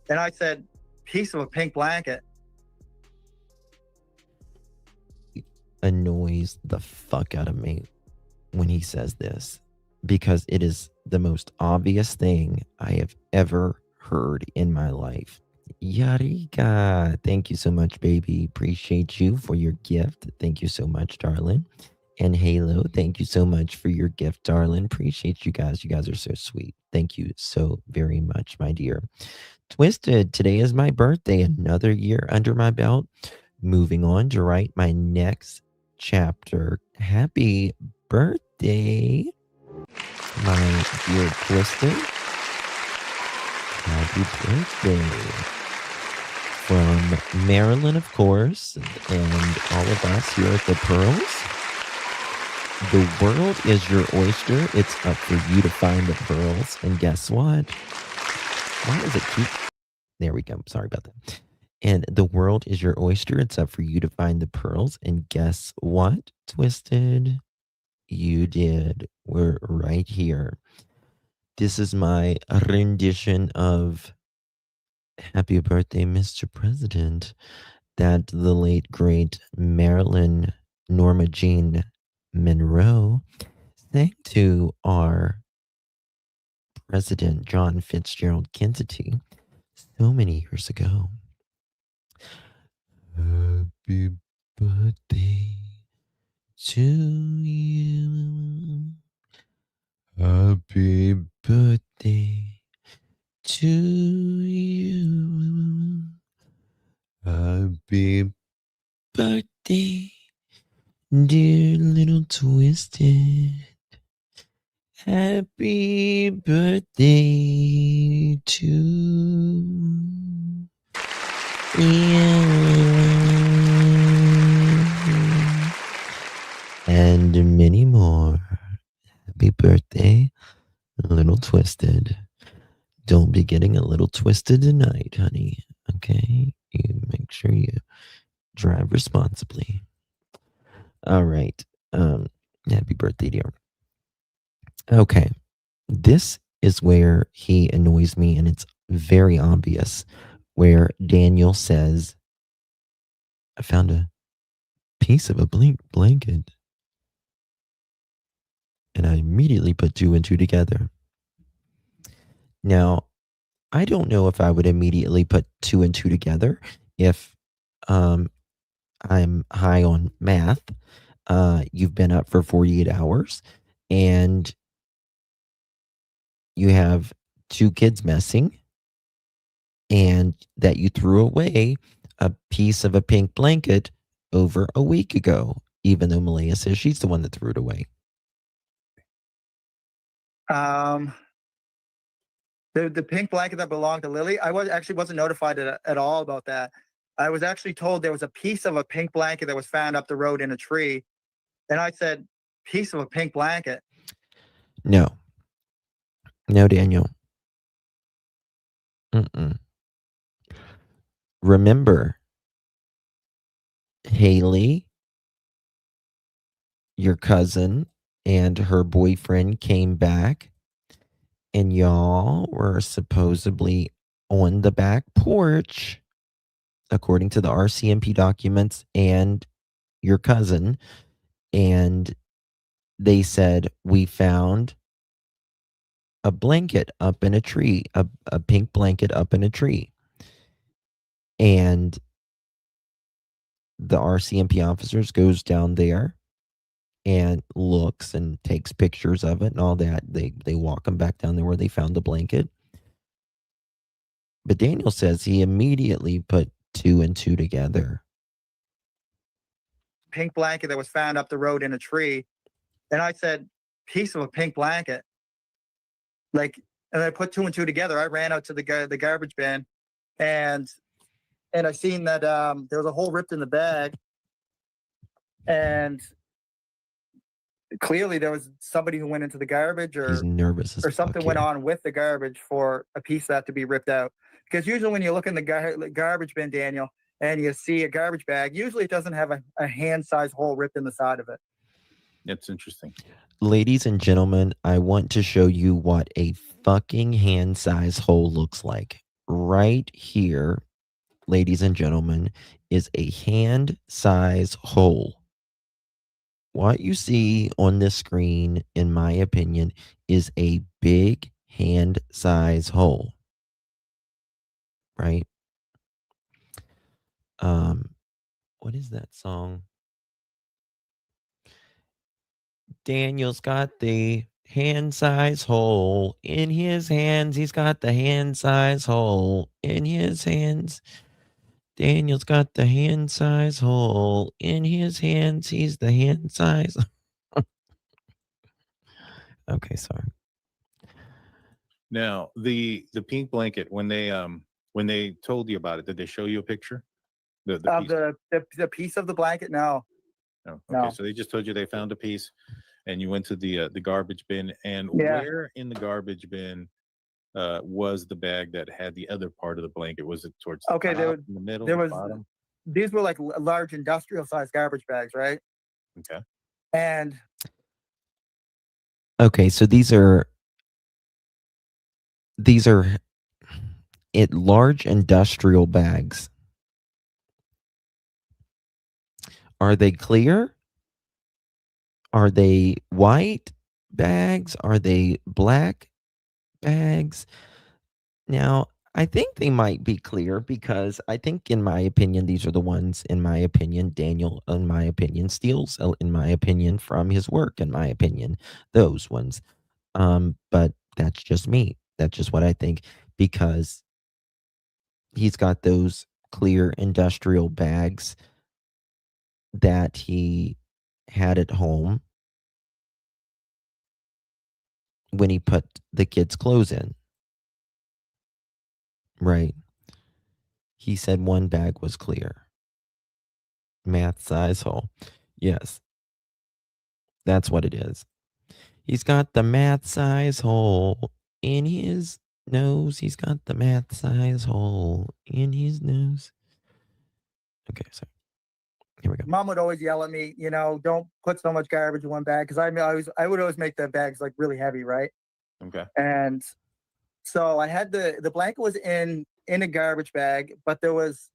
And I said, piece of a pink blanket? Annoys the fuck out of me when he says this, because it is the most obvious thing I have ever heard in my life. Yarika, thank you so much, baby. Appreciate you for your gift. Thank you so much, darling. And Halo, thank you so much for your gift, darling. Appreciate you guys. You guys are so sweet. Thank you so very much, my dear. Twisted, today is my birthday. Another year under my belt. Moving on to write my next chapter. Happy birthday, my dear Twisted. Happy birthday. From Maryland, of course, and all of us here at the Pearls. The world is your oyster. It's up for you to find the pearls. And guess what? Why does it keep... There we go. Sorry about that. And the world is your oyster. It's up for you to find the pearls. And guess what, Twisted? You did. We're right here. This is my rendition of Happy Birthday, Mr. President, that the late, great Marilyn Norma Jean Monroe sang to our President John Fitzgerald Kennedy so many years ago. Happy birthday to you. Happy birthday to you. Happy birthday, dear little twisted. Happy birthday to you. And many more. Happy birthday, little twisted. Don't be getting a little twisted tonight, honey. Okay? You make sure you drive responsibly. All right. Happy birthday, dear. Okay. This is where he annoys me, and it's very obvious, where Daniel says, I found a piece of a blanket. And I immediately put 2 and 2 together. Now, I don't know if I would immediately put 2 and 2 together if I'm high on math. You've been up for 48 hours and you have 2 kids missing, and that you threw away a piece of a pink blanket over a week ago, even though Malaya says she's the one that threw it away. The pink blanket that belonged to Lily, I wasn't notified at all about that. I was actually told there was a piece of a pink blanket that was found up the road in a tree. And I said, piece of a pink blanket? No, Daniel. Remember, Haley, your cousin, and her boyfriend came back, and y'all were supposedly on the back porch, according to the RCMP documents and your cousin, and they said, we found a blanket up in a tree, a pink blanket up in a tree. And the RCMP officers goes down there and looks and takes pictures of it and all that. They walk them back down there where they found the blanket. But Daniel says he immediately put 2 and 2 together. Pink blanket that was found up the road in a tree. And I said, piece of a pink blanket. And I put 2 and 2 together. I ran out to the garbage bin, and I seen that there was a hole ripped in the bag, and clearly there was somebody who went into the garbage, or He's nervous as or something fuck went here. on with the garbage for a piece of that to be ripped out. Because usually when you look in the garbage bin, Daniel, and you see a garbage bag, usually it doesn't have a hand-sized hole ripped in the side of it. That's interesting. Ladies and gentlemen, I want to show you what a fucking hand-size hole looks like. Right here, ladies and gentlemen, is a hand-size hole. What you see on this screen, in my opinion, is a big hand-size hole. Right? What is that song? Daniel's got the hand-size hole in his hands. He's got the hand-size hole in his hands. Daniel's got the hand-size hole in his hands. He's the hand-size. Okay, sorry. Now, the pink blanket, when they told you about it, did they show you a picture? The piece of the blanket? No. No. Okay, No. so they just told you they found a piece, and you went to the garbage bin. And Yeah. where in the garbage bin was the bag that had the other part of the blanket? Was it towards the Okay, top, in the middle, there the was bottom? these were like large industrial sized garbage bags, right? Okay. And Okay, so these are large industrial bags. Are they clear? Are they white bags? Are they black bags? Now, I think they might be clear because I think, in my opinion, these are the ones, in my opinion, Daniel, in my opinion, steals, in my opinion, from his work, in my opinion, those ones. But that's just me. That's just what I think, because he's got those clear industrial bags that he had at home when he put the kids' clothes in. Right. He said one bag was clear. Math size hole. Yes, that's what it is. He's got the math size hole in his nose. He's got the math size hole in his nose. Okay, so here we go. Mom would always yell at me, don't put so much garbage in one bag, because I would always make the bags like really heavy, right? Okay. And so I had the blanket was in a garbage bag, but there was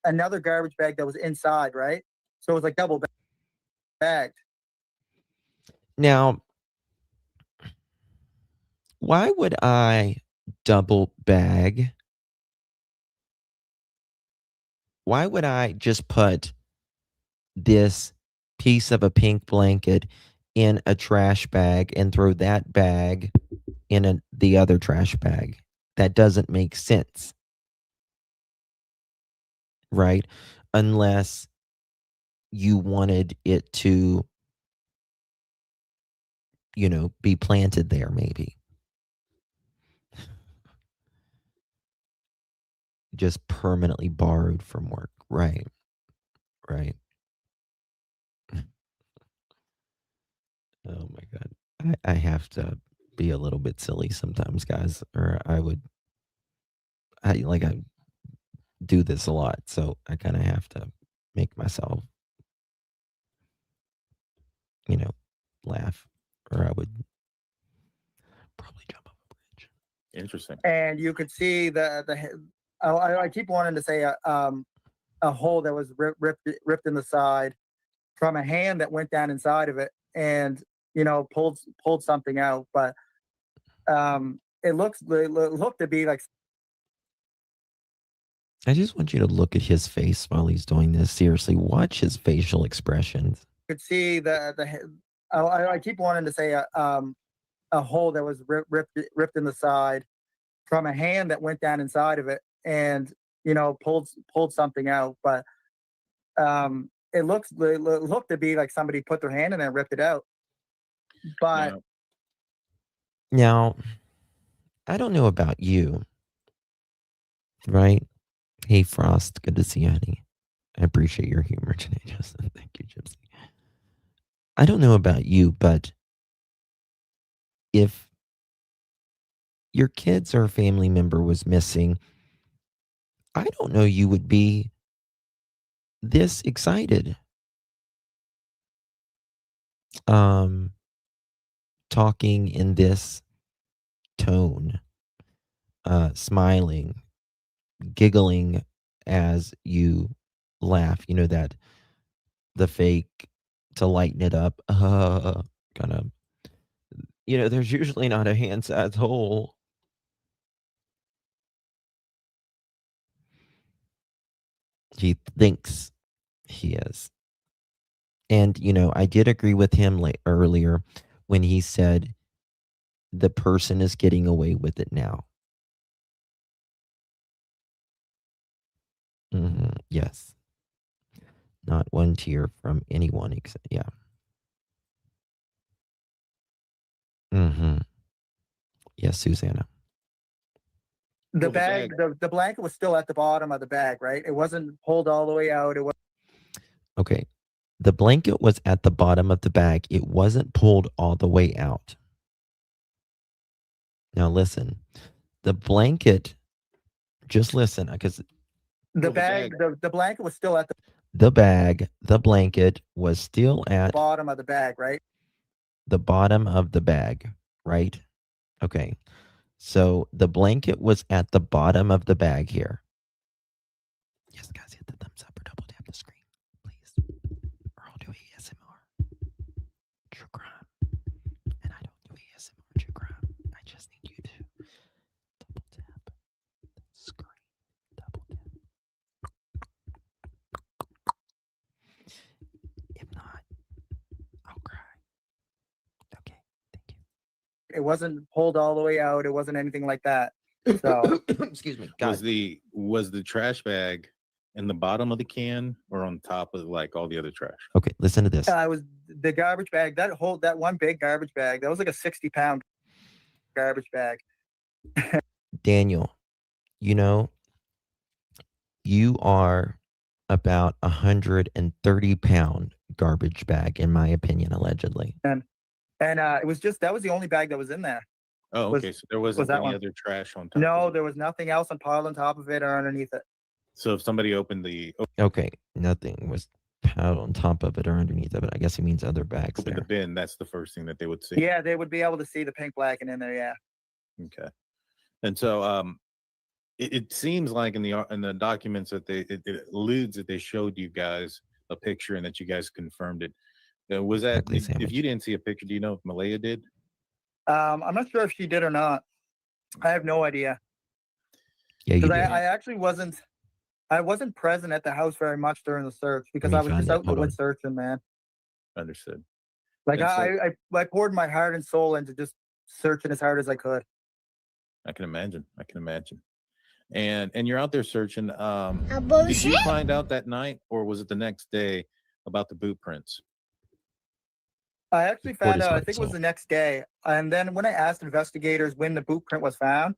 another garbage bag that was inside, right? So it was like double bagged. Now, why would I double bag? Why would I just put this piece of a pink blanket in a trash bag and throw that bag in the other trash bag? That doesn't make sense, right? Unless you wanted it to, be planted there, maybe. Just permanently borrowed from work. Right. Right. Oh my God. I have to be a little bit silly sometimes, guys, or I do this a lot. So I kind of have to make myself, laugh, or I would probably jump off a bridge. Interesting. And you could see I keep wanting to say a hole that was ripped in the side from a hand that went down inside of it and pulled something out, but it looked to be like. I just want you to look at his face while he's doing this. Seriously, watch his facial expressions. You could see I keep wanting to say a hole that was ripped in the side from a hand that went down inside of it and pulled something out, but it looked to be like somebody put their hand in there and ripped it out. But now, I don't know about you, right? Hey, Frost, good to see you, honey. I appreciate your humor today, Justin. Thank you, Gypsy. I don't know about you, but if your kids or a family member was missing, I don't know you would be this excited. Talking in this tone, smiling, giggling as you laugh, that the fake to lighten it up, kind of, there's usually not a hand size hole. He thinks he is. And, I did agree with him earlier when he said the person is getting away with it now. Yes. Not one tear from anyone except, yeah. Yes, Susanna. The bag, the blanket was still at the bottom of the bag, right? It wasn't pulled all the way out. It was Okay. The blanket was at the bottom of the bag. It wasn't pulled all the way out. Now listen, the blanket, just listen, because the blanket was still at the blanket was still at the bottom of the bag, right? The bottom of the bag, right? Okay. So the blanket was at the bottom of the bag here. Yes, guys, hit the thumbs up or double tap the screen, please. Or I'll do ASMR. True It wasn't pulled all the way out. It wasn't anything like that. So excuse me. God. Was the trash bag in the bottom of the can or on top of like all the other trash? Okay, listen to this. it was the garbage bag. That one big garbage bag. That was like a 60-pound garbage bag. Daniel, you know, you are about 130-pound garbage bag, in my opinion, allegedly. And it was just, that was the only bag that was in there. Oh, okay. So there wasn't any other trash on top? No, there was nothing else piled on top of it or underneath it. So if somebody opened the Okay, nothing was piled on top of it or underneath of it. I guess he means other bags open there. the bin, that's the first thing that they would see. Yeah, they would be able to see the pink blacking in there. Yeah. Okay. And so it seems like in the documents that it alludes that they showed you guys a picture and that you guys confirmed it. Was that Exactly, if you didn't see a picture, do you know if Malaya did? I'm not sure if she did or not. I have no idea. Yeah, you Because did. I actually wasn't present at the house very much during the search because I was just out in the woods searching, man. Understood. Like And I poured my heart and soul into just searching as hard as I could. I can imagine. And you're out there searching. Did you find out that night or was it the next day about the boot prints? I actually found out, I think it was the next day. And then when I asked investigators when the boot print was found,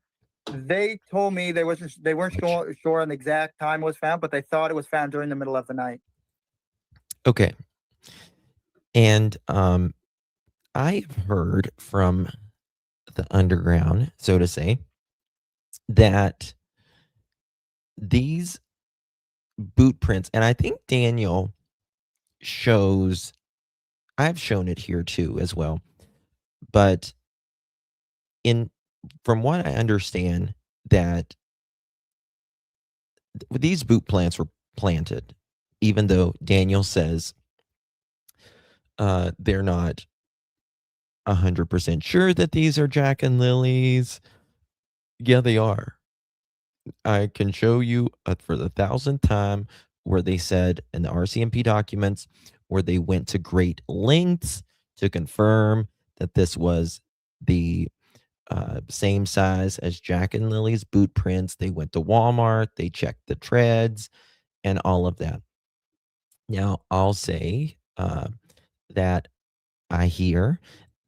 they told me they weren't sure on the exact time it was found, but they thought it was found during the middle of the night. Okay. And I've heard from the underground, so to say, that these boot prints, and I think Daniel shows, I've shown it here too as well, but from what I understand, that these boot plants were planted, even though Daniel says they're not 100% sure that these are Jack and Lily's. Yeah, they are. I can show you for the 1,000th time where they said in the RCMP documents where they went to great lengths to confirm that this was the same size as Jack and Lily's boot prints. They went to Walmart, they checked the treads and all of that. Now, I'll say that I hear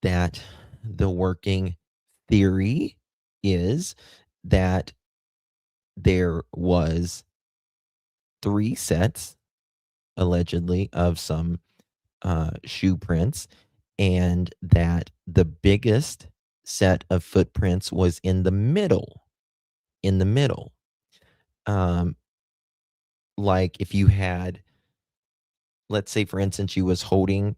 that the working theory is that there was 3 sets, allegedly, of some shoe prints, and that the biggest set of footprints was in the middle. Like if you had, let's say, for instance, you was holding,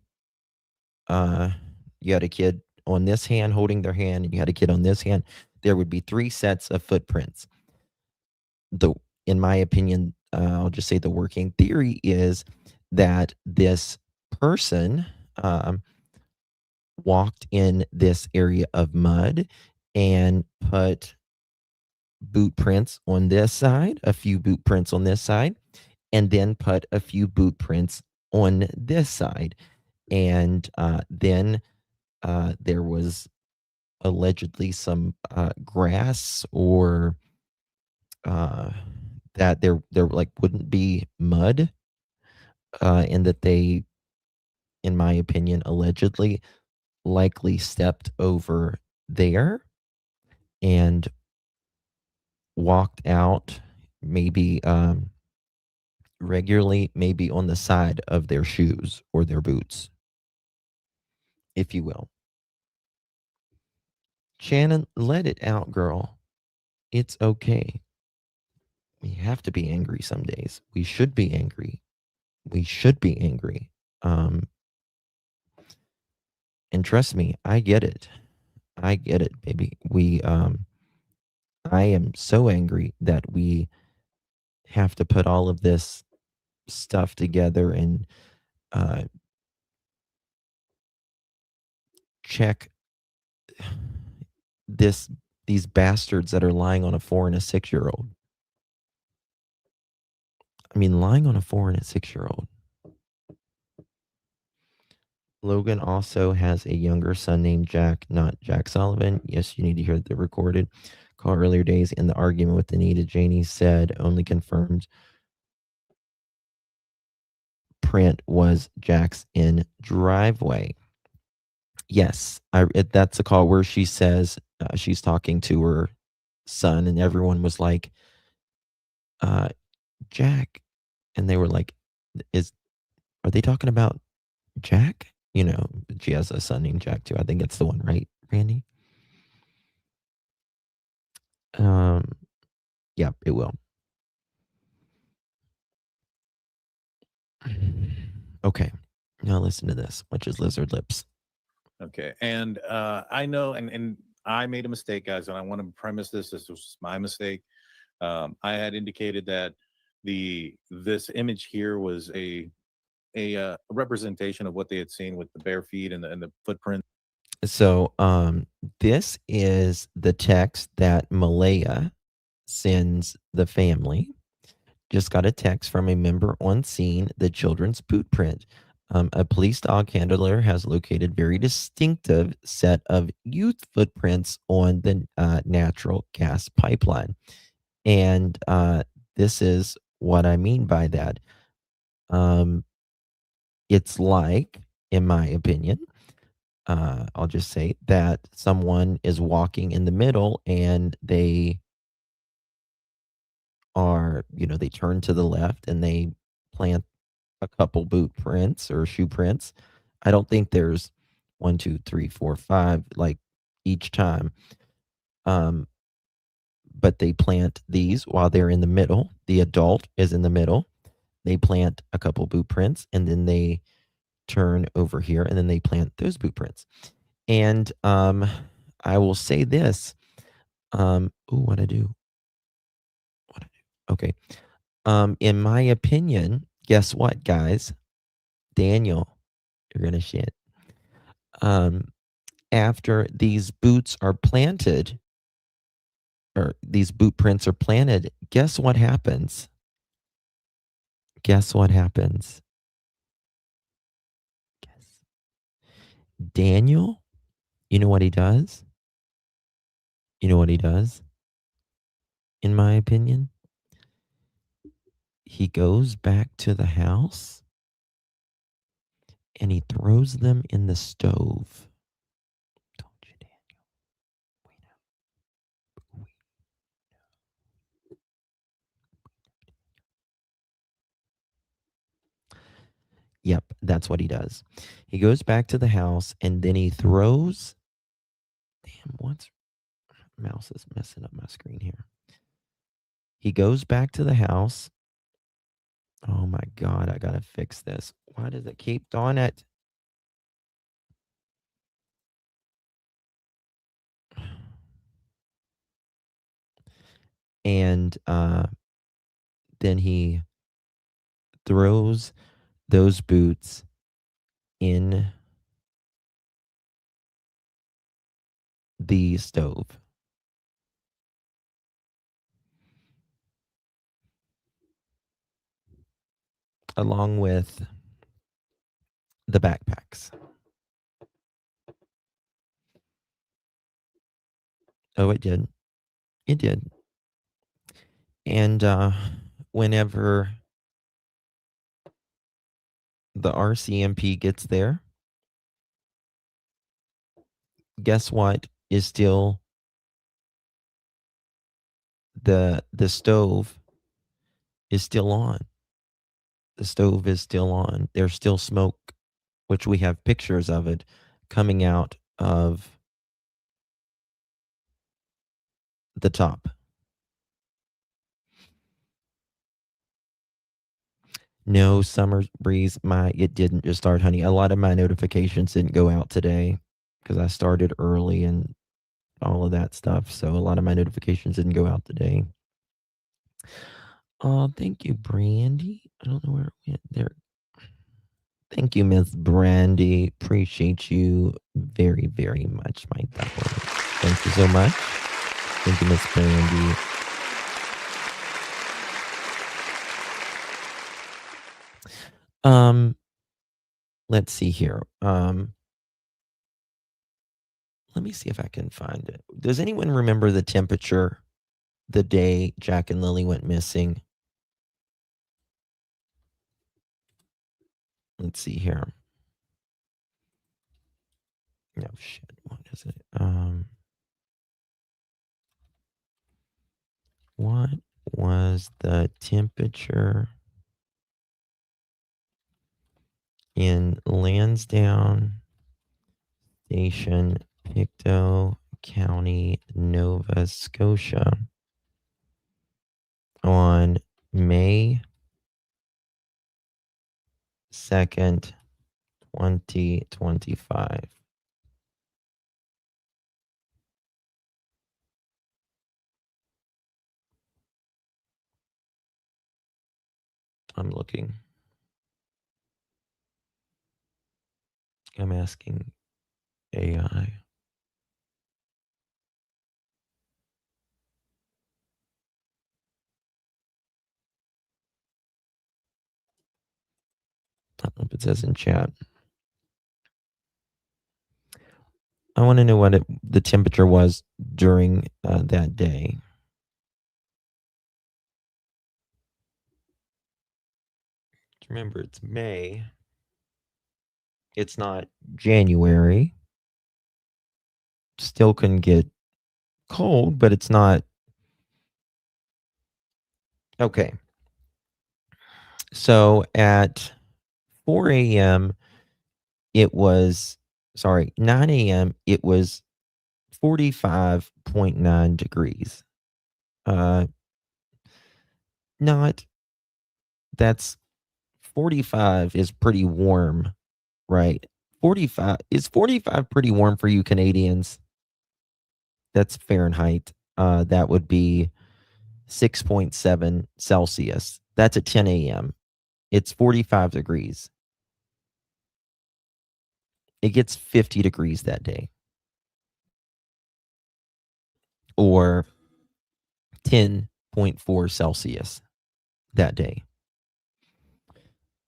you had a kid on this hand holding their hand, and you had a kid on this hand, there would be 3 sets of footprints. In my opinion, I'll just say the working theory is that this person walked in this area of mud and put boot prints on this side, a few boot prints on this side, and then put a few boot prints on this side. And then there was allegedly some grass or that there like wouldn't be mud, and that they, in my opinion, allegedly likely stepped over there and walked out maybe regularly, maybe on the side of their shoes or their boots, if you will. Shannon, let it out, girl. It's okay. We have to be angry some days. We should be angry. And trust me, I get it, baby. I am so angry that we have to put all of this stuff together and check these bastards that are lying on a 4 and a 6-year-old. I mean, lying on a 4 and a 6-year-old. Logan also has a younger son named Jack, not Jack Sullivan. Yes, you need to hear the recorded call earlier days. In the argument with Anita, Janie said only confirmed print was Jack's in driveway. Yes, that's a call where she says she's talking to her son, and everyone was like, Jack. And they were like, are they talking about Jack? You know, she has a son named Jack too. I think it's the one, right, Randy? Yeah, it will. Okay, now listen to this, which is lizard lips. Okay, and I know, and I made a mistake, guys, and I want to premise this. This was my mistake. I had indicated that this image here was a representation of what they had seen with the bare feet and the footprint. So, this is the text that Malaya sends the family. Just got a text from a member on scene, the children's boot print. A police dog handler has located very distinctive set of youth footprints on the natural gas pipeline. And this is what I mean by that. It's like, in my opinion, I'll just say that someone is walking in the middle and they they turn to the left and they plant a couple boot prints or shoe prints. I don't think there's 1, 2, 3, 4, 5 like each time. But they plant these while they're in the middle. The adult is in the middle. They plant a couple boot prints and then they turn over here and then they plant those boot prints. And I will say this. What I do? Okay. In my opinion, guess what, guys? Daniel, you're gonna shit. After these boots are planted, or these boot prints are planted, guess what happens? Guess what happens? Guess. Daniel, you know what he does? You know what he does? In my opinion, he goes back to the house and he throws them in the stove. Don't you, Daniel? We know. Yep, that's what he does. He goes back to the house and then he throws. Damn, mouse is messing up my screen here. He goes back to the house. Oh my God, I gotta fix this. Why does it keep doing it? And then he throws those boots in the stove. Along with the backpacks. Oh, it did. It did. And whenever the RCMP gets there, guess what is still the stove is still on. The stove is still on. There's still smoke, which we have pictures of it coming out of the top. No, summer breeze. It didn't just start, honey. A lot of my notifications didn't go out today because I started early and all of that stuff. So a lot of my notifications didn't go out today. Oh, thank you, Brandy. I don't know where it went there. Thank you, Miss Brandy. Appreciate you very, very much, my darling. Thank you so much. Thank you, Miss Brandy. let's see here. Let me see if I can find it. Does anyone remember the temperature the day Jack and Lily went missing? Let's see here. No shit. What is it? What was the temperature in Lansdowne Station, Pictou County, Nova Scotia on May 2nd, 2025? I'm looking. I'm asking AI. I don't know if it says in chat. I want to know what the temperature was during that day. Remember, it's May. It's not January. Still can get cold, but it's not. Okay. So at 4 a.m., it was, 9 a.m., it was 45.9 degrees. That's 45 is pretty warm, right? 45 is 45 pretty warm for you Canadians? That's Fahrenheit. That would be 6.7 Celsius. That's at 10 a.m. It's 45 degrees. It gets 50 degrees that day. Or 10.4 Celsius that day.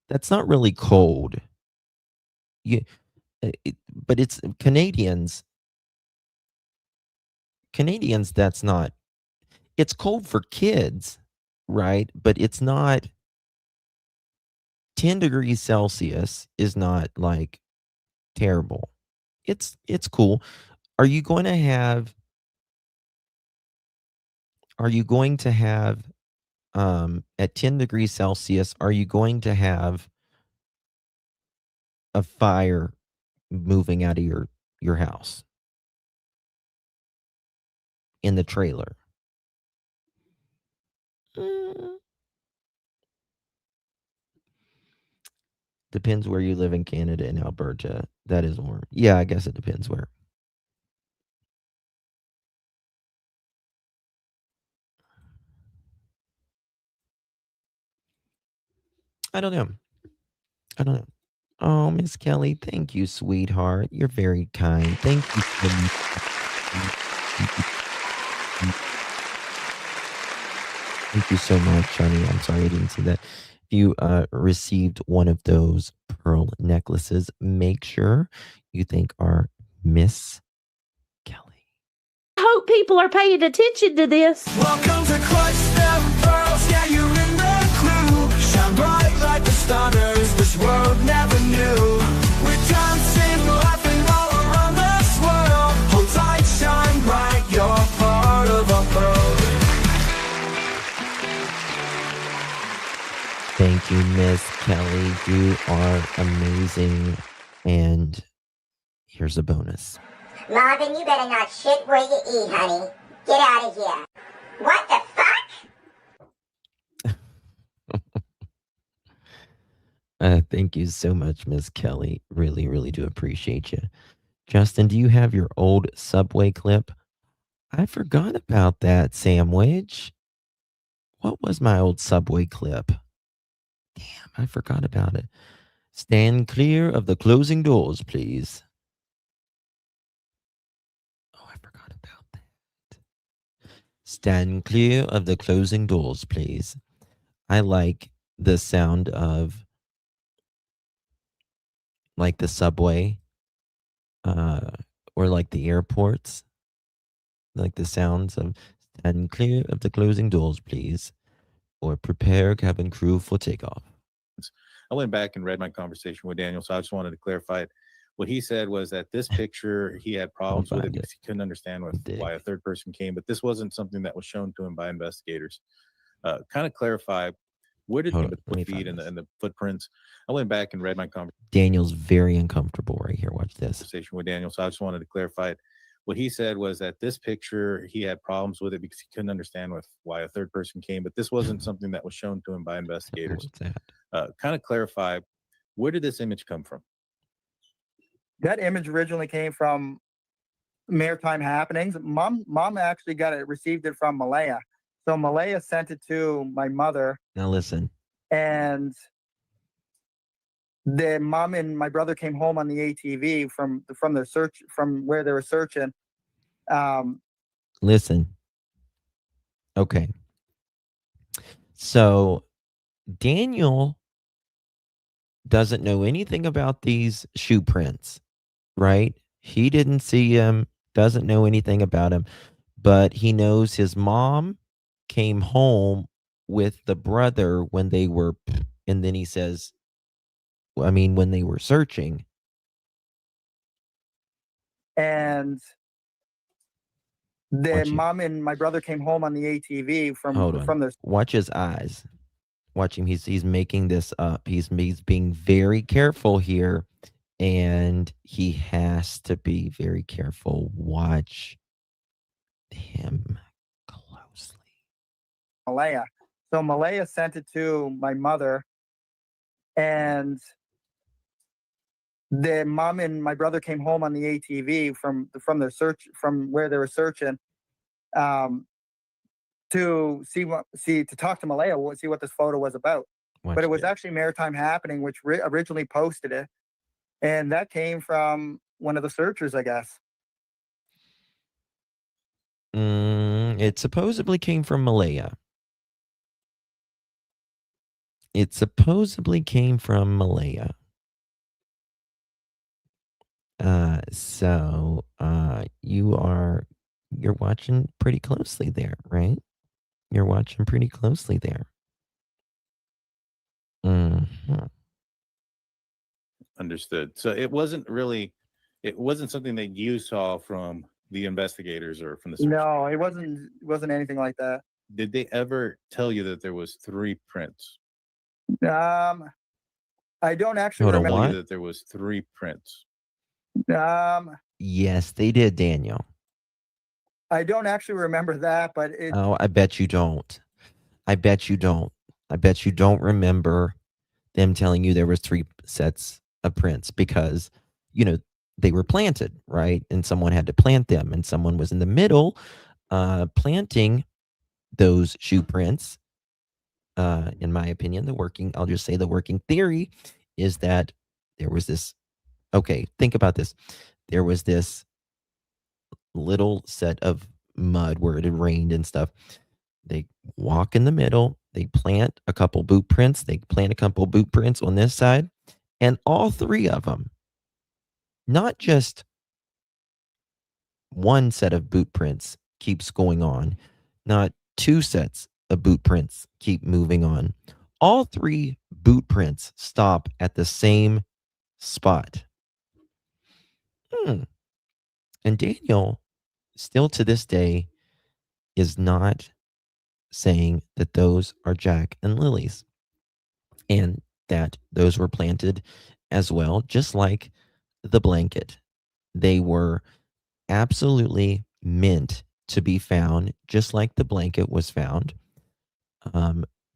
That's not really cold. But it's Canadians. That's not. It's cold for kids, right? But it's not. 10 degrees Celsius is not like terrible. It's cool. Are you going to have at 10 degrees Celsius, are you going to have a fire moving out of your house in the trailer? Depends where you live in Canada and Alberta. That is warm. Yeah, I guess it depends where. I don't know. Oh, Miss Kelly, thank you, sweetheart. You're very kind. Thank you so much. Thank you so much, honey. I'm sorry I didn't see that. If you received one of those pearl necklaces, make sure you thank our Miss Kelly. I hope people are paying attention to this. Welcome to Clutch Them Pearls, yeah, you're in the clue. Shine bright like the stars, this world never knew. We're dancing, laughing all around this world. Hold tight, shine bright, you're part of our pearl. Thank you, Miss Kelly. You are amazing. And here's a bonus. Marvin, you better not shit where you eat, honey. Get out of here. What the fuck? Thank you so much, Miss Kelly. Really, really do appreciate you. Justin, do you have your old Subway clip? I forgot about that sandwich. What was my old Subway clip? Damn, I forgot about it. Stand clear of the closing doors, please. Oh, I forgot about that. Stand clear of the closing doors, please. I like the sound of like the subway, or like the airports, like the sounds of "stand clear of the closing doors, please," or "prepare cabin crew for takeoff." I went back and read my conversation with Daniel, so I just wanted to clarify it. What he said was that this picture, he had problems with it find it. because he couldn't understand why a third person came, but this wasn't something that was shown to him by investigators. Kind of clarify, where did Hold on, the let me feet find and this. the footprints? I went back and read my Daniel's very uncomfortable right here. Watch this. conversation with Daniel, so I just wanted to clarify it. What he said was that this picture, he had problems with it because he couldn't understand why a third person came, but this wasn't something that was shown to him by investigators. What's that? Kind of clarify, where did this image come from? That image originally came from Maritime Happenings. Mom actually received it from Malaya. So Malaya sent it to my mother, Now listen. and the mom and my brother came home on the ATV from their search, from where they were searching. Listen. Okay. So Daniel doesn't know anything about these shoe prints, right? He didn't see him, doesn't know anything about him, but he knows his mom came home with the brother when they were, and then he says, I mean, when they were searching. And the Watch it. mom and my brother came home on the ATV Hold on. from their Watch his eyes. Watch him. He's making this up. He's being very careful here, and he has to be very careful. Watch him closely. Malaya. So Malaya sent it to my mother, and the mom and my brother came home on the ATV from their search, from where they were searching, to talk to Malaya, see what this photo was about. Watch But it was it. actually Maritime Happening, which originally posted it, and that came from one of the searchers, I guess. It supposedly came from Malaya. It supposedly came from Malaya. So you're watching pretty closely there, right? You're watching pretty closely there. Mhm. Understood. So it wasn't something that you saw from the investigators or from the search. No, it wasn't anything like that. Did they ever tell you that there was 3 prints? I don't actually Hold on, remember. what? That there was 3 prints. Yes, they did, Daniel. I don't actually remember that, but Oh, I bet you don't. I bet you don't. I bet you don't remember them telling you there was 3 sets of prints because, they were planted, right? And someone had to plant them, and someone was in the middle, planting those shoe prints. In my opinion, I'll just say the working theory is that there was this, okay, think about this. There was this little set of mud where it had rained and stuff. They walk in the middle, they plant a couple boot prints, on this side, and all 3 of them, not just one set of boot prints keeps going on, not 2 sets of boot prints keep moving on. All 3 boot prints stop at the same spot. And Daniel, still to this day, is not saying that those are Jack and Lily's and that those were planted as well, just like the blanket. They were absolutely meant to be found, just like the blanket was found,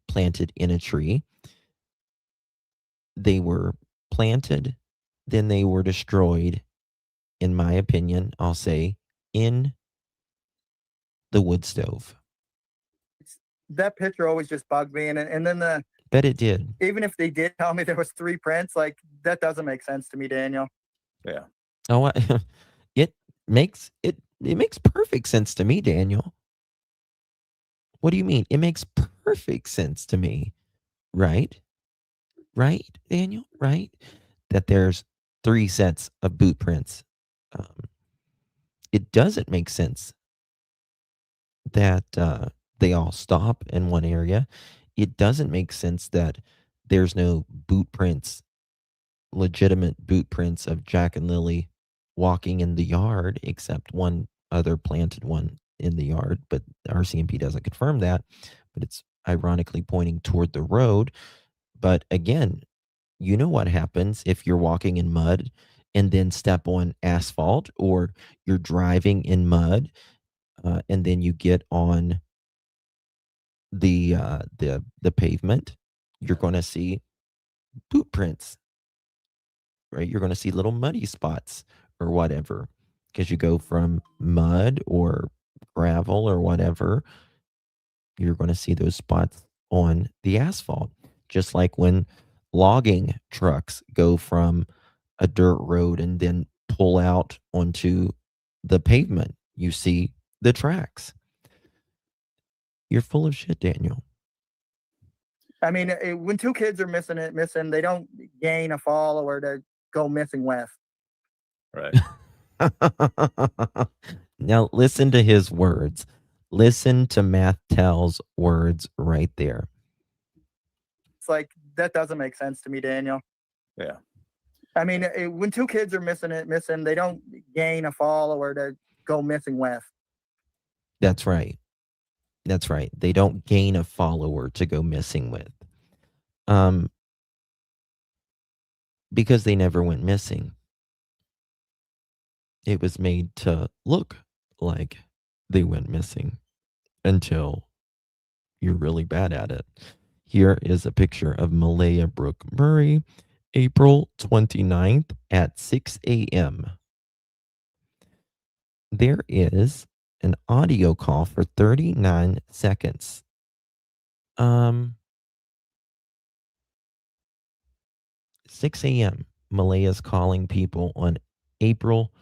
planted in a tree. They were planted, then they were destroyed, in my opinion, I'll say, in the wood stove. That picture always just bugged me, and then Bet it did. even if they did tell me there was 3 prints, like that doesn't make sense to me, Daniel. Yeah. Oh, it makes perfect sense to me, Daniel. What do you mean? It makes perfect sense to me, right? Right, Daniel? Right? That there's 3 sets of boot prints. It doesn't make sense that they all stop in one area. It doesn't make sense that there's no boot prints, legitimate boot prints of Jack and Lily walking in the yard, except one other planted one in the yard. But RCMP doesn't confirm that. But it's ironically pointing toward the road. But again, you know what happens if you're walking in mud and then step on asphalt, or you're driving in mud and then you get on the pavement. You're going to see boot prints, right? You're going to see little muddy spots or whatever, because you go from mud or gravel or whatever. You're going to see those spots on the asphalt, just like when logging trucks go from a dirt road and then pull out onto the pavement. You see the tracks. You're full of shit, Daniel. I mean, when two kids are missing, they don't gain a follower to go missing with. Right. Now listen to his words. Listen to Martell's words right there. It's like, that doesn't make sense to me, Daniel. Yeah. I mean, when two kids are missing, they don't gain a follower to go missing with. That's right. That's right. They don't gain a follower to go missing with. Because they never went missing. It was made to look like they went missing until you're really bad at it. Here is a picture of Malaya Brooke Murray, April 29th at 6 a.m. There is an audio call for 39 seconds. 6 a.m. Malaya's calling people on April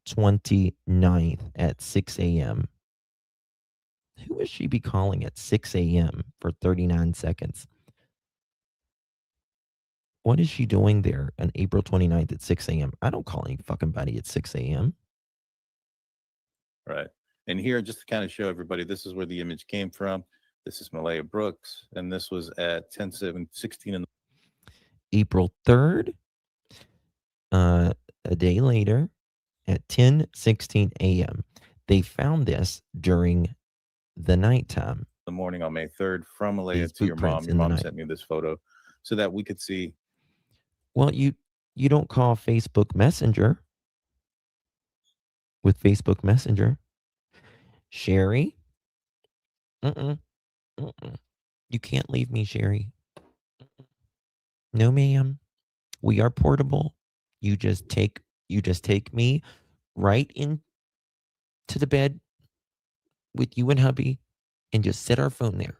29th at 6 a.m. Who would she be calling at 6 a.m. for 39 seconds? What is she doing there on April 29th at 6 a.m.? I don't call any fucking body at 6 a.m. Right. And here, just to kind of show everybody, this is where the image came from. This is Malaya Brooks, and this was at 10/7/16 in the April 3rd, a day later at 10:16 a.m. They found this during the nighttime. morning on May 3rd from Malaya These to your mom. footprints Your in the mom night. sent me this photo so that we could see. Well, you don't call Facebook Messenger with Facebook Messenger. Sherry? You can't leave me, Sherry. No, ma'am. We are portable. You just take me right in to the bed with you and hubby and just set our phone there.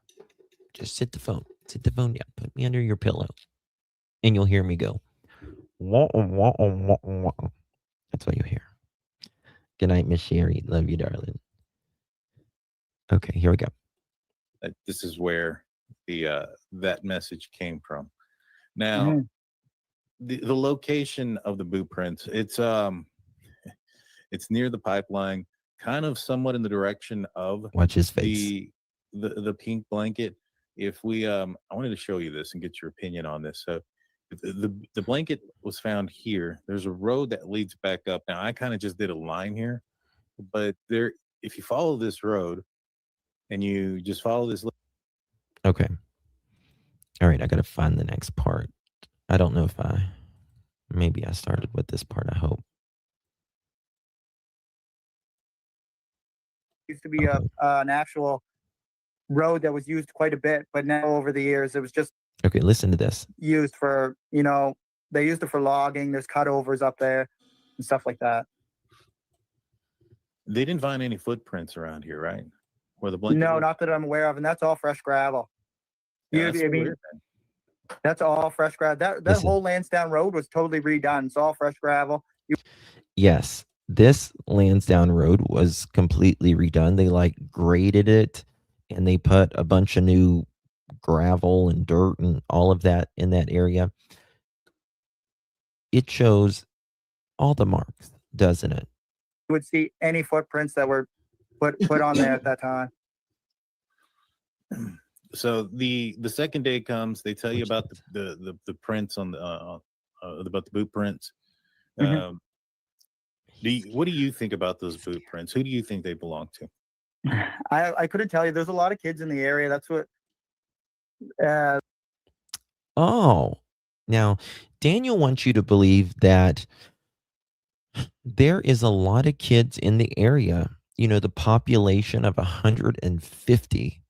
Just sit the phone down. Put me under your pillow. And you'll hear me go. Wah, wah, wah, wah. That's what you hear. Good night, Miss Sherry. Love you, darling. Okay, here we go. This is where the that message came from. Now, the location of the boot prints, it's near the pipeline, kind of somewhat in the direction of Watch his face. the pink blanket. If we I wanted to show you this and get your opinion on this. So the blanket was found here. There's a road that leads back up. Now I kind of just did a line here, but there, if you follow this road and you just follow this. Okay. All right, I got to find the next part. I don't know if maybe I started with this part, I hope. Used to be an actual road that was used quite a bit, but now over the years, it was just Okay, listen to this. used for, they used it for logging. There's cutovers up there and stuff like that. They didn't find any footprints around here, right? Where the blanket No, was? not that I'm aware of, and that's all fresh gravel. Yeah, that's I mean, weird, man. that's all fresh gravel. That Listen. whole Lansdowne Road was totally redone. It's all fresh gravel. Yes, this Lansdowne Road was completely redone. They graded it and they put a bunch of new gravel and dirt and all of that in that area. It shows all the marks, doesn't it? You would see any footprints that were put on there at that time. So the second day comes, they tell you about the prints on the about the boot prints. Mhm. What do you think about those boot prints? Who do you think they belong to? I couldn't tell you. There's a lot of kids in the area. That's what. Oh, now Daniel wants you to believe that there is a lot of kids in the area. You know, the population of 150,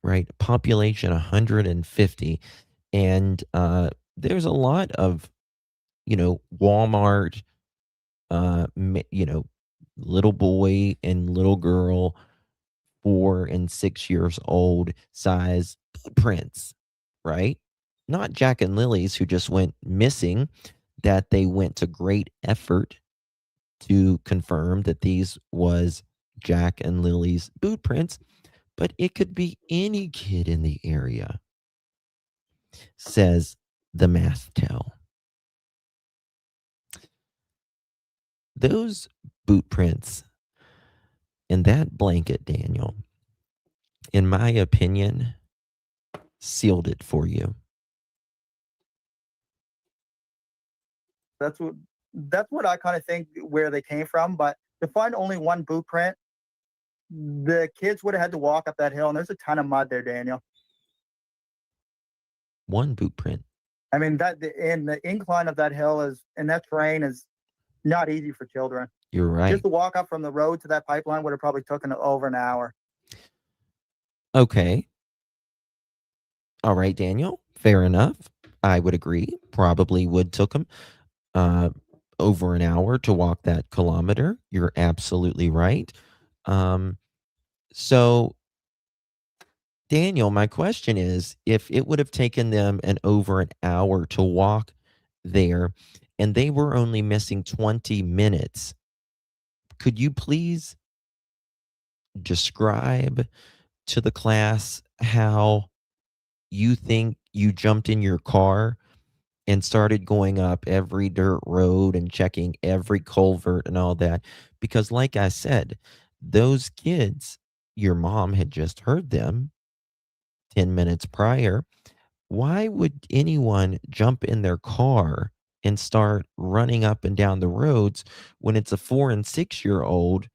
right? Population 150. And there's a lot of, Walmart, little boy and little girl, 4 and 6 years old size prints, right? Not Jack and Lily's who just went missing, that they went to great effort to confirm that these was Jack and Lily's boot prints, but it could be any kid in the area, says the math tell. Those boot prints and that blanket, Daniel, in my opinion, sealed it for you. That's what I kind of think where they came from. But to find only one boot print, the kids would have had to walk up that hill, and there's a ton of mud there, Daniel. One boot print. I mean, the incline of that hill and that terrain is not easy for children. You're right. Just to walk up from the road to that pipeline would have probably taken over an hour. Okay. All right, Daniel. Fair enough. I would agree. Probably would took him over an hour to walk that kilometer. You're absolutely right. So, Daniel, my question is, if it would have taken them over an hour to walk there and they were only missing 20 minutes, could you please describe to the class how you think you jumped in your car and started going up every dirt road and checking every culvert and all that? Because like I said, those kids, your mom had just heard them 10 minutes prior. Why would anyone jump in their car and start running up and down the roads when it's a 4 and 6 year old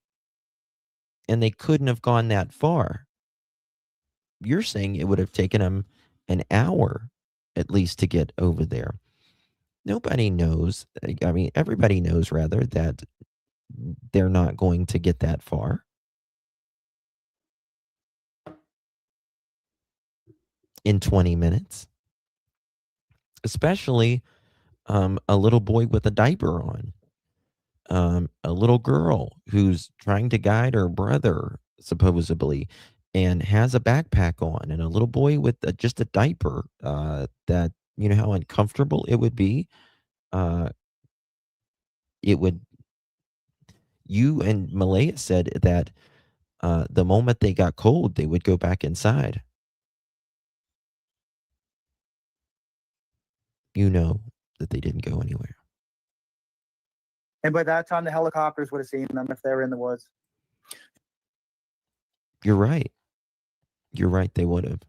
and they couldn't have gone that far? You're saying it would have taken them an hour at least to get over there. Nobody knows. I mean, everybody knows rather that they're not going to get that far. In 20 minutes, especially a little boy with a diaper on, a little girl who's trying to guide her brother, supposedly, and has a backpack on, and a little boy with just a diaper, that, you know how uncomfortable it would be. You and Malaya said that the moment they got cold, they would go back inside. You know that they didn't go anywhere. And by that time, the helicopters would have seen them if they were in the woods. You're right. You're right. They would have.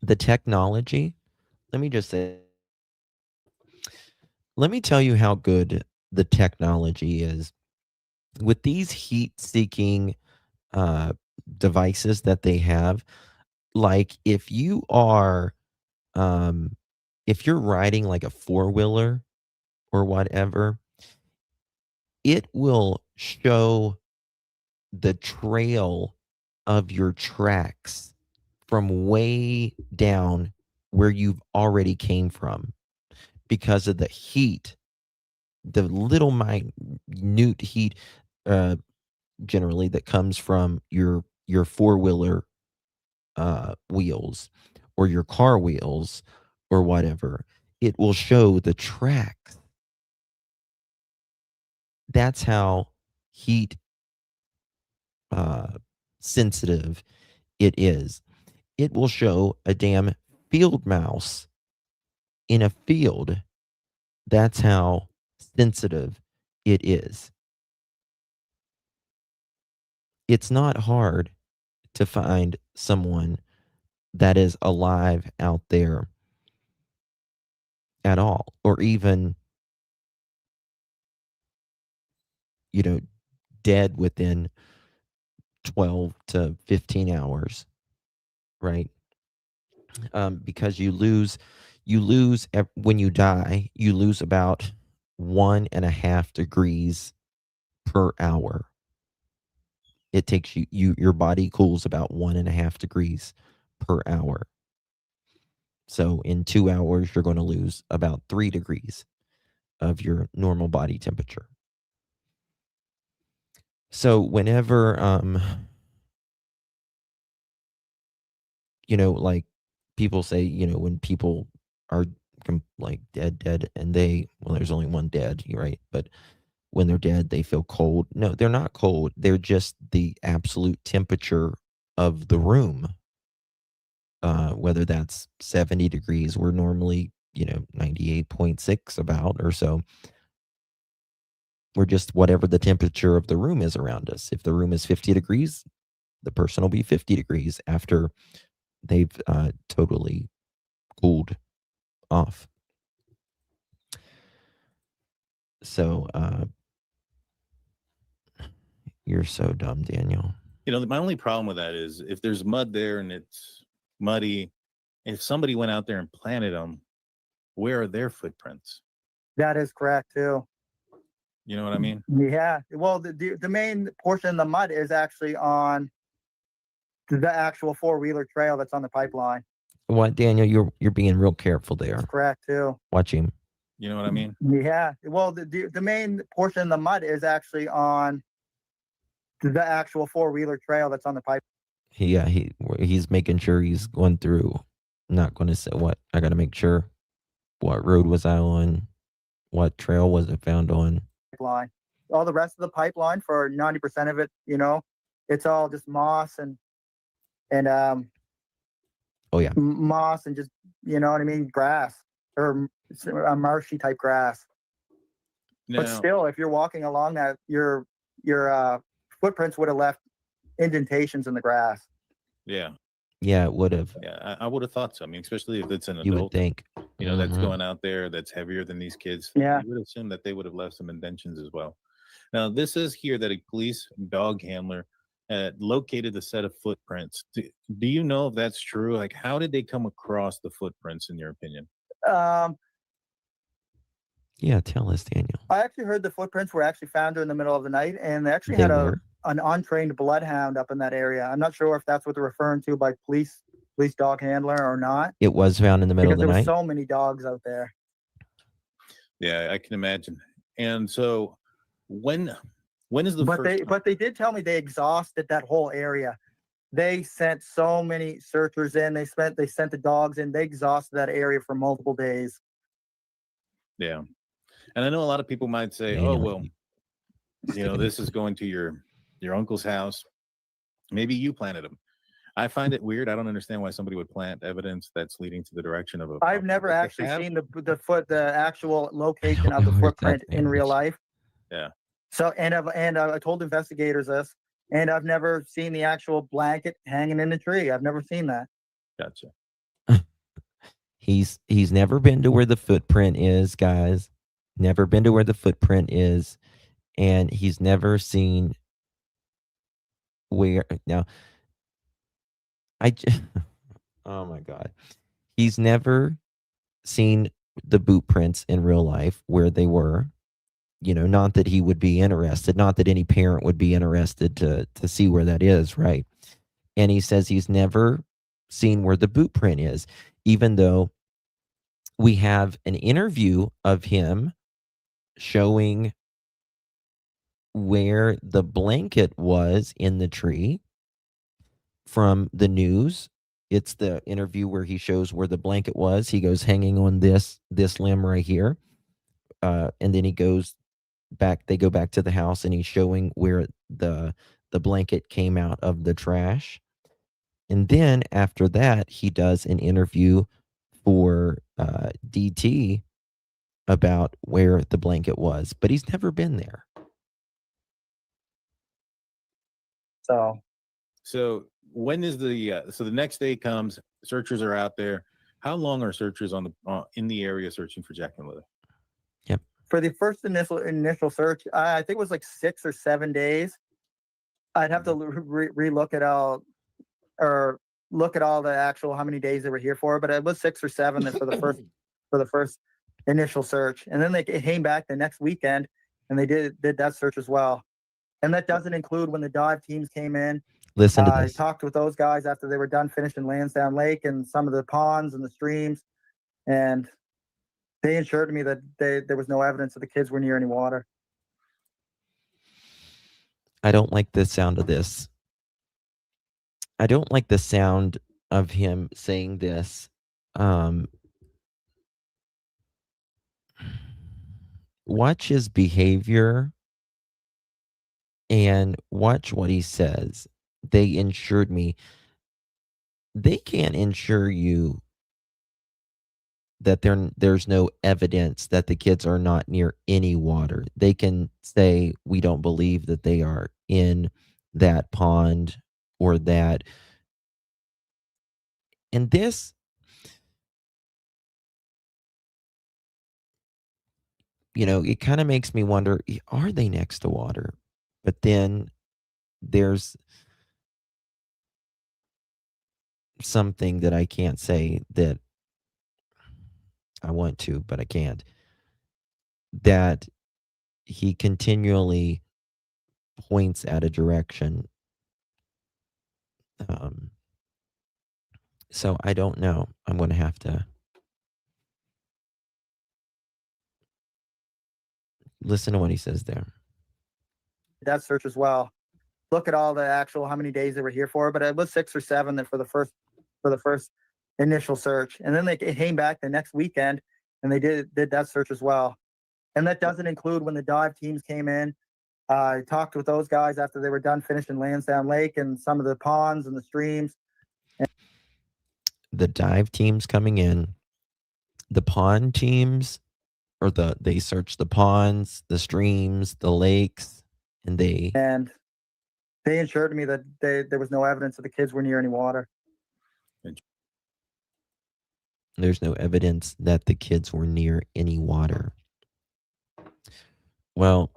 The technology, let me tell you how good the technology is. With these heat-seeking devices that they have, like if you're riding like a four-wheeler or whatever, it will show the trail of your tracks from way down where you've already came from because of the heat, the little minute heat generally that comes from your four-wheeler wheels or your car wheels or whatever. It will show the tracks. That's how heat sensitive it is. It will show a damn field mouse in a field That's how sensitive it is. It's not hard to find someone that is alive out there at all, or even, dead within 12 to 15 hours, right? Because when you die, you lose about 1.5 degrees per hour. It takes your body cools about 1.5 degrees per hour. So in 2 hours, you're going to lose about 3 degrees of your normal body temperature. So whenever, like people say, when people are like dead, and there's only one dead, right? But when they're dead, they feel cold. No, they're not cold. They're just the absolute temperature of the room. Whether that's 70 degrees, we're normally, 98.6 about or so. We're just whatever the temperature of the room is around us. If the room is 50 degrees, the person will be 50 degrees after they've totally cooled off. So you're so dumb, Daniel. My only problem with that is if there's mud there and it's muddy, if somebody went out there and planted them, where are their footprints? That is correct too. You know what I mean? Yeah. Well, the main portion of the mud is actually on the actual 4-wheeler trail that's on the pipeline. What, Daniel? You're being real careful there. That's correct too. Watch him. You know what I mean? Yeah. Well, the main portion of the mud is actually on the actual 4-wheeler trail that's on the pipe. Yeah, he's making sure he's going through. Not going to say what. I got to make sure. What road was I on? What trail was it found on? Pipeline. All the rest of the pipeline, for 90% of it, it's all just moss and oh yeah, moss and just, you know what I mean, grass, or a marshy type grass. No. But still, if you're walking along that, your footprints would have left indentations in the grass. Yeah. Yeah, it would have. Yeah, I would have thought so. I mean, especially if it's an adult. You would think. That's going out there, that's heavier than these kids. Yeah. You would assume that they would have left some indentions as well. Now, this says here that a police dog handler located a set of footprints. Do you know if that's true? Like, how did they come across the footprints, in your opinion? Yeah, tell us, Daniel. I actually heard the footprints were actually found in the middle of the night, and they actually had an untrained bloodhound up in that area. I'm not sure if that's what they're referring to by police dog handler or not. It was found in the middle of the night. Because there were so many dogs out there. Yeah, I can imagine. And so when is the first time? But they did tell me they exhausted that whole area. They sent so many searchers in. They sent the dogs in. They exhausted that area for multiple days. Yeah. And I know a lot of people might say, oh, well, this is going to your uncle's house. Maybe you planted them. I find it weird. I don't understand why somebody would plant evidence that's leading to the direction of a. I've never actually seen the actual location of the footprint in real life. Yeah. So and I told investigators this, and I've never seen the actual blanket hanging in the tree. I've never seen that. Gotcha. He's never been to where the footprint is, guys. Never been to where the footprint is, and he's never seen where now. Oh my God. He's never seen the boot prints in real life where they were, not that he would be interested, not that any parent would be interested to see where that is, right? And he says he's never seen where the boot print is, even though we have an interview of him showing where the blanket was in the tree from the news. It's the interview where he shows where the blanket was. He goes hanging on this limb right here. And then he goes back. They go back to the house and he's showing where the blanket came out of the trash. And then after that, he does an interview for DT about where the blanket was, but he's never been there. So when is the so the next day comes, searchers are out there. How long are searchers on the in the area searching for Jack and Lilly? for the first initial search, I think it was like 6 or 7 days. I'd have to re-look at all or look at all the actual how many days they were here for, but it was 6 or 7 for the first initial search, and then they came back the next weekend and they did that search as well. And that doesn't include when the dive teams came in. Listen to I this. talked with those guys after they were done finishing Lansdowne Lake and some of the ponds and the streams, and they assured me that there was no evidence that the kids were near any water. I don't like the sound of this. I don't like the sound of him saying this. Watch his behavior and watch what he says. They insured me. They can't insure you that there's no evidence that the kids are not near any water. They can say, we don't believe that they are in that pond or that. And this, it kind of makes me wonder, are they next to water? But then there's something that I can't say that I want to, but I can't. That he continually points at a direction. So I don't know. I'm going to have to listen to what he says there. That search as well. Look at all the actual how many days they were here for, but it was 6 or 7 for the first initial search, and then they came back the next weekend and they did that search as well. And that doesn't include when the dive teams came in. I talked with those guys after they were done finishing Lansdowne Lake and some of the ponds and the streams. The dive teams coming in, the pond teams, or they searched the ponds, the streams, the lakes, and they assured me that there was no evidence that the kids were near any water. There's no evidence that the kids were near any water. Well,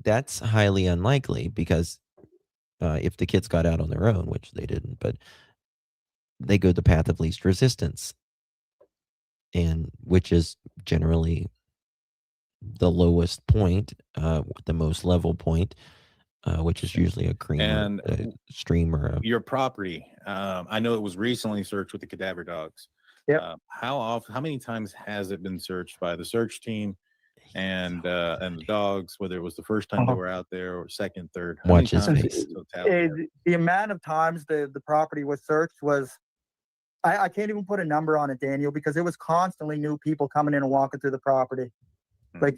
that's highly unlikely because if the kids got out on their own, which they didn't, but they go the path of least resistance, and which is generally the lowest point, the most level point, which is usually a cream And or a stream or a. your property, I know it was recently searched with the cadaver dogs. Yep. How many times has it been searched by the search team and the dogs, whether it was the first time they were out there or second, third? How Watch many his times face. in totality? The amount of times the property was searched was, I can't even put a number on it, Daniel, because it was constantly new people coming in and walking through the property. Like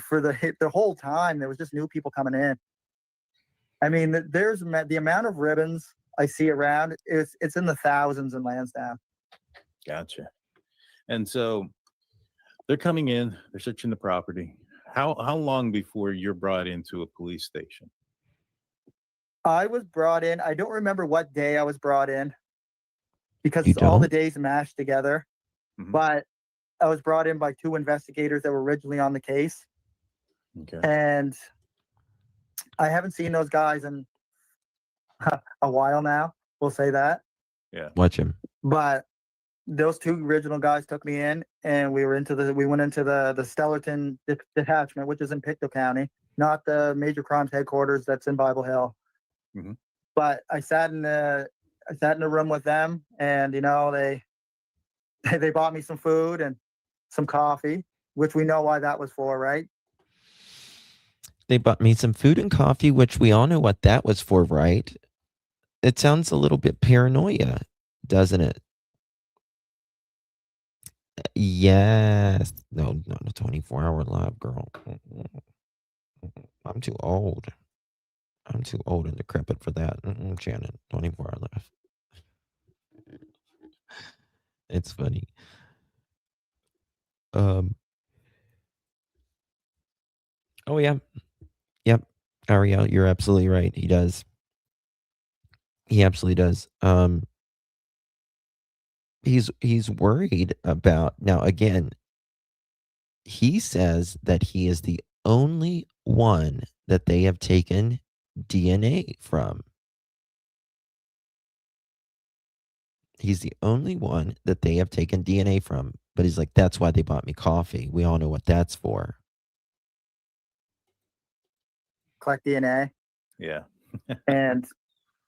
for the whole time, there was just new people coming in. I mean, there's the amount of ribbons I see around. It's in the thousands in Lansdowne. Gotcha. And so they're coming in, they're searching the property. How long before you're brought into a police station? I was brought in. I don't remember what day I was brought in because You it's all the don't? days mashed together. Mhm. But I was brought in by 2 investigators that were originally on the case. Okay. And I haven't seen those guys in a while now. We'll say that. Yeah. Watch him. But those 2 original guys took me in, and we went into the Stellarton detachment, which is in Pictou County, not the major crimes headquarters that's in Bible Hill. Mhm. But I sat in a room with them, and they bought me some food and some coffee, which we know why that was for, right? They bought me some food and coffee, which we all know what that was for, right? It sounds a little bit paranoia, doesn't it? Yes. No, not a 24-hour live, girl. I'm too old. I'm too old and decrepit for that. Shannon, 24-hour live. It's funny. Um. Oh yeah. Yep. Ariel, you're absolutely right. He does. He absolutely does. He's worried about now. Again, he says that he is the only one that they have taken DNA from. He's the only one that they have taken DNA from. But he's like, that's why they bought me coffee. We all know what that's for. Collect DNA. Yeah. And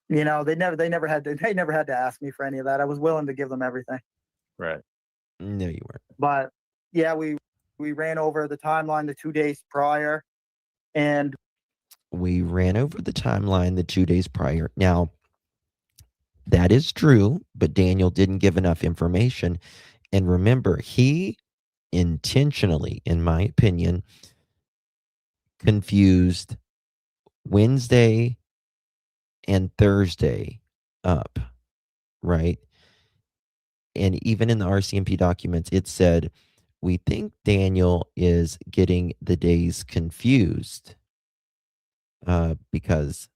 you know, they never had to ask me for any of that. I was willing to give them everything. Right. No, you weren't. But yeah, we ran over the timeline the 2 days prior, and We ran over the timeline the 2 days prior. Now, that is true, but Daniel didn't give enough information. And remember, he intentionally, in my opinion, confused Wednesday and Thursday up, right? And even in the RCMP documents, it said, we think Daniel is getting the days confused because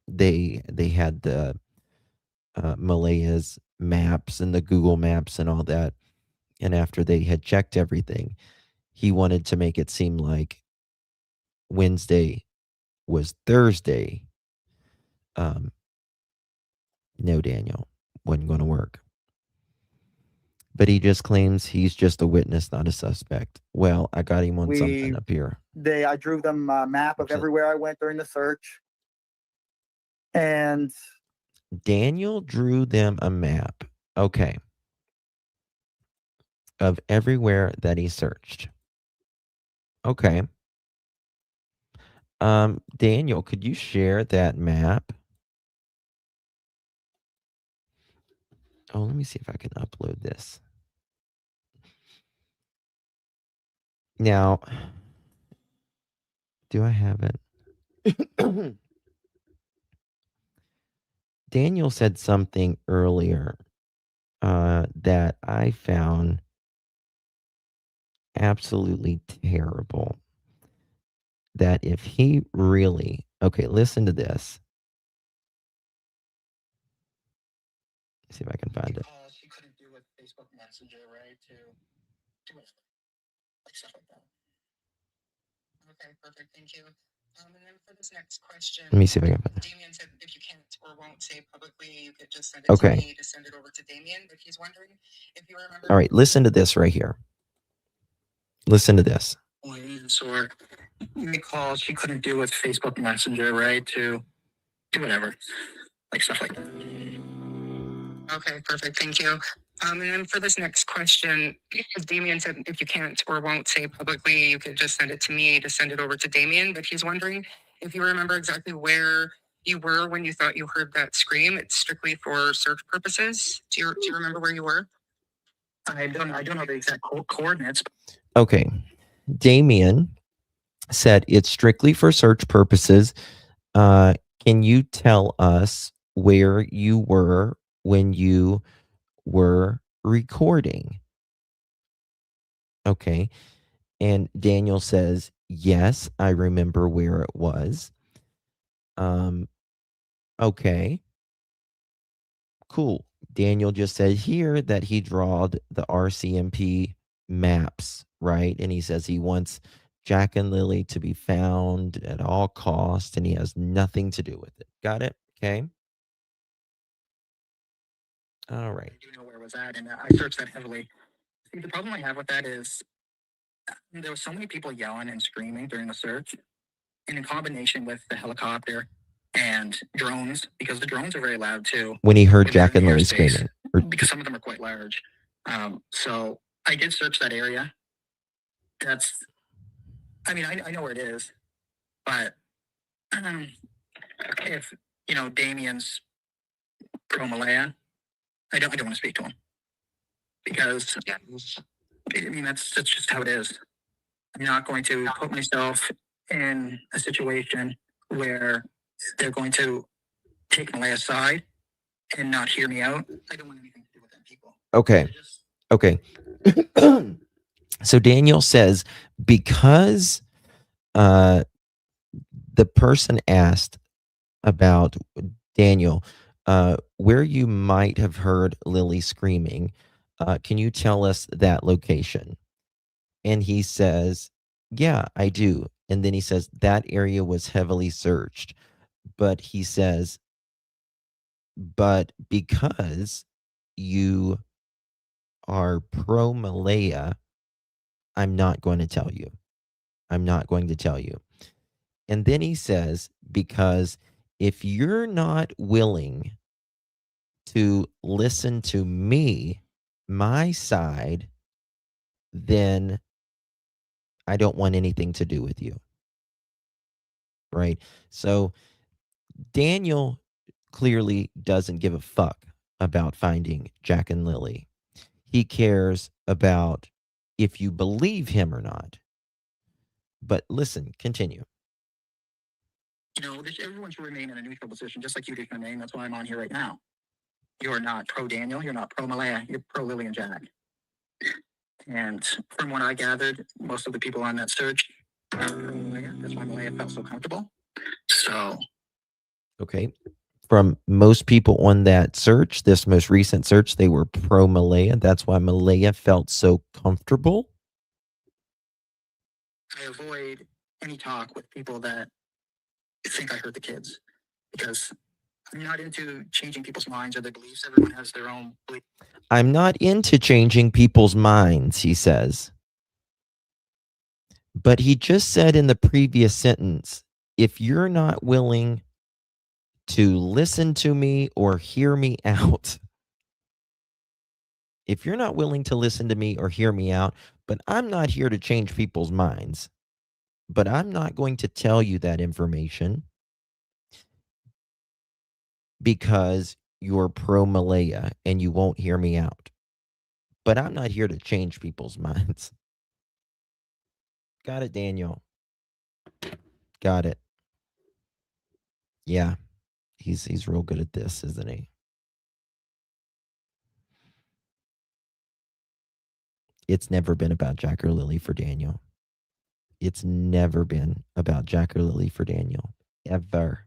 they had the Malaya's maps and the Google Maps and all that. And after they had checked everything, he wanted to make it seem like Wednesday was Thursday. No, Daniel, wasn't going to work. But he just claims he's just a witness, not a suspect. Well, I got him on something up here. I drew them a map of everywhere I went during the search. And Daniel drew them a map. Okay. Of everywhere that he searched. Okay. Daniel, could you share that map? Oh, let me see if I can upload this. Now, do I have it? Daniel said something earlier that I found absolutely terrible. That if he really, okay, listen to this. See if I can find it. She couldn't do with Facebook Messenger, right? To do it like stuff like that. Okay, perfect. Thank you. And then for this next question, Let me see if I can find it. Damien said if you can't or won't say publicly, you could just send it to me to send it over to Damien. But he's wondering if you remember. All right, listen to this right here. Listen to this. Or recall she couldn't do with Facebook Messenger, right? To do whatever, like stuff like that. Okay, perfect. Thank you. And then for this next question, Damien said if you can't or won't say publicly, you could just send it to me to send it over to Damien. But he's wondering if you remember exactly where you were when you thought you heard that scream. It's strictly for search purposes. Do you remember where you were? I don't know the exact coordinates. Okay. Damien said it's strictly for search purposes. Can you tell us where you were when you were recording? Okay. And Daniel says, yes, I remember where it was. Okay. Cool. Daniel just said here that he drawed the RCMP maps, right? And he says he wants Jack and Lilly to be found at all costs, and he has nothing to do with it. Got it? Okay. All right. I do know where it was at, and I searched that heavily. See, the problem I have with that is there were so many people yelling and screaming during the search, and in combination with the helicopter and drones, because the drones are very loud too. When he heard Jack and Lilly screaming. Because some of them are quite large. So I did search that area. I know where it is, but if, Damien's pro Malaya, I don't want to speak to him because, that's just how it is. I'm not going to put myself in a situation where they're going to take Malaya's side and not hear me out. I don't want anything to do with them people. Okay. Okay. So Daniel says, because the person asked about Daniel, where you might have heard Lily screaming, can you tell us that location? And he says, yeah, I do. And then he says, that area was heavily searched. But he says, but because you are pro Malaya, I'm not going to tell you. I'm not going to tell you. And then he says, because if you're not willing to listen to me, my side, then I don't want anything to do with you. Right? So Daniel clearly doesn't give a fuck about finding Jack and Lily. He cares about if you believe him or not. But listen, continue. Everyone should remain in a neutral position, just like you did, remain. That's why I'm on here right now. You're not pro Daniel. You're not pro Malaya. You're pro Lily and Jack. And from what I gathered, most of the people on that search are pro Malaya. That's why Malaya felt so comfortable. So, okay. From most people on that search, this most recent search, they were pro Malaya. That's why Malaya felt so comfortable. I avoid any talk with people that think I hurt the kids, because I'm not into changing people's minds or their beliefs. Everyone has their own belief. I'm not into changing people's minds, he says. But he just said in the previous sentence, if you're not willing to listen to me or hear me out, if you're not willing to listen to me or hear me out, but I'm not here to change people's minds, but I'm not going to tell you that information because you're pro Malaya and you won't hear me out. But I'm not here to change people's minds. Got it, Daniel. Got it. Yeah. He's real good at this, isn't he? It's never been about Jack or Lily for Daniel. It's never been about Jack or Lily for Daniel. Ever.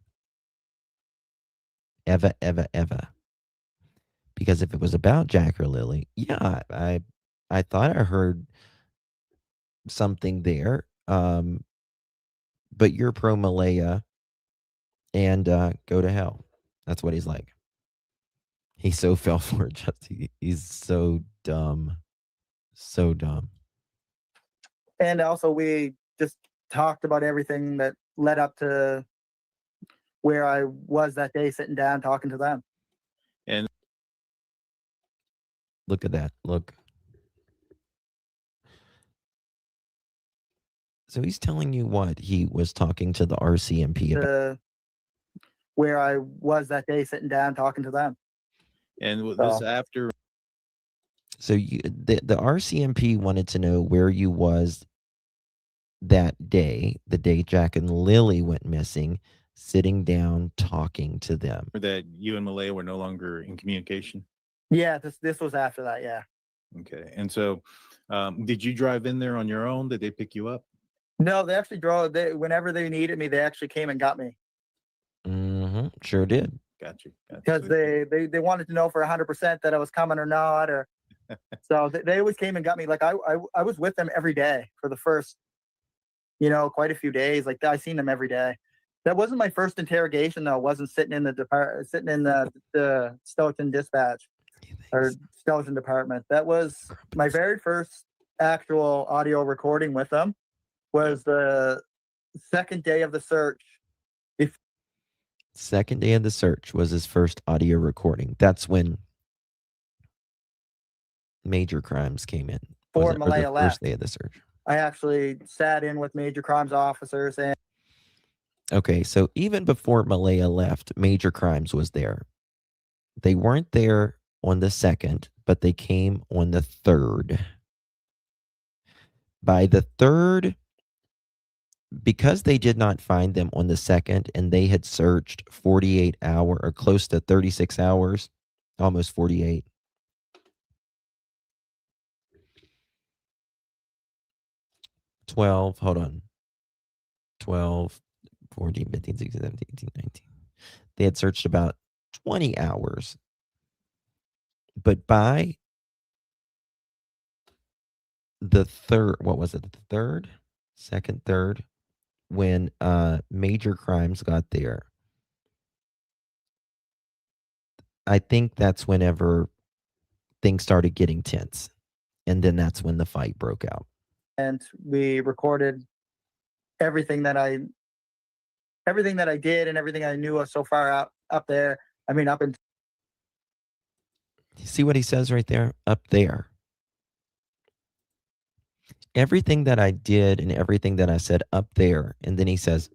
Ever, ever, ever. Because if it was about Jack or Lily, yeah, I thought I heard something there. But you're pro Malaya and go to hell. That's what he's like. He so fell for it. He's so dumb. So dumb. And also, we just talked about everything that led up to where I was that day, sitting down, talking to them. And look at that. Look. So he's telling you what? He was talking to the RCMP about. Where I was that day, sitting down, talking to them. And with this after. So the RCMP wanted to know where you was that day, the day Jack and Lily went missing, sitting down, talking to them. That you and Malaya were no longer in communication? Yeah, this was after that, yeah. Okay. And so did you drive in there on your own? Did they pick you up? No, they actually drove. Whenever they needed me, they actually came and got me. Mm-hmm. Sure did. Gotcha. Because they wanted to know for 100% that I was coming or not, or so they always came and got me. Like I was with them every day for the first, quite a few days. Like I seen them every day. That wasn't my first interrogation though. I wasn't sitting in the Stoughton dispatch or Stoughton department. That was my very first actual audio recording with them. Was the second day of the search. Second day of the search was his first audio recording. That's when major crimes came in. Before Malaya left. First day of the search. I actually sat in with major crimes officers and. Okay, so even before Malaya left, major crimes was there. They weren't there on the 2nd, but they came on the 3rd. By the 3rd, because they did not find them on the 2nd and they had searched 48 hours or close to 36 hours, almost 48. 12, hold on. 12, 14, 15, 16, 17, 18, 19. They had searched about 20 hours. But by the third, what was it? The third, second, third, when Major Crimes got there, I think that's whenever things started getting tense. And then that's when the fight broke out. And we recorded everything that I did and everything I knew of so far up there. I mean, up in. You see what he says right there? Up there. Everything that I did and everything that I said up there. And then he says,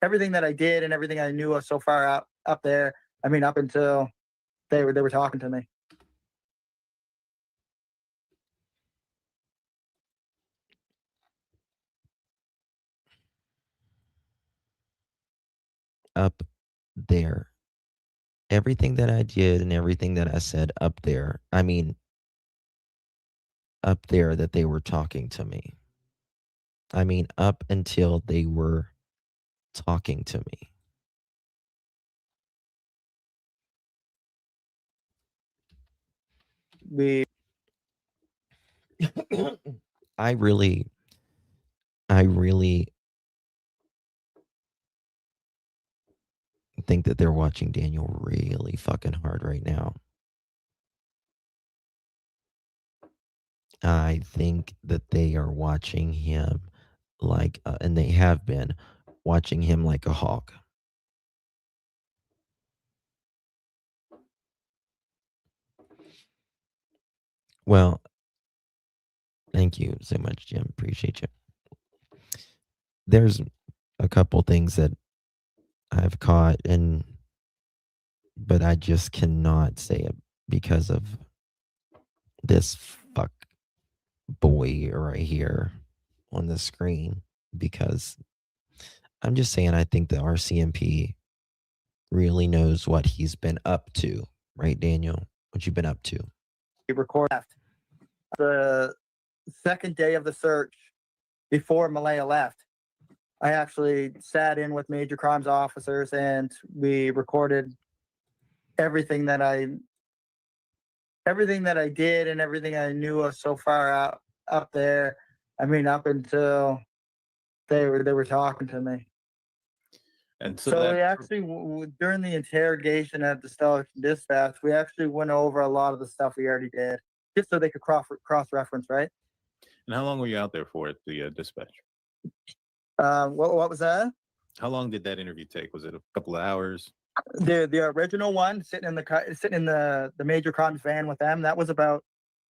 everything that I did and everything I knew of so far up there. I mean, up until they were talking to me. up there. Everything that I did and everything that I said up there. I mean, up there that they were talking to me. I mean, up until they were talking to me. I really think that they're watching Daniel really fucking hard right now. I think that they are watching him like, and they have been watching him like a hawk. Well, thank you so much, Jim. Appreciate you. There's a couple things that I've caught, but I just cannot say it because of this fuck boy right here on the screen. Because I'm just saying, I think the RCMP really knows what he's been up to, right, Daniel? What you've been up to? We recorded the second day of the search before Malaya left. I actually sat in with major crimes officers and we recorded everything that I did and everything I knew of so far up there. I mean, up until they were talking to me. And so we actually, during the interrogation at the Scotia Dispatch, we actually went over a lot of the stuff we already did, just so they could cross-reference, right? And how long were you out there for at the dispatch? What was that? How long did that interview take? Was it a couple of hours? The original one, sitting in the major crimes van with them, that was about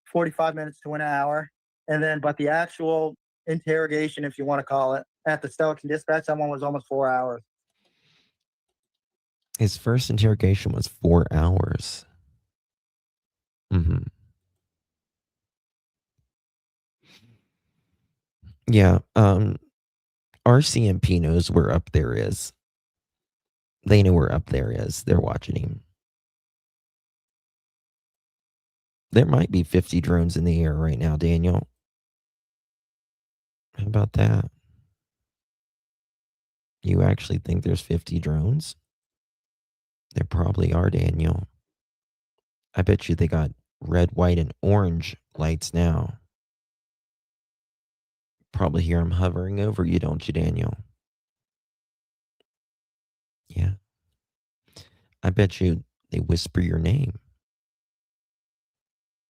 45 minutes to an hour. And then, but the actual interrogation, if you want to call it, at the Scotia Dispatch, that one was almost 4 hours. His first interrogation was 4 hours. Yeah. RCMP knows where up there is. They know where up there is. They're watching him. There might be 50 drones in the air right now, Daniel. How about that? You actually think there's 50 drones? There probably are, Daniel. I bet you they got red, white, and orange lights now. Probably hear them hovering over you, don't you, Daniel? Yeah. I bet you they whisper your name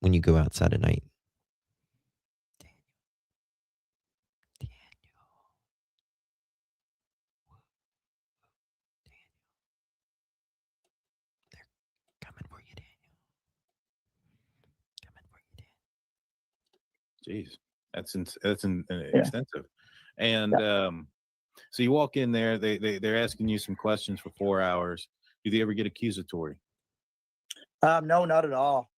when you go outside at night. Jeez, that's extensive. And so you walk in there, they're asking you some questions for 4 hours. Do they ever get accusatory? No, not at all.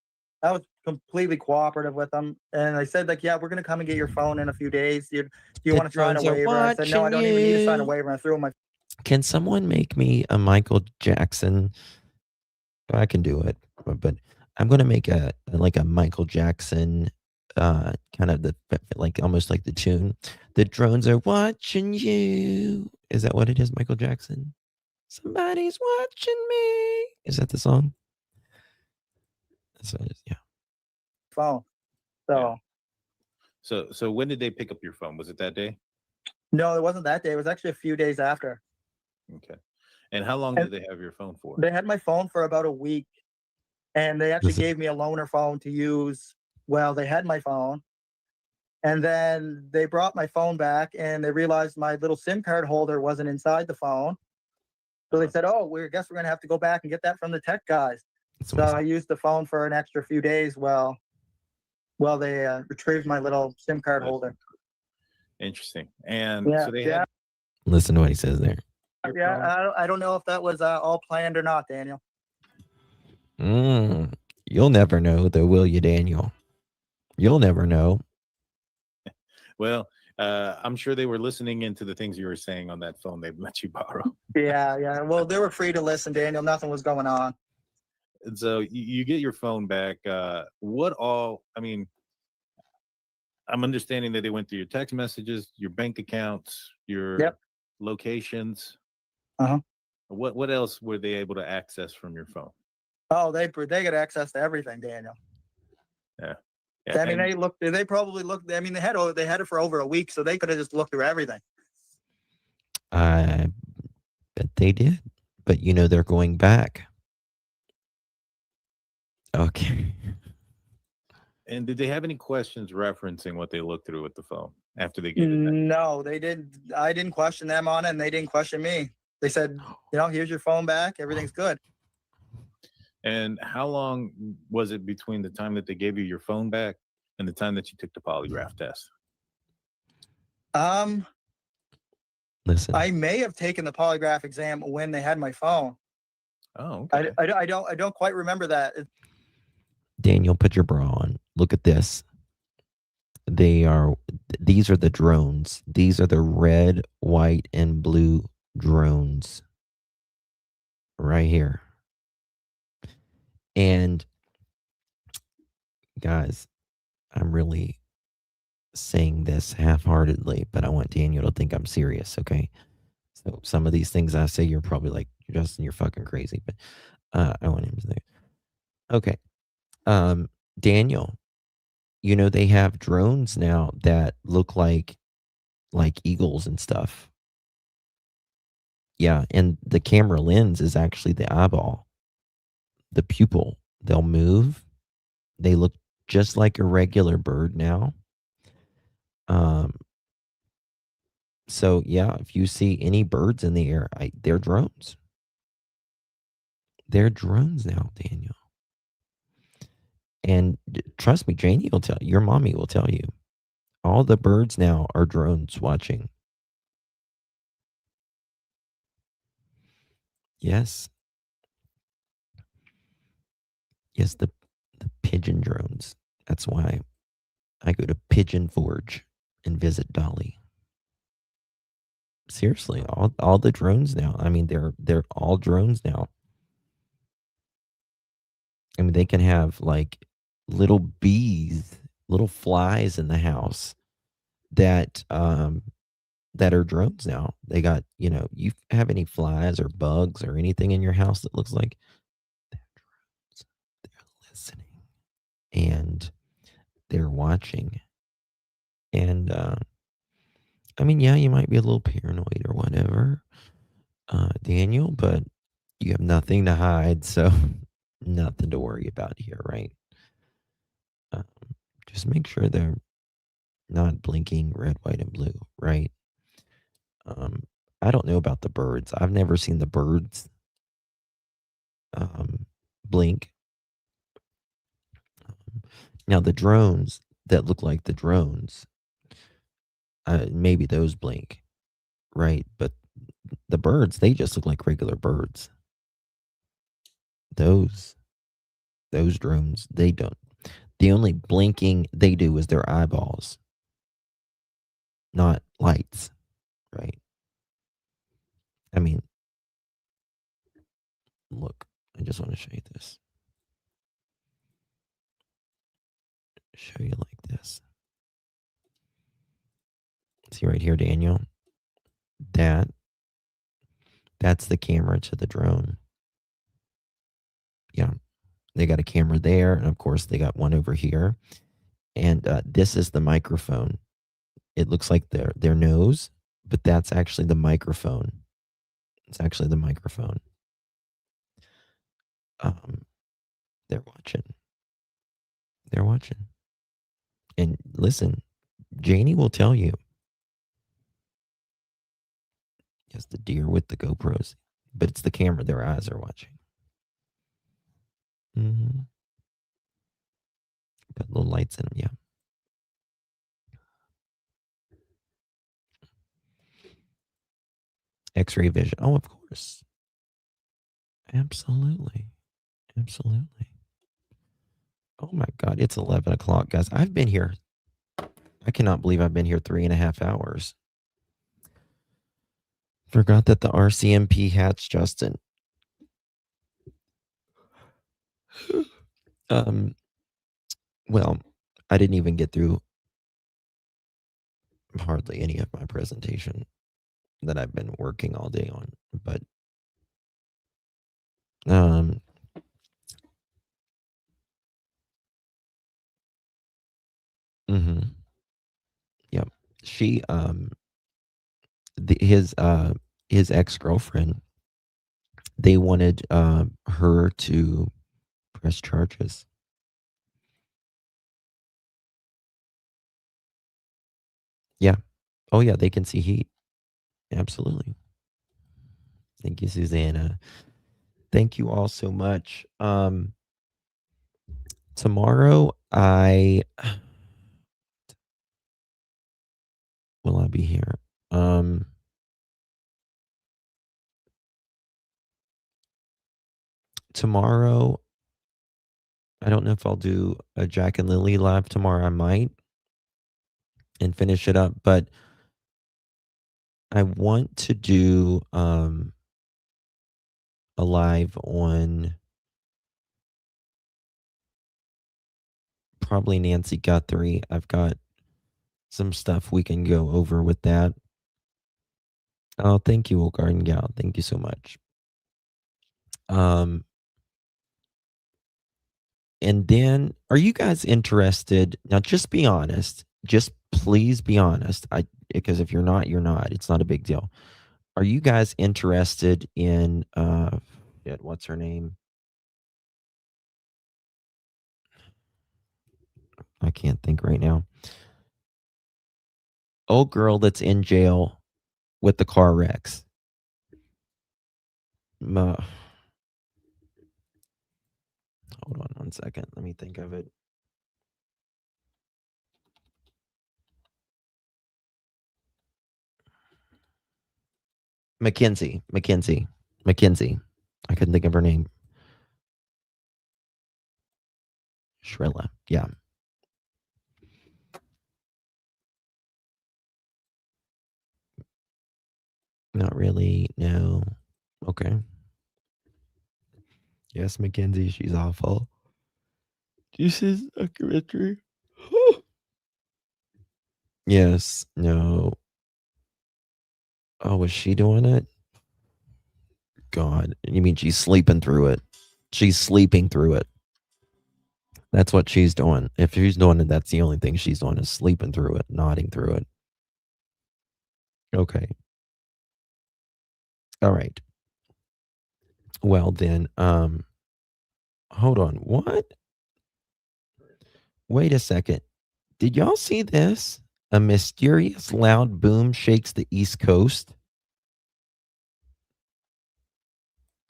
I was completely cooperative with them, and I said, like, yeah, we're gonna come and get your phone in a few days. Do you want to sign a waiver? I said, no, I don't even need to sign a waiver. I threw my. Can someone make me a Michael Jackson? I can do it, but I'm gonna make a Michael Jackson kind of like almost like the tune. The drones are watching you. Is that what it is, Michael Jackson? Somebody's watching me. Is that the song? That's what it is, yeah. Phone. So when did they pick up your phone? Was it that day? No, it wasn't that day. It was actually a few days after. Okay. And how long did they have your phone for? They had my phone for about a week, and they actually Listen. gave me a loaner phone to use while they had my phone. And then they brought my phone back, and they realized my little SIM card holder wasn't inside the phone. So they said, "Oh, we guess we're gonna have to go back and get that from the tech guys." So I used the phone for an extra few days while they retrieved my little SIM card holder. Interesting. And Yeah, so they yeah. had Listen to what he says there. Yeah, I don't know if that was all planned or not, Daniel. You'll never know, though, will you, Daniel? You'll never know. Well, I'm sure they were listening into the things you were saying on that phone they let you borrow. Yeah. Well, they were free to listen, Daniel. Nothing was going on. And so you get your phone back. What all? I mean, I'm understanding that they went through your text messages, your bank accounts, your locations. What else were they able to access from your phone? Oh, they got access to everything, Daniel. Yeah. I mean, they probably looked. I mean, they had it for over a week, so they could have just looked through everything. I bet they did. But they're going back. Okay. And did they have any questions referencing what they looked through with the phone after they gave it back? No, they didn't. I didn't question them on it, and they didn't question me. They said, here's your phone back. Everything's good. And how long was it between the time that they gave you your phone back and the time that you took the polygraph test? Listen. I may have taken the polygraph exam when they had my phone. Oh, okay. I don't quite remember that. Daniel, put your bra on. Look at this. These are the drones. These are the red, white, and blue drones. Right here. And guys, I'm really saying this half-heartedly, but I want Daniel to think I'm serious, okay? So some of these things I say, you're probably like, Justin, you're fucking crazy, but I want him to say, okay. Daniel, they have drones now that look like eagles and stuff. Yeah, and the camera lens is actually the eyeball, the pupil. They'll move. They look just like a regular bird now. So yeah, if you see any birds in the air, they're drones. They're drones now, Daniel. And trust me, Janie will tell you, your mommy will tell you, all the birds now are drones watching. Yes. Yes, the pigeon drones. That's why I go to Pigeon Forge and visit Dolly. Seriously, all the drones now. I mean, they're all drones now. I mean, they can have like little bees, little flies in the house that are drones now. They got, you have any flies or bugs or anything in your house that looks like they're drones. They're listening and they're watching. And I mean, yeah, you might be a little paranoid or whatever, Daniel, but you have nothing to hide, so nothing to worry about here, right? Just make sure they're not blinking red, white, and blue, right? I don't know about the birds. I've never seen the birds blink. Now, the drones that look like the drones, maybe those blink, right? But the birds, they just look like regular birds. Those drones, they don't. The only blinking they do is their eyeballs, not lights, right? I mean, look, I just want to show you this. Show you like this. See right here, Daniel. That's the camera to the drone. Yeah, they got a camera there, and of course they got one over here. And this is the microphone. It looks like their nose, but that's actually the microphone. It's actually the microphone. They're watching. They're watching. And listen, Janie will tell you. Yes, the deer with the GoPros, but it's the camera. Their eyes are watching. Got little lights in them. Yeah. X-ray vision. Oh, of course. Absolutely. Absolutely. Oh my God. It's 11 o'clock, guys. I've been here. I cannot believe I've been here 3.5 hours. Forgot that the RCMP hatched Justin. Well, I didn't even get through hardly any of my presentation that I've been working all day on, but yep. She his ex-girlfriend, they wanted her to press charges. Yeah. Oh yeah, they can see heat. Absolutely. Thank you, Susanna. Thank you all so much. Tomorrow will I be here? Tomorrow, I don't know if I'll do a Jack and Lilly live tomorrow. I might and finish it up, but I want to do a live on probably Nancy Guthrie. I've got some stuff we can go over with that. Oh, thank you, Old Garden Gal. Thank you so much. And then, are you guys interested? Now, just be honest. Just please be honest. Because if you're not, you're not. It's not a big deal. Are you guys interested in what's her name? I can't think right now. Old girl that's in jail with the car wrecks. Hold on one second. Let me think of it. Mackenzie. I couldn't think of her name. Shrilla. Yeah. Not really. No. Okay. Yes, Mackenzie. She's awful. This is a documentary. Yes. No. Oh, was she doing it? God. You mean she's sleeping through it? She's sleeping through it. That's what she's doing. If she's doing it, that's the only thing she's doing is sleeping through it, nodding through it. Okay. All right. Well then, hold on. What? Wait a second. Did y'all see this? A mysterious loud boom shakes the East Coast.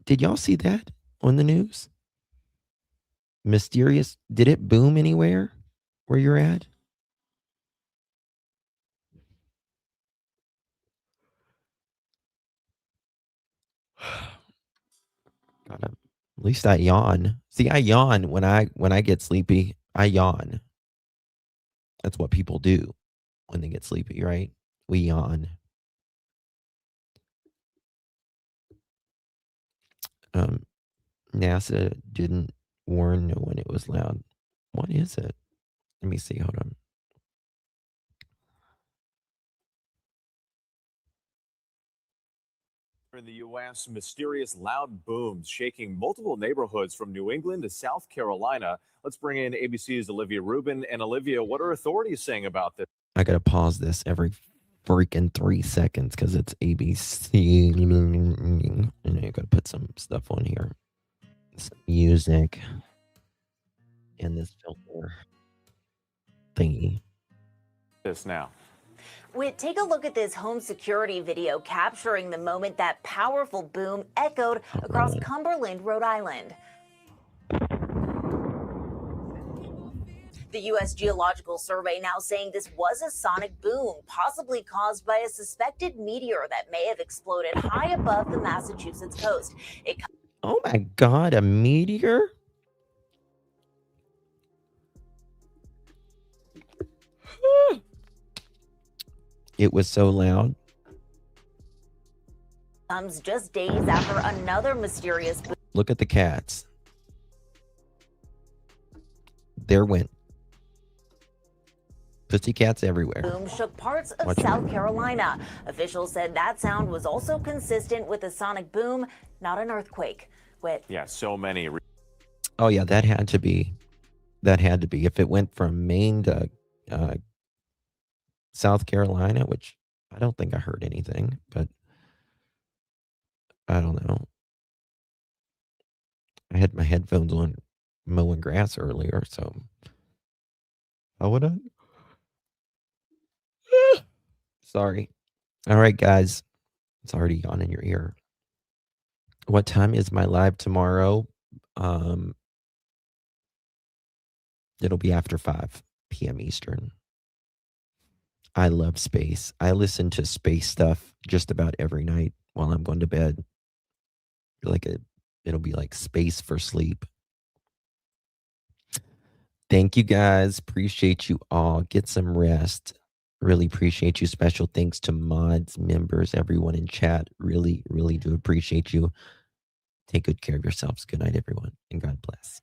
Did y'all see that on the news? Mysterious. Did it boom anywhere where you're at? God, at least I yawn. See, I yawn when I get sleepy. I yawn. That's what people do when they get sleepy, right? We yawn. NASA didn't warn no one it was loud. What is it? Let me see. Hold on. In the U.S., mysterious loud booms shaking multiple neighborhoods from New England to South Carolina. Let's bring in ABC's Olivia Rubin. And Olivia, what are authorities saying about this? I gotta pause this every freaking 3 seconds because it's ABC. And I gotta put some stuff on here, some music, and this filter thingy. This now. Take a look at this home security video capturing the moment that powerful boom echoed across Cumberland, Rhode Island. The U.S. Geological Survey now saying this was a sonic boom, possibly caused by a suspected meteor that may have exploded high above the Massachusetts coast. Oh my God, a meteor? It was so loud. Comes just days after another mysterious boom. Look at the cats. There went pussycats everywhere. Boom shook parts of South Carolina. Officials said that sound was also consistent with a sonic boom, not an earthquake. Yeah, so many. Oh yeah, that had to be. That had to be. If it went from Maine to South Carolina, which I don't think I heard anything, but I don't know. I had my headphones on mowing grass earlier, so how would I? Sorry. All right, guys. It's already on in your ear. What time is my live tomorrow? It'll be after 5 p.m. Eastern. I love space. I listen to space stuff just about every night while I'm going to bed. It'll be like space for sleep. Thank you guys. Appreciate you all. Get some rest. Really appreciate you. Special thanks to mods, members, everyone in chat. Really, really do appreciate you. Take good care of yourselves. Good night, everyone, and God bless.